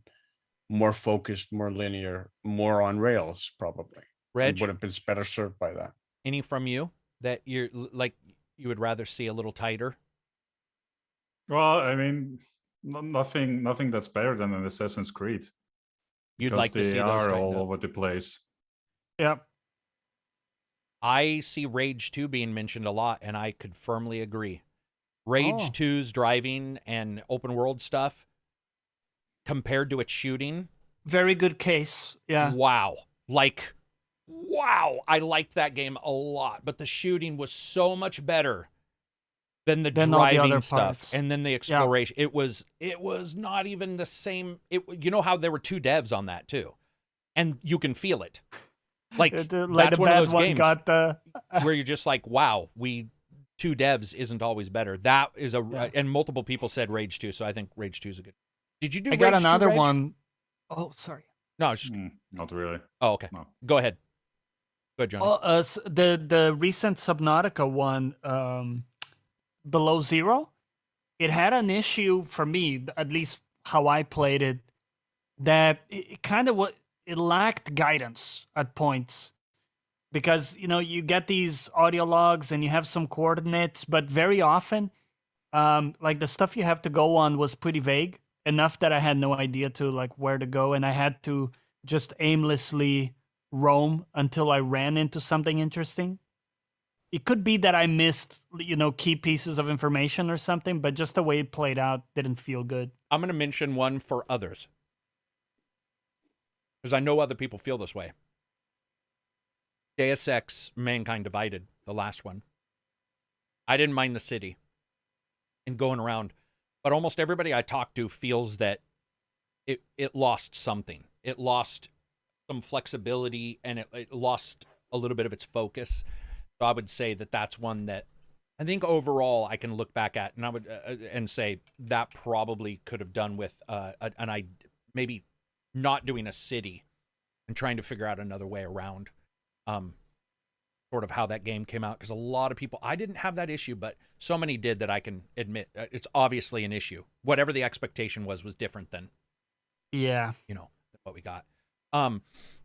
more focused, more linear, more on rails, probably. Reg, would have been better served by that. Any from you that you're like you would rather see a little tighter? Well, I mean, nothing that's better than an Assassin's Creed. You'd like to see those are all up. over the place. Yep. I see Rage 2 being mentioned a lot, and I could firmly agree. Rage 2's driving and open world stuff compared to its shooting. Very good case. Yeah. Wow. Wow. I liked that game a lot, but the shooting was so much better than the driving stuff parts. And then the exploration. Yeah. It was not even the same. You know how there were 2 devs on that too, and you can feel it. Like that's one of those games where you're just like, wow, 2 devs isn't always better. That is and multiple people said Rage 2, so I think Rage 2 is a good. Did you do? I got another one. Oh, sorry. No, it's just... not really. Oh, okay. No. Go ahead. Go ahead, Johnny. The recent Subnautica one, Below Zero, it had an issue for me, at least how I played it, that it kind of it lacked guidance at points, because you get these audio logs and you have some coordinates, but very often, like the stuff you have to go on was pretty vague. Enough that I had no idea to like where to go, and I had to just aimlessly roam until I ran into something interesting. It could be that I missed, key pieces of information or something, but just the way it played out didn't feel good. I'm going to mention one for others, because I know other people feel this way. Deus Ex Mankind Divided, the last one. I didn't mind the city and going around. But almost everybody I talk to feels that it lost something. It lost some flexibility, and it lost a little bit of its focus. So I would say that that's one that I think overall I can look back at, and I would and say that probably could have done with maybe not doing a city and trying to figure out another way around. Sort of how that game came out, because a lot of people, I didn't have that issue, but so many did that I can admit it's obviously an issue. Whatever the expectation was different than what we got. I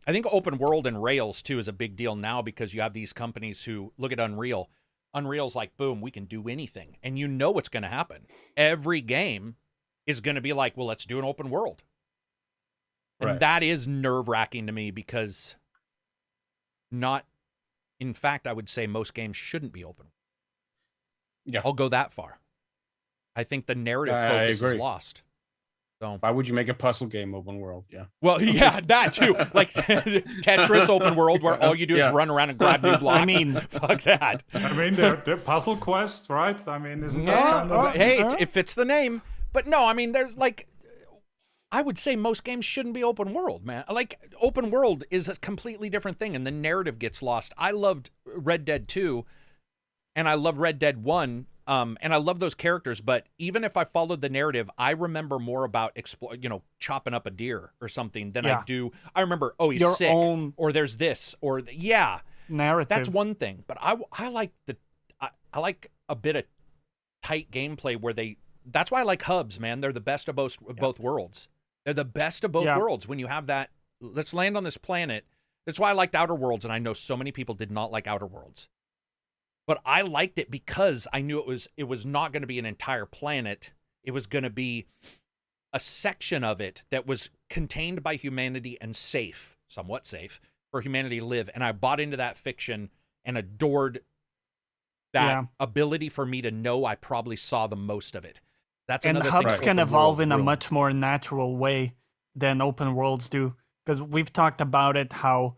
think open world and Rails too is a big deal now, because you have these companies who look at Unreal. Unreal's like, boom, we can do anything, and you know what's going to happen. Every game is going to be like, well, let's do an open world, and that is nerve-wracking to me, because in fact, I would say most games shouldn't be open. Yeah, I'll go that far. I think the narrative focus is lost. So why would you make a puzzle game open world? Yeah. Well, yeah, that too. Like Tetris open world, where all you do is run around and grab new blocks. I mean, fuck that. I mean, they're puzzle quest, right? I mean, isn't that kind of... Hey, it fits the name. But no, I mean, there's like... I would say most games shouldn't be open world, man. Like, open world is a completely different thing, and the narrative gets lost. I loved Red Dead 2, and I loved Red Dead 1, and I love those characters, but even if I followed the narrative, I remember more about chopping up a deer or something than I do. I remember, he's your sick, own or there's this, or narrative. That's one thing, but I like I like a bit of tight gameplay where that's why I like hubs, man. They're the best of both worlds. They're the best of both worlds when you have that. Let's land on this planet. That's why I liked Outer Worlds, and I know so many people did not like Outer Worlds. But I liked it because I knew it was not going to be an entire planet. It was going to be a section of it that was contained by humanity and safe, somewhat safe, for humanity to live. And I bought into that fiction and adored that ability for me to know I probably saw the most of it. That's and another hubs thing can evolve in a much more natural way than open worlds do, because we've talked about it, how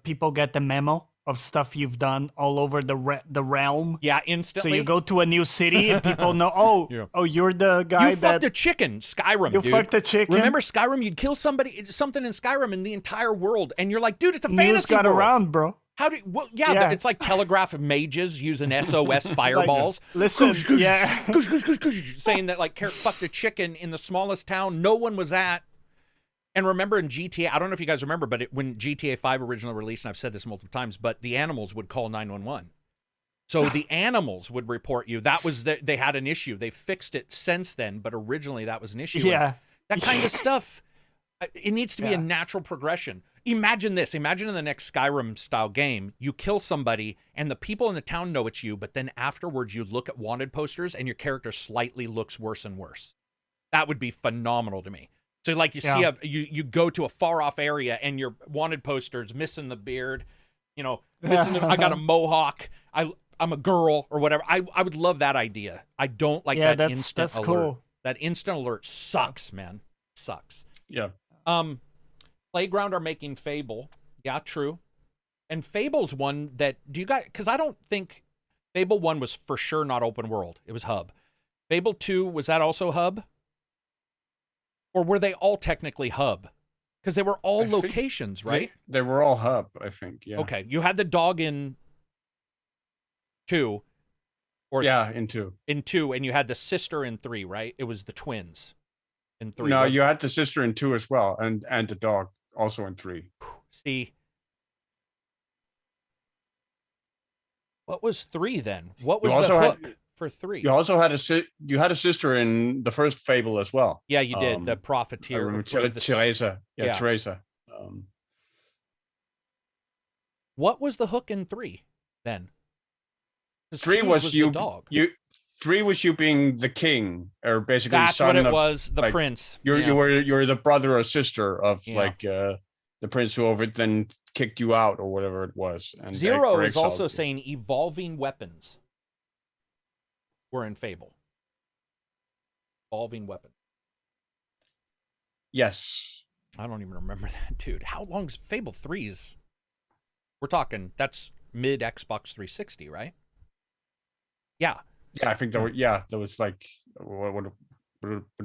people get the memo of stuff you've done all over the realm. Yeah, instantly. So you go to a new city and people know, oh, you're the guy you fucked a chicken, Skyrim, dude. You fucked a chicken. Remember Skyrim? You'd kill something in Skyrim in the entire world, and you're like, dude, it's a News fantasy got world. around, bro. How do? Well, yeah, it's like telegraph mages using SOS fireballs. Listen, saying that like Karak fucked a chicken in the smallest town no one was at. And remember in GTA, I don't know if you guys remember, but when GTA 5 originally released, and I've said this multiple times, but the animals would call 911. So the animals would report you. That was they had an issue. They fixed it since then, but originally that was an issue. Yeah, that kind of stuff. It needs to be a natural progression. Imagine this. Imagine in the next Skyrim-style game, you kill somebody, and the people in the town know it's you, but then afterwards you look at wanted posters, and your character slightly looks worse and worse. That would be phenomenal to me. So, like, you see, you go to a far-off area, and your wanted poster's missing the beard, you know, I got a mohawk, I'm a girl, or whatever. I would love that idea. I don't like that instant alert. Cool. That instant alert sucks, man. Sucks. Yeah. Playground are making Fable. Yeah, true. And Fable's one that, because I don't think Fable 1 was for sure not open world. It was hub. Fable 2, was that also hub? Or were they all technically hub? Because they were all locations, right? They were all hub, I think, yeah. Okay, you had the dog in 2. In 2. In 2, and you had the sister in 3, right? It was the twins in 3. No, you had the sister in 2 as well, and the dog also in 3. See, what was 3 then? What was the hook for 3? You also had a sister in the first Fable as well. Yeah, you did. The Profiteer. Teresa. Yeah, Teresa. What was the hook in 3 then? 3 was you. Dog. 3 was you being the king, or basically that's son what it of, was. The like, prince. You're the brother or sister of like the prince who then kicked you out or whatever it was. And Zero is also saying evolving weapons were in Fable. Evolving weapons. Yes. I don't even remember that, dude. How long's Fable 3's? We're talking, that's mid Xbox 360, right? Yeah. Yeah, I think that was like, what would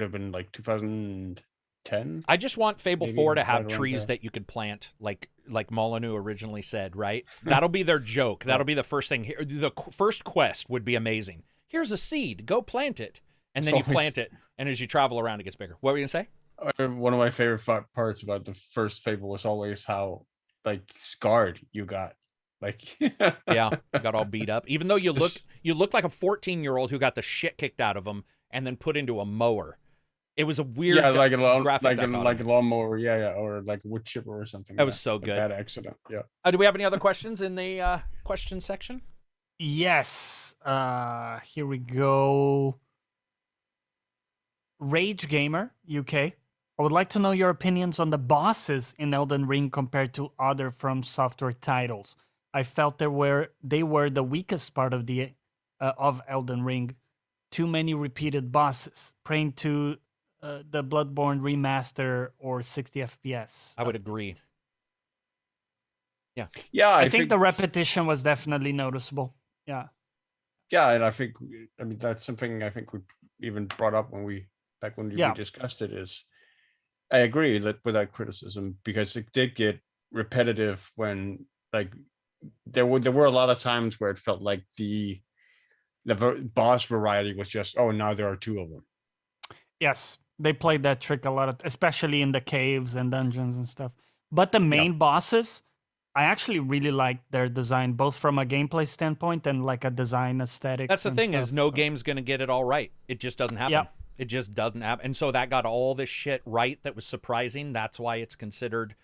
have been like 2010. I just want Fable 4 to have trees that you could plant, like Molyneux originally said, right? That'll be their joke. That'll be the first thing. The first quest would be amazing. Here's a seed. Go plant it. And then you plant it. And as you travel around, it gets bigger. What were you going to say? One of my favorite parts about the first Fable was always how, like, scarred you got. Like, yeah, got all beat up. Even though you look like a 14-year-old who got the shit kicked out of him and then put into a mower. It was a weird, like a lawnmower, or like a wood chipper or something. That was so good. Bad accident. Yeah. Do we have any other questions in the question section? Yes. Here we go. Rage Gamer UK. I would like to know your opinions on the bosses in Elden Ring compared to other From Software titles. I felt they were the weakest part of of Elden Ring. Too many repeated bosses. Praying to the Bloodborne remaster or 60 FPS. I would agree. Yeah. Yeah, I think the repetition was definitely noticeable. Yeah. Yeah, and I mean that's something I think we even brought up when we discussed it. Is I agree with that criticism, because it did get repetitive when, like, there were a lot of times where it felt like the boss variety was just, now there are 2 of them. Yes, they played that trick a lot, especially in the caves and dungeons and stuff. But the main bosses, I actually really liked their design, both from a gameplay standpoint and like a design aesthetic. That's the thing, is no game's going to get it all right. It just doesn't happen. Yep. It just doesn't happen. And so that got all this shit right that was surprising. That's why it's considered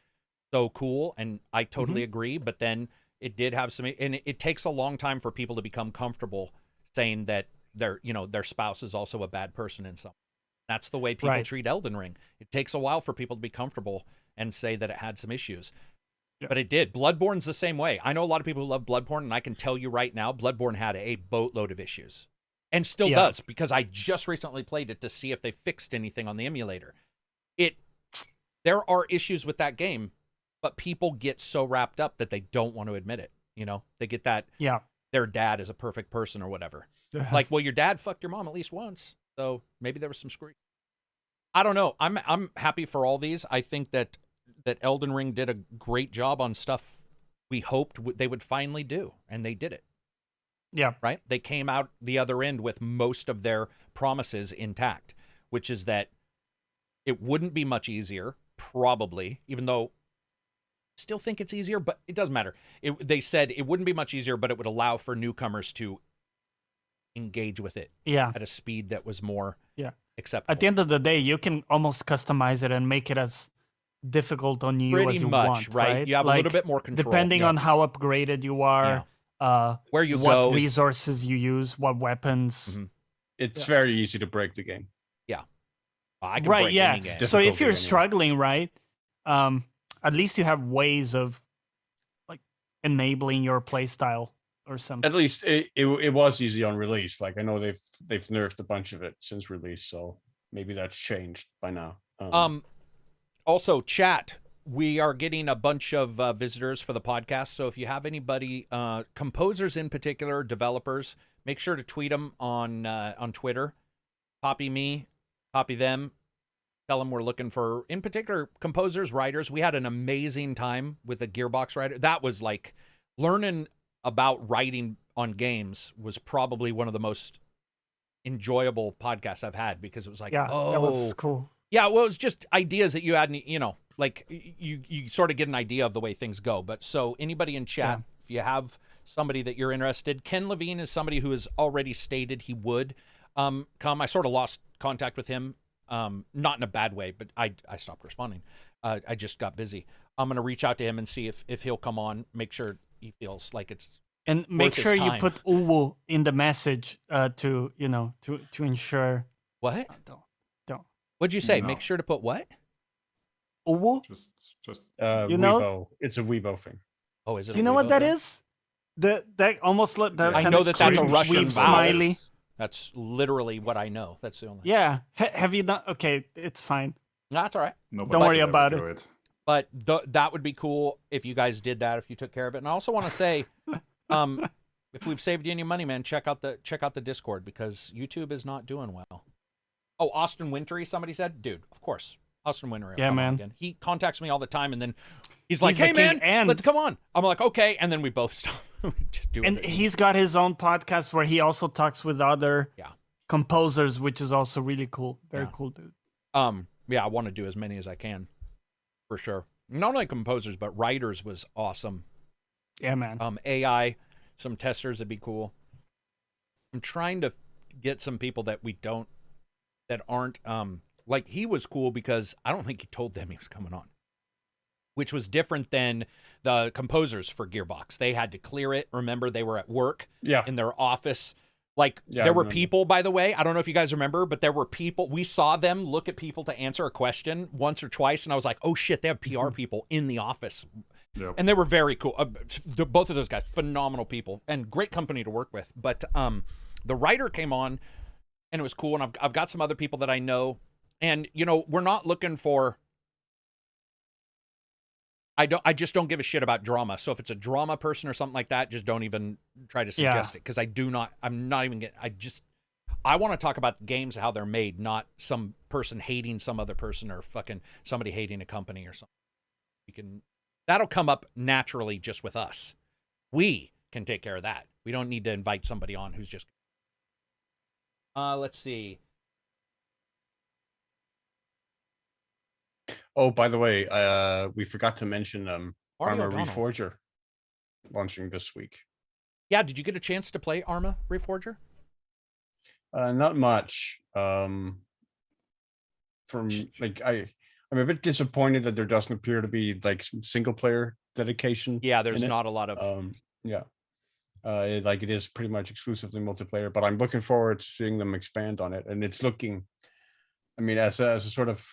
so cool. And I totally agree. But then it did have some, and it takes a long time for people to become comfortable saying that their spouse is also a bad person in some. That's the way people treat Elden Ring. It takes a while for people to be comfortable and say that it had some issues. Yeah. But it did. Bloodborne's the same way. I know a lot of people who love Bloodborne, and I can tell you right now, Bloodborne had a boatload of issues. And still does, because I just recently played it to see if they fixed anything on the emulator. There are issues with that game, but people get so wrapped up that they don't want to admit it. You know, they get that. Yeah. Their dad is a perfect person or whatever. Like, well, your dad fucked your mom at least once, so maybe there was some screw. I don't know. I'm happy for all these. I think that Elden Ring did a great job on stuff we hoped they would finally do, and they did it. Yeah. Right? They came out the other end with most of their promises intact, which is that it wouldn't be much easier, probably, even though I still think it's easier, but it doesn't matter. They said it wouldn't be much easier, but it would allow for newcomers to engage with it at a speed that was more acceptable. At the end of the day, you can almost customize it and make it as difficult on you Pretty as you much, want, right? You have a little bit more control. Depending on how upgraded you are, where you what go, resources you use, what weapons. Mm-hmm. It's very easy to break the game. Yeah. I can break any game. So if you're struggling, right, at least you have ways of like enabling your playstyle or something. At least it was easy on release. Like I know they've nerfed a bunch of it since release, so maybe that's changed by now. Also, chat, we are getting a bunch of visitors for the podcast, so if you have anybody, composers in particular, developers, make sure to tweet them on Twitter. Copy me, copy them. Tell them we're looking for, in particular, composers, writers. We had an amazing time with a Gearbox writer. That was like learning about writing on games was probably one of the most enjoyable podcasts I've had, because it was like, that was cool. Yeah, well, it was just ideas that you had, you know, like you sort of get an idea of the way things go. But so anybody in chat, if you have somebody that you're interested, Ken Levine is somebody who has already stated he would come. I sort of lost contact with him, not in a bad way, but I stopped responding. I just got busy. I'm going to reach out to him and see if he'll come on, make sure he feels like it's and make sure you put Uwu in the message to ensure. What? Don't. What'd you say? No. Make sure to put what? Uwu? Just you know, it's a Weibo thing. Oh, is it? Do you know what that is? That almost look. I know that's a Russian smiley. That's literally what I know. That's the only. Yeah. Have you not? Okay, it's fine. No, that's all right. Don't worry about it. But that would be cool if you guys did that, if you took care of it. And I also want to say, if we've saved you any money, man, check out the Discord, because YouTube is not doing well. Oh, Austin Wintory, somebody said, dude, of course, Austin Wintory. Yeah, man. Again. He contacts me all the time, and then he's like, "Hey, man, let's come on." I'm like, "Okay," and then we both stop. Just do it. And he's got his own podcast where he also talks with other composers, which is also really cool. Very cool, dude. Yeah, I want to do as many as I can, for sure. Not only composers, but writers was awesome. Yeah, man. AI, some testers would be cool. I'm trying to get some people that aren't like, he was cool because I don't think he told them he was coming on, which was different than the composers for Gearbox. They had to clear it. Remember, they were at work in their office. Like, there were people, by the way, I don't know if you guys remember, but there were people, we saw them look at people to answer a question once or twice, and I was like, oh shit, they have PR people in the office. Yep. And they were very cool. Both of those guys, phenomenal people and great company to work with. But the writer came on, and it was cool, and I've got some other people that I know. And, you know, we're not looking for... I just don't give a shit about drama. So if it's a drama person or something like that, just don't even try to suggest it. Because I'm not even getting... I want to talk about games, how they're made, not some person hating some other person or fucking somebody hating a company or something. That'll come up naturally just with us. We can take care of that. We don't need to invite somebody on who's just... let's see. Oh, by the way, we forgot to mention Arma Reforger launching this week. Yeah, did you get a chance to play Arma Reforger? Not much. I'm a bit disappointed that there doesn't appear to be like some single player dedication. Yeah, there's not a lot of. It is pretty much exclusively multiplayer, but I'm looking forward to seeing them expand on it. And it's looking, I mean, as a sort of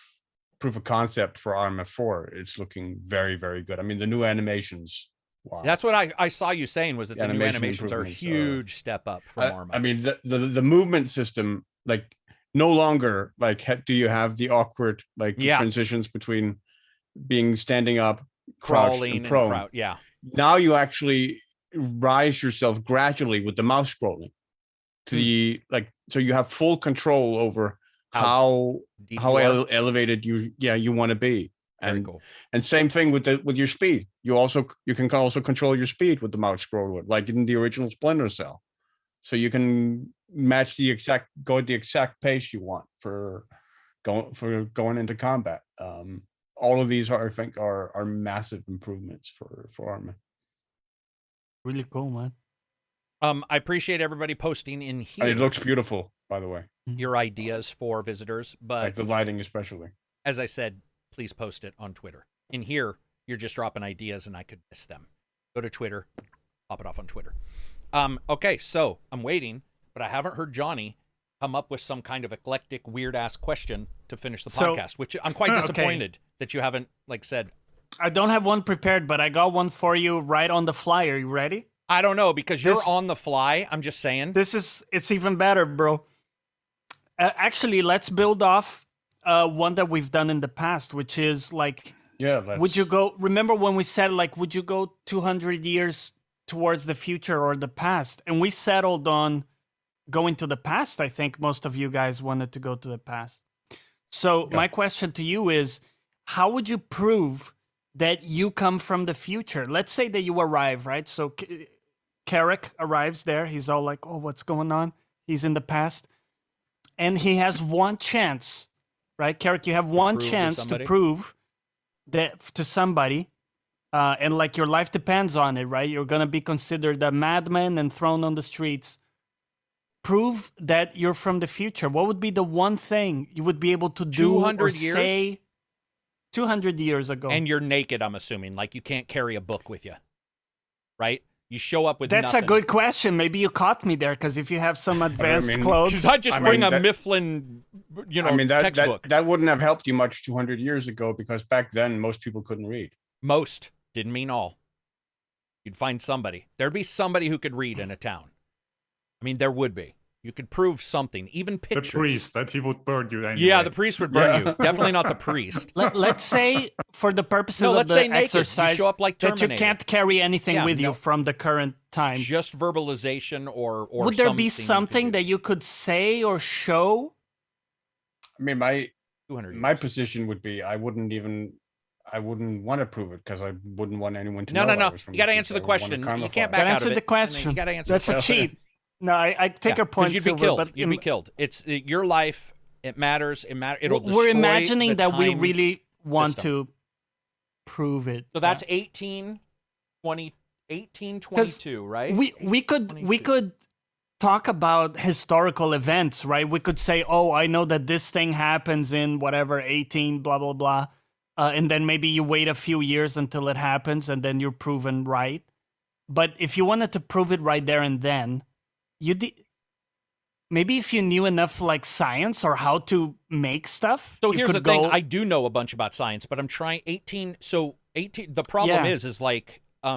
proof of concept for Arma 4, it's looking very, very good. I mean, the new animations. Wow. That's what I saw you saying, was that the new animations are a huge step up from Arma. I mean, the movement system, like, no longer like do you have the awkward transitions between being standing up, crouched, and prone. Yeah. Now you actually rise yourself gradually with the mouse scrolling to the so you have full control over how elevated you want to be. And cool. And same thing with your speed. You can also control your speed with the mouse scroller, like in the original Splinter Cell. So you can match go at the exact pace you want for going into combat. All of these I think are massive improvements for Arma. Really cool, man. I appreciate everybody posting in here. It looks beautiful, by the way. Your ideas for visitors, but like the lighting especially. As I said, please post it on Twitter. In here, you're just dropping ideas and I could miss them. Go to Twitter, pop it off on Twitter. Okay, so I'm waiting, but I haven't heard Johnny come up with some kind of eclectic, weird-ass question to finish the podcast, which I'm quite disappointed that you haven't, said. I don't have one prepared, but I got one for you right on the fly. Are you ready? I don't know, because you're on the fly. I'm just saying. It's even better, bro. Actually, let's build off one that we've done in the past, which is would you go, remember when we said, would you go 200 years towards the future or the past? And we settled on going to the past. I think most of you guys wanted to go to the past. So my question to you is, how would you prove that you come from the future? Let's say that you arrive, right? So Karak arrives there. He's all like, oh, what's going on? He's in the past. And he has one chance, right? Karak, you have one chance to prove that to somebody. And your life depends on it, right? You're going to be considered a madman and thrown on the streets. Prove that you're from the future. What would be the one thing you would be able to do 200 or years? say 200 years ago? And you're naked, I'm assuming. You can't carry a book with you, right? You show up with That's nothing. A good question. Maybe you caught me there, because if you have some advanced clothes... Should I just bring a Mifflin, textbook? That wouldn't have helped you much 200 years ago, because back then, most people couldn't read. Most. Didn't mean all. You'd find somebody. There'd be somebody who could read in a town. There would be. You could prove something, even pictures. The priest, that he would burn you anyway. Yeah, the priest would burn you. Definitely not the priest. Let's say, for the purposes of the exercise, you show up like Terminator. That you can't carry anything with you from the current time. Just verbalization or would there be something that you could say or show? My position would be, I wouldn't want to prove it, because I wouldn't want anyone to know. No. You got to answer the question. You can't back out of it. Answer the question. You got to answer. That's a cheat. No, I take your point. You'd be killed. You'd be killed. It's your life. It matters. It'll destroy We're imagining that we time really want system. to prove it. So that's 1822, right? We could talk about historical events, right? We could say, oh, I know that this thing happens in whatever 18 blah blah blah, and then maybe you wait a few years until it happens, and then you're proven right. But if you wanted to prove it right there and then, maybe if you knew enough science or how to make stuff. So here's the thing: I do know a bunch about science, but I'm trying 18. So 18. The problem is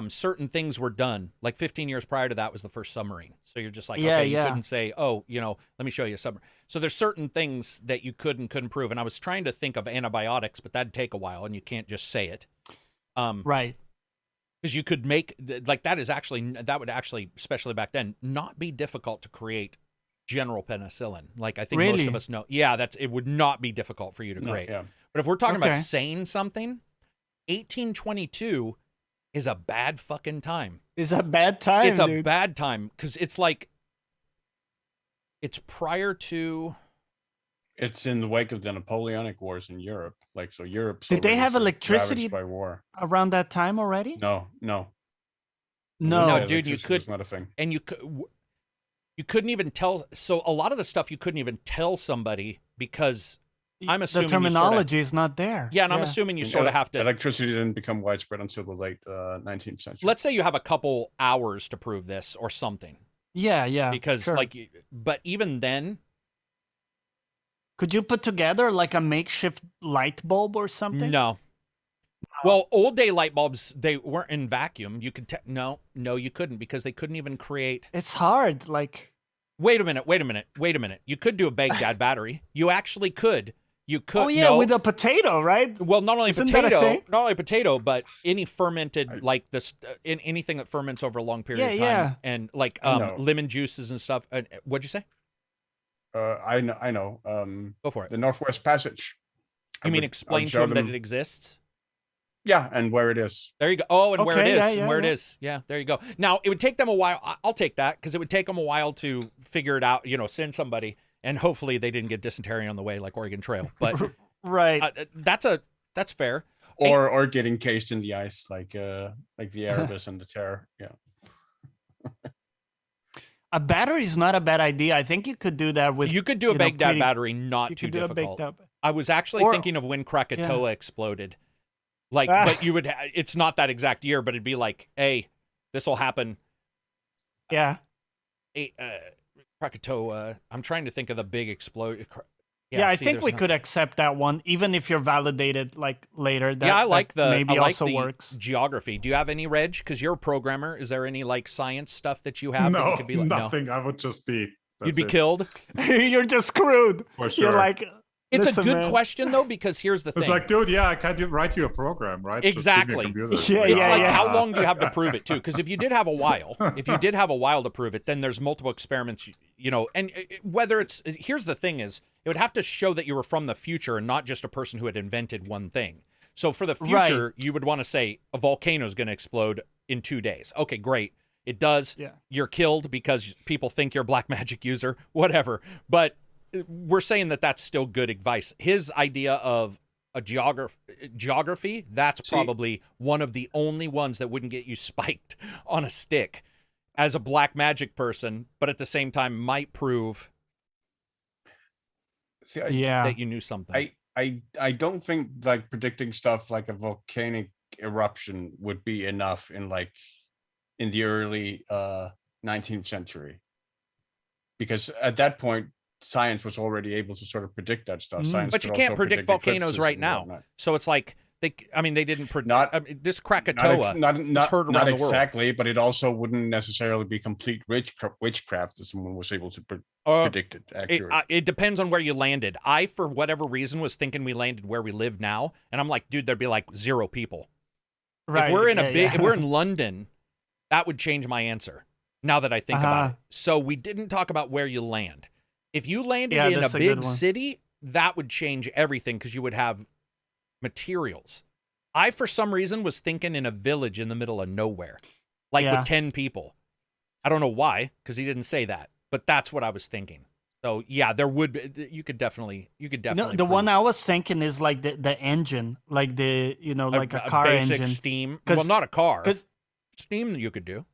certain things were done 15 years prior to that was the first submarine. So you're just you couldn't say, oh, let me show you a submarine. So there's certain things that you couldn't prove, and I was trying to think of antibiotics, but that'd take a while, and you can't just say it. Right. Because you could make that would actually, especially back then, not be difficult to create general penicillin. I think most of us know. Yeah, it would not be difficult for you to create. Yeah. But if we're talking about saying something, 1822 is a bad fucking time. It's a bad time. It's a bad time because it's it's prior to. It's in the wake of the Napoleonic Wars in Europe. So Europe. Did they have electricity by war around that time already? No, dude. You could. Not a thing. And you couldn't even tell. So a lot of the stuff you couldn't even tell somebody because I'm assuming the terminology is not there. Yeah, and I'm assuming you sort of have to. Electricity didn't become widespread until the late 19th century. Let's say you have a couple hours to prove this or something. Yeah. Because sure. But even then. Could you put together a makeshift light bulb or something? No. Well, old day light bulbs, they weren't in vacuum. You could no, you couldn't because they couldn't even create. It's hard. Wait a minute. You could do a Baghdad battery. You actually could You could. Oh yeah, with a potato, right? Well, not only Isn't that a thing? but any fermented like this, anything that ferments over a long period of time, and like lemon juices and stuff. What'd you say? I know. Go for it. The Northwest Passage. You mean explain to them that it exists? Yeah, and where it is. There you go. Oh, and where it is, and where it is. Yeah, there you go. Now, it would take them a while. I'll take that, because it would take them a while to figure it out, send somebody, and hopefully they didn't get dysentery on the way like Oregon Trail. But right. That's fair. Or get encased in the ice like the Erebus and the Terror. Yeah. A battery is not a bad idea. I think you could do that with. You could do a Baghdad battery, not too difficult. I was actually thinking of when Krakatoa exploded. Like, but you would. It's not that exact year, but it'd be like, hey, this will happen. Yeah. Krakatoa. I'm trying to think of the big explosion. Yeah, I think we could accept that one, even if you're validated like later. That, I like the maybe also works. Geography. Do you have any, Reg? Because you're a programmer. Is there any like science stuff that you have? No, that you could be like, nothing. I would just be. You'd be killed. You're just screwed. For sure. You're like. It's a good question though, because here's the thing. It's like, dude, I can't write you a program, right? Exactly. How long do you have to prove it too? Because if you did have a while, to prove it, then there's multiple experiments, and whether it's, here's the thing is, it would have to show that you were from the future and not just a person who had invented one thing. So for the future, you would want to say a volcano is going to explode in 2 days. Okay, great. It does. Yeah. You're killed because people think you're a black magic user, whatever. But we're saying that that's still good advice. His idea of a geography, that's probably one of the only ones that wouldn't get you spiked on a stick as a black magic person, but at the same time might prove that you knew something. I don't think like predicting stuff like a volcanic eruption would be enough in the early 19th century, because at that point science was already able to sort of predict that stuff. But you can't predict volcanoes right now. So it's like they didn't predict this Krakatoa. Not exactly, but it also wouldn't necessarily be complete witchcraft if someone was able to predict it accurately. It depends on where you landed. I, for whatever reason, was thinking we landed where we live now, and I'm like, dude, there'd be like 0 people. Right. If we're in if we're in London, that would change my answer. Now that I think about it, so we didn't talk about where you land. If you landed in a big city, that would change everything because you would have materials. I, for some reason, was thinking in a village in the middle of nowhere, with 10 people. I don't know why, because he didn't say that, but that's what I was thinking. So yeah, there would be. You could definitely. No, the one I was thinking is like the engine, like the like a car basic engine. Steam. Well, not a car. Steam you could do.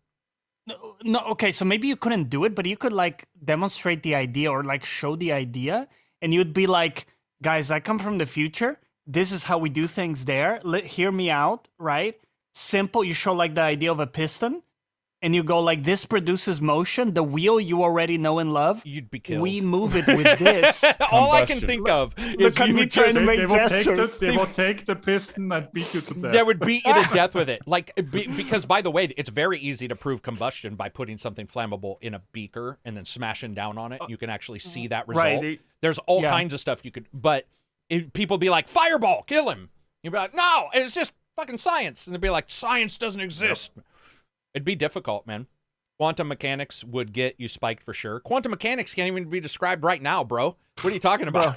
No, okay, so maybe you couldn't do it, but you could demonstrate the idea or show the idea, and you'd be like, guys, I come from the future. This is how we do things there. Hear me out, right? Simple. You show the idea of a piston, and you go this produces motion. The wheel you already know and love. You'd be killed. We move it with this. All I can think of is look at me trying to make gestures. They will take the piston and beat you to death. They would beat you to death with it. Because, by the way, it's very easy to prove combustion by putting something flammable in a beaker and then smashing down on it. You can actually see that result. Right. There's all kinds of stuff you could... But people be like, fireball, kill him. You'd be like, no, it's just fucking science. And they'd be like, science doesn't exist. Yep. It'd be difficult, man. Quantum mechanics would get you spiked for sure. Quantum mechanics can't even be described right now, bro. What are you talking about?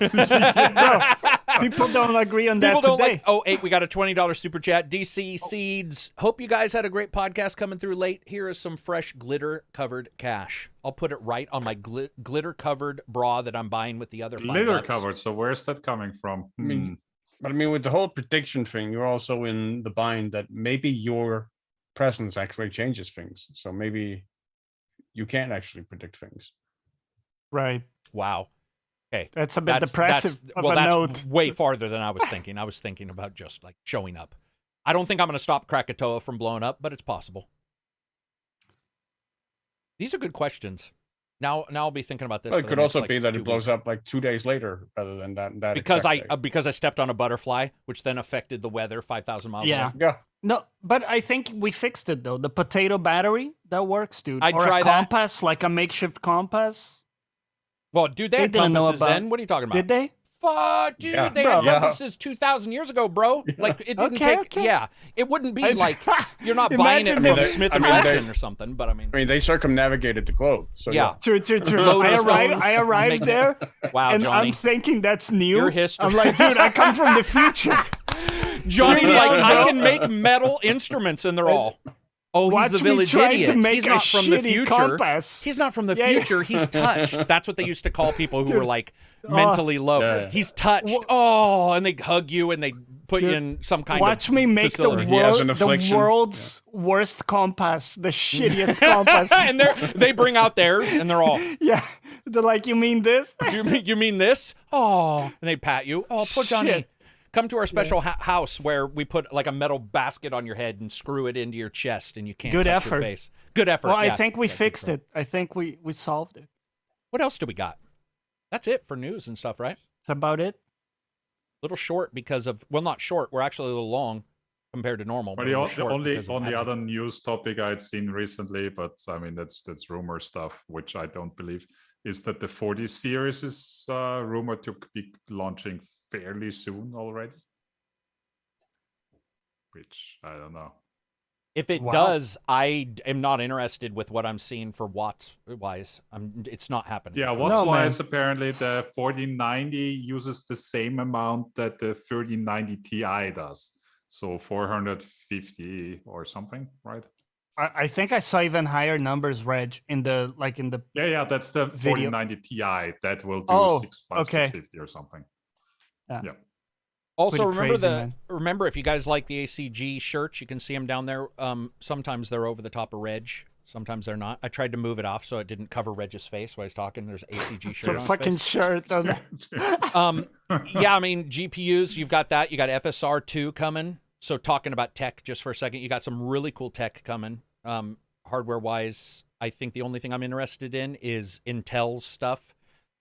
People don't agree on that today. We got a $20 super chat. DC Seeds. Hope you guys had a great podcast coming through late. Here is some fresh glitter-covered cash. I'll put it right on my glitter-covered bra that I'm buying with the other $5. Glitter-covered? So where's that coming from? But with the whole prediction thing, you're also in the bind that maybe your presence actually changes things. So maybe you can't actually predict things. Right. Wow. Okay. That's a bit depressive that's note. Way farther than I was thinking. I was thinking about just showing up. I don't think I'm going to stop Krakatoa from blowing up, but it's possible. These are good questions. Now I'll be thinking about this. Well, it could also be that it blows up 2 days later rather than that because I stepped on a butterfly, which then affected the weather 5,000 miles away. Yeah. No, but I think we fixed it though. The potato battery, that works, dude. I'd try a compass, like a makeshift compass. Well, dude, they had compasses then. What are you talking about? Did they? fuck, dude? Yeah. They had Bro. compasses 2,000 years ago, bro. Like it didn't Okay, take. okay. Yeah, it wouldn't be like you're not buying it Imagine from if- Smith I and mean, Wesson or something. But I mean, they circumnavigated the globe. So yeah. True. Lotus I stones, arrived make- there, Wow, and Johnny. I'm thinking that's new. Your history. I'm like, dude, I come from the future. Johnny's Bring me like, on, I bro. can make metal instruments, and they're all. Oh, he's Watch the me village try idiot. to make He's a not from the shitty future. compass. He's not from the Yeah, yeah. future. He's touched. That's what they used to call people who Dude. were like mentally low. Yeah. He's touched. Wha- Oh, and they hug you and they put you Dude, in some kind Watch of me make the facility. He has an affliction. world's worst compass, the shittiest compass. And they bring out theirs and they're all, Yeah, they're like, you mean this? you mean this? Oh, and they pat you. Oh, poor Johnny. Shit. Come to our special house where we put like a metal basket on your head and screw it into your chest and you can't Good touch your effort. face. Good effort. Well, yeah. I think we fixed it. I think we solved it. What else do we got? That's it for news and stuff, right? That's about it. Little short because of, well, not short. We're actually a little long compared to normal. But but the we're short only because of only Patsy. other news topic I'd seen recently, but I mean that's rumor stuff, which I don't believe, is that the 40 series is rumored to be launching fairly soon already. Which I don't know. If it Wow. does, I am not interested with what I'm seeing for watts wise. It's not happening. Yeah, No, what's wise man. apparently the 4090 uses the same amount that the 3090 Ti does. So 450 or something, right? I think I saw even higher numbers, Reg, in the Yeah, that's the Video. 4090 Ti that will do Oh, 650 or something. Yeah. Also, Pretty remember crazy, man. remember if you guys like the ACG shirts, you can see them down there. Sometimes they're over the top of Reg. Sometimes they're not. I tried to move it off so it didn't cover Reg's face while he's talking. There's ACG shirt the on his fucking face. shirt. On the- Yeah, I mean GPUs. You've got that. You got FSR2 coming. So talking about tech just for a second, you got some really cool tech coming. Hardware wise, I think the only thing I'm interested in is Intel's stuff.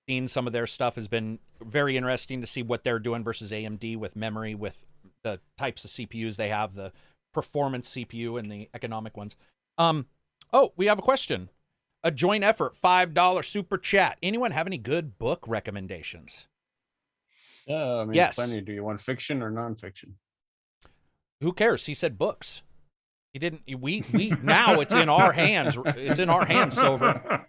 Seeing some of their stuff has been very interesting to see what they're doing versus AMD with memory, with the types of CPUs they have, the performance CPU and the economic ones. Oh, we have a question. A joint effort, $5 super chat. Anyone have any good book recommendations? Yeah, I mean, Yes. plenty. Do you want fiction or nonfiction? Who cares? He said books. He didn't. We now it's in our hands. It's in our hands, Silver.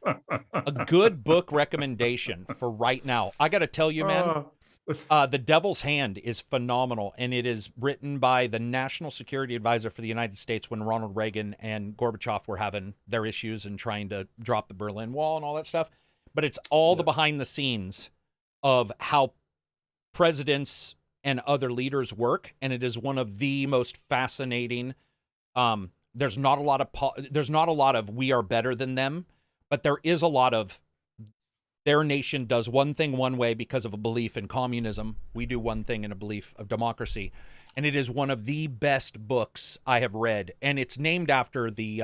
A good book recommendation for right now. I got to tell you, man. The Devil's Hand is phenomenal, and it is written by the National Security Advisor for the United States when Ronald Reagan and Gorbachev were having their issues and trying to drop the Berlin Wall and all that stuff. But it's all the behind the scenes of how presidents and other leaders work, and it is one of the most fascinating. There's not a lot of we are better than them, but there is a lot of their nation does one thing one way because of a belief in communism. We do one thing in a belief of democracy. And it is one of the best books I have read. And it's named after the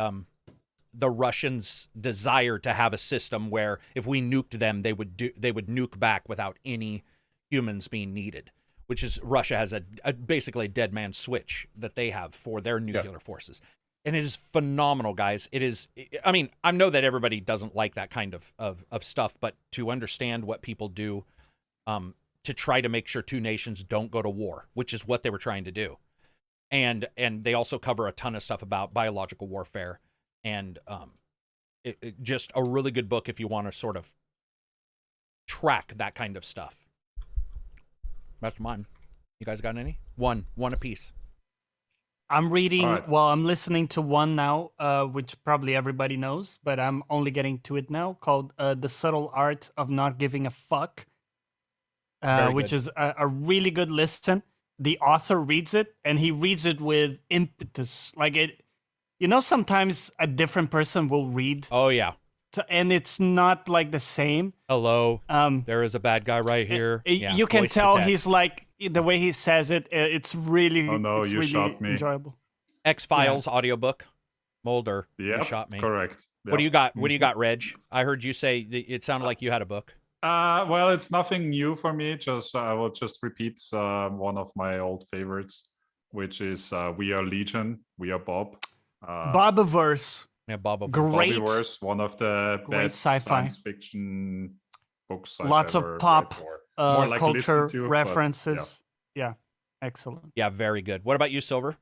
Russians' desire to have a system where if we nuked them, they would nuke back without any humans being needed, which is Russia has basically a dead man switch that they have for their nuclear forces. And it is phenomenal, guys. It is, I mean, I know that everybody doesn't like that kind of stuff, but to understand what people do to try to make sure two nations don't go to war, which is what they were trying to do. And they also cover a ton of stuff about biological warfare. And just a really good book if you want to sort of track that kind of stuff. That's mine. You guys got any? One apiece. I'm reading, All right. well, I'm listening to one now, which probably everybody knows, but I'm only getting to it now, called The Subtle Art of Not Giving a Fuck, which good. is a really good listen. The author reads it, and he reads it with impetus. Like it, you know, sometimes a different person will read, Oh, yeah. and it's not like the same. Hello. There is a bad guy right here. Yeah, You can voice to tell text. he's like, the way he says it, it's really, Oh, no, it's you really shot me. enjoyable. X-Files audiobook. Mulder. You Yeah, shot me. correct. What do you got? What do you got, Reg? I heard you say it sounded like you had a book. Well, it's nothing new for me. Just I will just repeat one of my old favorites, which is We Are Legion, We Are Bob. Bobiverse. Yeah, Bob. Great. Bobbyverse, one of the Great best sci-fi. science fiction books I've Lots ever of pop. read for. More like culture listen to, but, references. Yeah, excellent. Yeah, very good. What about you, Silver?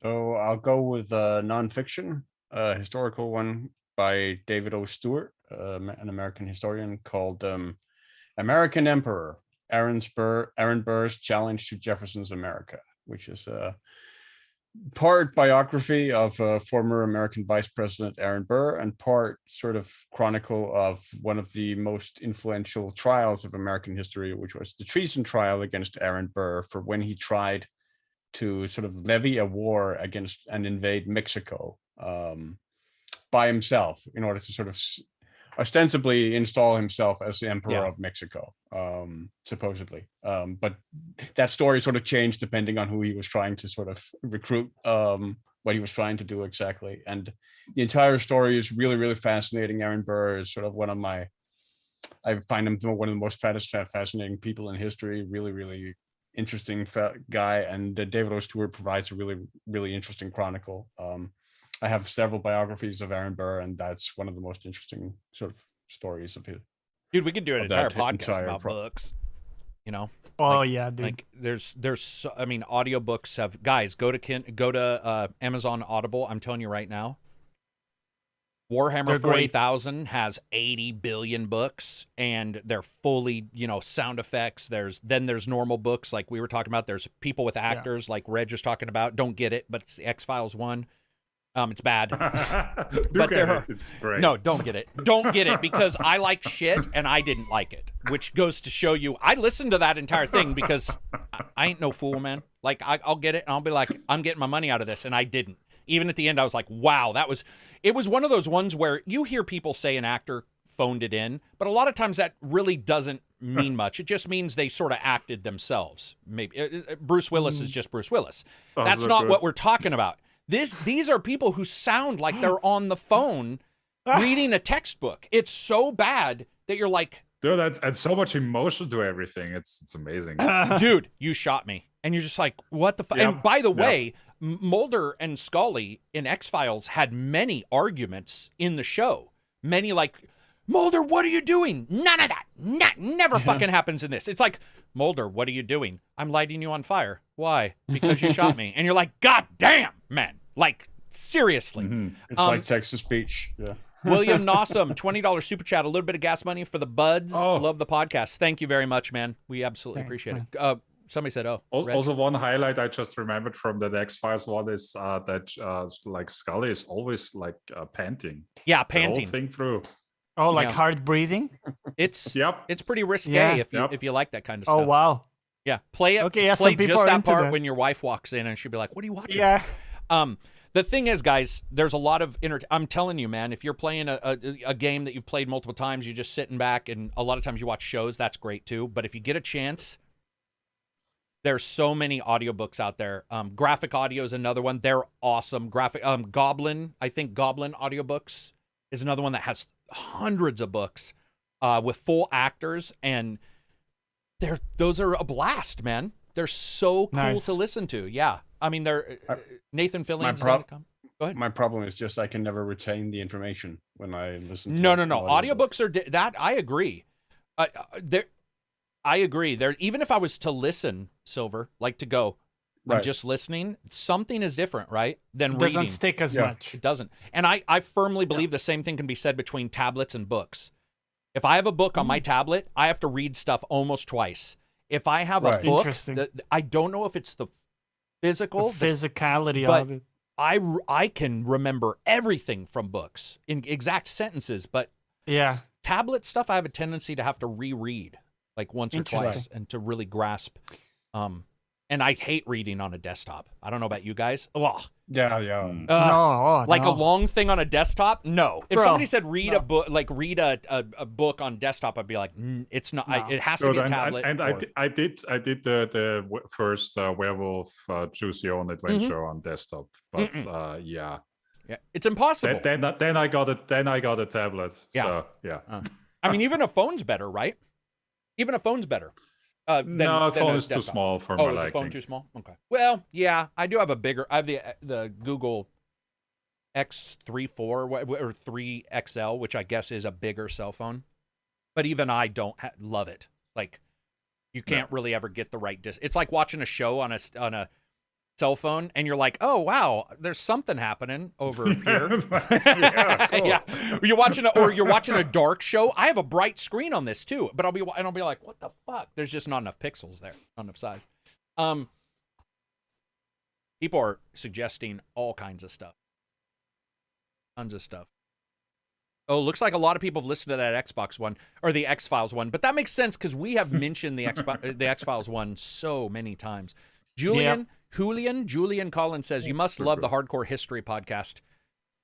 So I'll go with nonfiction, historical one by David O. Stewart, an American historian, called American Emperor, Aaron Burr's Challenge to Jefferson's America, which is part biography of former American Vice President Aaron Burr and part sort of chronicle of one of the most influential trials of American history, which was the treason trial against Aaron Burr for when he tried to sort of levy a war against and invade Mexico by himself in order to sort of ostensibly install himself as the emperor of Mexico, supposedly. But that story sort of changed depending on who he was trying to sort of recruit, what he was trying to do exactly. And the entire story is really, really fascinating. Aaron Burr is sort of I find him one of the most fascinating people in history, really, really interesting guy. And David O. Stewart provides a really, really interesting chronicle. I have several biographies of Aaron Burr, and that's one of the most interesting sort of stories of his. Dude, we could do an entire podcast about books. You know? Oh yeah, dude. Like there's I mean, audiobooks have guys go to Amazon Audible. I'm telling you right now. Warhammer 40,000 has 80 billion books, and they're fully, sound effects. There's normal books like we were talking about. There's people with actors like Reg was talking about. Don't get it, but it's the X-Files one. It's bad. But it's great. No, don't get it. Don't get it because I like shit and I didn't like it, which goes to show you I listened to that entire thing because I ain't no fool, man. Like I'll get it and I'll be like, I'm getting my money out of this, and I didn't. Even at the end, I was like, wow, it was one of those ones where you hear people say an actor phoned it in, but a lot of times that really doesn't mean much. It just means they sort of acted themselves. Maybe Bruce Willis is just Bruce Willis. That's not what we're talking about. These are people who sound like they're on the phone reading a textbook. It's so bad that you're like, dude, that's so much emotion to everything. It's amazing. Dude, you shot me. And you're just like, what the fuck? Yep. And by the way, Mulder and Scully in X-Files had many arguments in the show. Many like, Mulder, what are you doing? None of that. Never fucking happens in this. It's like, Mulder, what are you doing? I'm lighting you on fire. Why? Because you shot me. And you're like, God damn, man. Like, seriously. Mm-hmm. It's like text-to-speech. Yeah. William Nossum, $20 super chat, a little bit of gas money for the buds. Love the podcast. Thank you very much, man. We absolutely appreciate it. Somebody said, also one highlight I just remembered from the X-Files one is that like Scully is always like panting. Yeah, panting. The whole thing through. Oh, like hard breathing? It's pretty risque if you like that kind of stuff. Oh, wow. Yeah, play it. Okay, play just that part when your wife walks in and she'll be like, what are you watching? Yeah. The thing is, guys, there's a lot of I'm telling you, man, if you're playing a game that you've played multiple times, you're just sitting back, and a lot of times you watch shows, that's great too. But if you get a chance, there's so many audiobooks out there. Graphic Audio is another one. They're awesome. Goblin, I think Goblin audiobooks is another one that has hundreds of books with full actors, and those are a blast, man. They're so cool to listen to. Yeah. I mean, Nathan Fillion's going to come. Go ahead. My problem is just I can never retain the information when I listen to No. Audiobooks are that I agree. I agree. Even if I was to listen, Silver, like to go, I'm just listening, something is different, right? Than reading. It doesn't stick as much. It doesn't. And I firmly believe the same thing can be said between tablets and books. If I have a book on my tablet, I have to read stuff almost twice. If I have a book, I don't know if it's the physical, physicality of it. I can remember everything from books in exact sentences, but tablet stuff I have a tendency to have to reread like once or twice and to really grasp. And I hate reading on a desktop. I don't know about you guys. Ugh. Yeah. Like a long thing on a desktop? No. If somebody said read a book, like read a book on desktop, I'd be like, it's not. No. It has to be a tablet. I did the first Werewolf Choose Your Own Adventure on desktop, but yeah, it's impossible. Then I got it. Then I got a tablet. Yeah. So, yeah. I mean, even a phone's better, right? Even a phone's better. No, a phone is too small for my liking. Oh, is the phone too small? Okay. Well, yeah, I do have I have the Google X34 or 3XL, which I guess is a bigger cell phone. but even I don't love it. Like, you can't really ever get the right It's like watching a show on a cell phone, and you're like, oh wow, there's something happening over here. Yeah, cool. Yeah, you're watching a dark show. I have a bright screen on this too, but I'll be like, what the fuck? There's just not enough pixels there, not enough size. People are suggesting all kinds of stuff, tons of stuff. Oh, looks like a lot of people have listened to that Xbox one or the X-Files one, but that makes sense because we have mentioned the X-Files one so many times. Julian Collins says, you must love the Hardcore History podcast.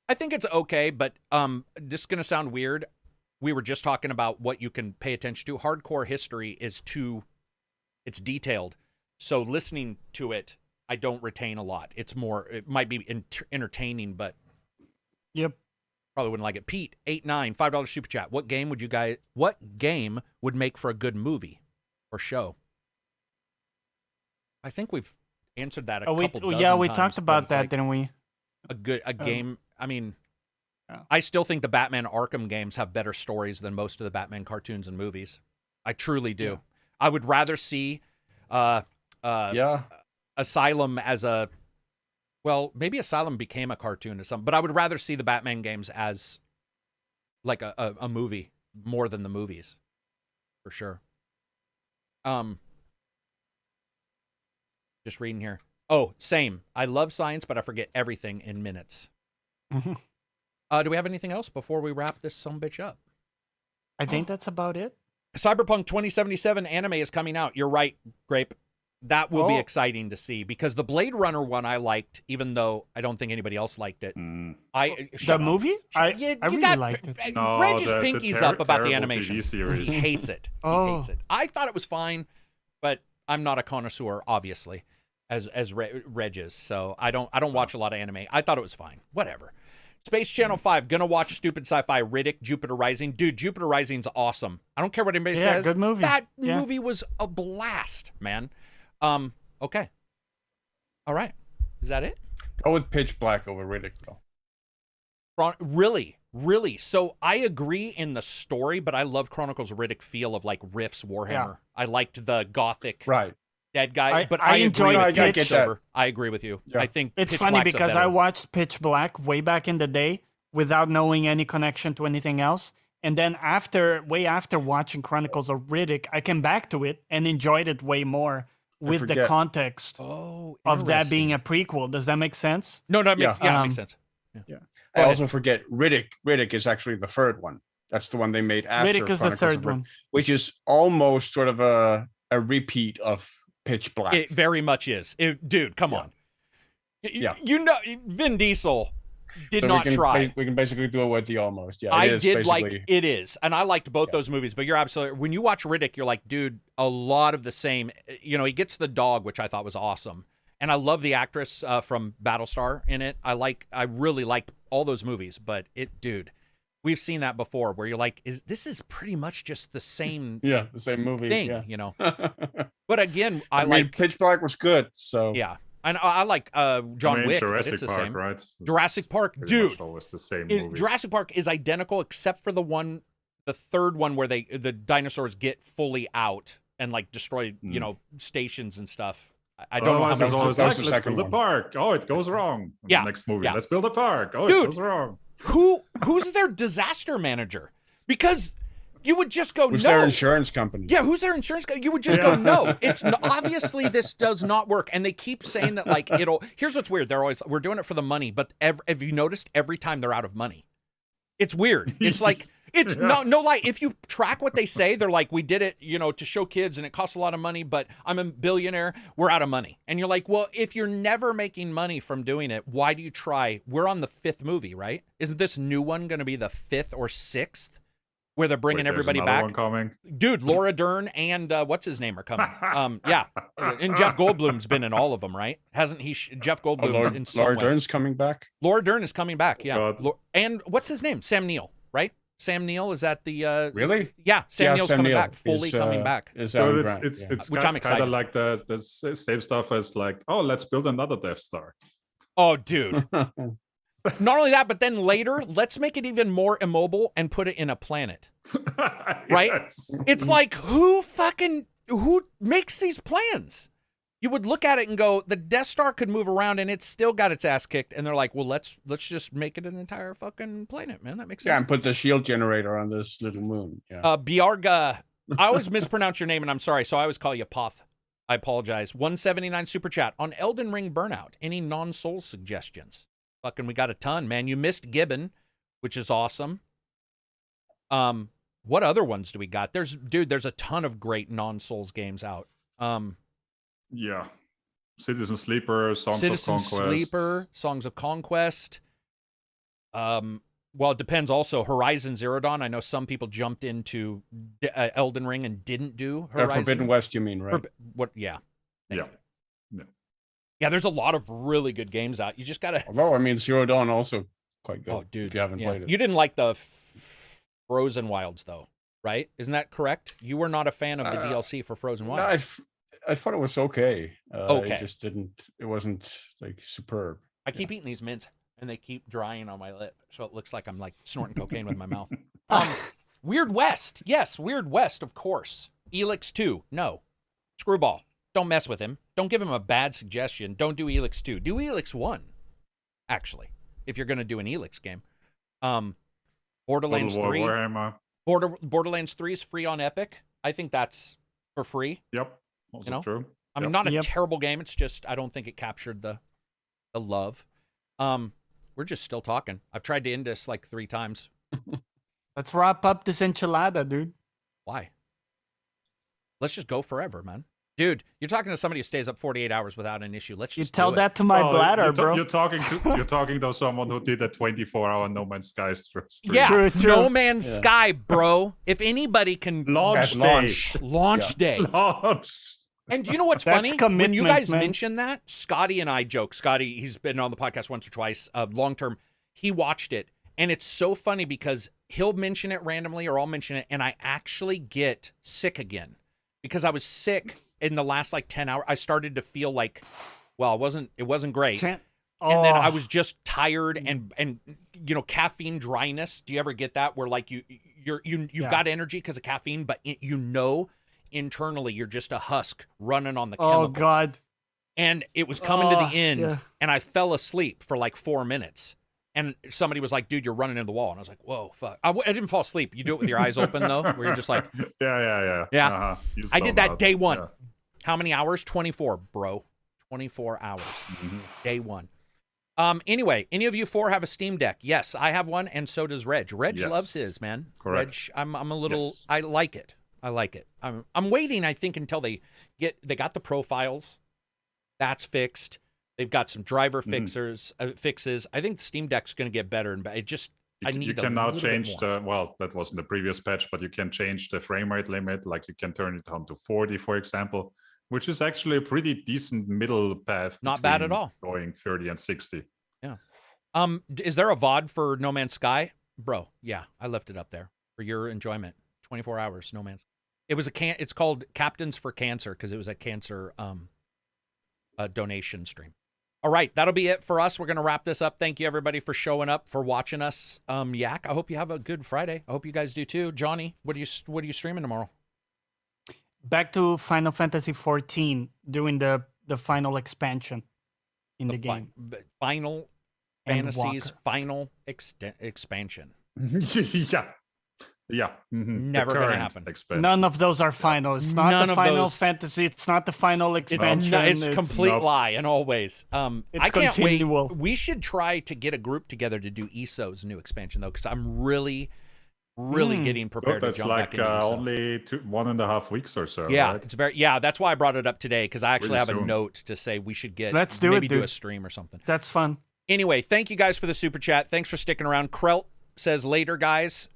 I think it's okay, but this is going to sound weird. We were just talking about what you can pay attention to. Hardcore History is it's detailed. So listening to it, I don't retain a lot. It might be entertaining, but yep. Probably wouldn't like it. Pete, 89, $5 super chat. What game would make for a good movie or show? I think we've answered that a couple dozen yeah, we times, talked about that, like didn't we? A game. I mean, I still think the Batman Arkham games have better stories than most of the Batman cartoons and movies. I truly do. Yeah. I would rather see Asylum as a... Well, maybe Asylum became a cartoon or something, but I would rather see the Batman games as like a movie more than the movies, for sure. Just reading here. Oh, same. I love science, but I forget everything in minutes. Do we have anything else before we wrap this sumbitch up? I think that's about it. Cyberpunk 2077 anime is coming out. You're right, Grape. That will be exciting to see because the Blade Runner one I liked, even though I don't think anybody else liked it. The movie? I really liked it. No, Reg's pinky's up about the animation. TV series. He hates it. He hates it. I thought it was fine, but I'm not a connoisseur, obviously, as Reg is. So I don't watch a lot of anime. I thought it was fine. Whatever. Space Channel 5, gonna watch stupid sci-fi Riddick, Jupiter Rising. Dude, Jupiter Rising's awesome. I don't care what anybody says. Yeah, good movie. That movie was a blast, man. Okay. All right. Is that it? Go with Pitch Black over Riddick, though. Really? So I agree in the story, but I love Chronicles of Riddick feel of like Riff's Warhammer. Yeah. I liked the gothic dead guy, but I enjoyed it. I agree with you. Yeah. I think it's funny because I watched Pitch Black way back in the day without knowing any connection to anything else. And then way after watching Chronicles of Riddick, I came back to it and enjoyed it way more. With the context of that being a prequel. Does that make sense? No, that makes sense. Yeah. I also forget Riddick. Riddick is actually the third one. That's the one they made after Riddick is the third one. Which is almost sort of a repeat of Pitch Black. It very much is. Dude, come on. Yeah. You know, Vin Diesel did not try. We can basically do it with the almost. Yeah, it is. And I liked both those movies, but you're absolutely, when you watch Riddick, you're like, dude, a lot of the same. You know, he gets the dog, which I thought was awesome. And I love the actress from Battlestar in it. I really like all those movies, but dude, we've seen that before where you're like, this is pretty much just the same the same movie thing, you know. But again, I mean, Pitch Black was good, so yeah. And I like John Wick. Jurassic it's the Park, same. Right? It's Jurassic Park, dude. Always the same movie. Jurassic Park is identical except for the third one where the dinosaurs get fully out and like destroy, stations and stuff. I don't know how much. Always like, let's build a park. Oh, it goes wrong. Yeah. The next movie, let's build a park. Oh, dude, it goes wrong. Who's their disaster manager? Because you would just go, who's no. their insurance company? Yeah, who's their insurance company? You would just go, no. It's obviously this does not work. And they keep saying that like here's what's weird. We're doing it for the money, but have you noticed every time they're out of money? It's weird. It's like, it's no lie. If you track what they say, they're like, we did it, to show kids and it costs a lot of money, but I'm a billionaire. We're out of money. And you're like, well, if you're never making money from doing it, why do you try? We're on the 5th movie, right? Isn't this new one going to be the 5th or 6th? Where they're bringing everybody back. One coming. Dude, Laura Dern and what's his name are coming. Yeah. And Jeff Goldblum's been in all of them, right? Hasn't he? Jeff Goldblum's in some Laura way. Dern's coming back? Laura Dern is coming back, yeah. And what's his name? Sam Neill, right? Sam Neill is at the... Really? Yeah, Sam Neill's coming back, fully coming back. So it's which I'm excited. Kind of like the same stuff as like, oh, let's build another Death Star. Oh, dude. Not only that, but then later, let's make it even more immobile and put it in a planet. Right? Yes. It's like, who makes these plans? You would look at it and go, the Death Star could move around and it's still got its ass kicked. And they're like, well, let's just make it an entire fucking planet, man. That makes sense. Yeah, and put the shield generator on this little moon. Yeah. Biarga, I always mispronounce your name and I'm sorry. So I always call you Poth. I apologize. 179 super chat on Elden Ring Burnout. Any non-Souls suggestions? Fucking, we got a ton, man. You missed Gibbon, which is awesome. What other ones do we got? There's a ton of great non-Souls games out. Yeah. Citizen Sleeper, Songs of Conquest. Well, it depends also. Horizon Zero Dawn. I know some people jumped into Elden Ring and didn't do Horizon. Forbidden West, you mean, right? Yeah. Yeah. Yeah, there's a lot of really good games out. You just gotta. Although, I mean, Zero Dawn also quite good. Oh, dude, if you haven't played it. You didn't like the Frozen Wilds, though, right? Isn't that correct? You were not a fan of the DLC for Frozen Wilds. No, I thought it was okay. Okay. It just didn't. It wasn't like superb. I keep eating these mints, and they keep drying on my lip, so it looks like I'm like snorting cocaine with my mouth. Weird West, yes, Weird West, of course. Elix 2, no. Screwball, don't mess with him. Don't give him a bad suggestion. Don't do Elix 2. Do Elix 1, actually, if you're going to do an Elix game. Borderlands 3. Borderlands 3 is free on Epic. I think that's for free. Yep. Also you know? true. I mean, not a terrible game. It's just I don't think it captured the love. We're just still talking. I've tried to end this like 3 times. Let's wrap up this enchilada, dude. Why? Let's just go forever, man. Dude, you're talking to somebody who stays up 48 hours without an issue. Let's just you tell that to my bladder, bro. You're talking to someone who did a 24-hour No Man's Sky stream. Yeah, true. No Man's Sky, bro. If anybody can launch day. And do you know what's funny? When you guys mentioned that, Scotty and I joke. Scotty, he's been on the podcast once or twice, long term. He watched it, and it's so funny because he'll mention it randomly or I'll mention it, and I actually get sick again because I was sick in the last like 10 hours. I started to feel like, well, it wasn't great. And then I was just tired and you know, caffeine dryness. Do you ever get that where like you've got energy because of caffeine, but internally you're just a husk running on the chemical. Oh God. And it was coming to the end and I fell asleep for like 4 minutes. And somebody was like, dude, you're running into the wall. And I was like, whoa, fuck. I didn't fall asleep. You do it with your eyes open, though, where you're just like... Yeah. Uh-huh. I did that day one. Yeah. How many hours? 24, bro. 24 hours. Day one. Anyway, any of you 4 have a Steam Deck? Yes, I have one, and so does Reg. Reg loves his, man. Correct. Reg, I'm a little... Yes. I like it. I'm waiting, I think, until they got the profiles. That's fixed. They've got some driver fixes. I think the Steam Deck's going to get better, and it just you can now change that was in the previous patch, but you can change the frame rate limit. Like you can turn it down to 40, for example, which is actually a pretty decent middle path. Not bad at all. Going 30 and 60. Yeah. Is there a VOD for No Man's Sky, bro? Yeah, I left it up there for your enjoyment. 24 hours, No Man's. It was it's called Captains for Cancer because it was a cancer donation stream. All right, that'll be it for us. We're going to wrap this up. Thank you, everybody, for showing up, for watching us. Yak, I hope you have a good Friday. I hope you guys do, too. Johnny, what are you streaming tomorrow? Back to Final Fantasy 14, doing the final expansion in the game. Final Fantasy's final expansion. Yeah. Never going to happen. None of those are final. It's not the Final Fantasy. It's not the final expansion. It's a complete lie in all ways. It's I can't continual. wait. We should try to get a group together to do ESO's new expansion, though, because I'm really getting prepared to jump back into ESO. Only 1.5 weeks or so. Yeah, right? it's that's why I brought it up today, because I actually have a note to say we should do a stream or something. That's fun. Anyway, thank you guys for the super chat. Thanks for sticking around. Krelt says, later, guys.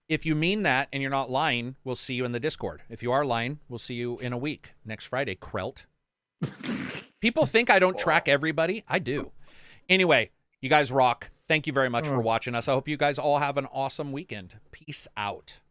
If you mean that and you're not lying, we'll see you in the Discord. If you are lying, we'll see you in a week, next Friday, Krelt. People think I don't track everybody. I do. Anyway, you guys rock. Thank you very much for watching us. I hope you guys all have an awesome weekend. Peace out.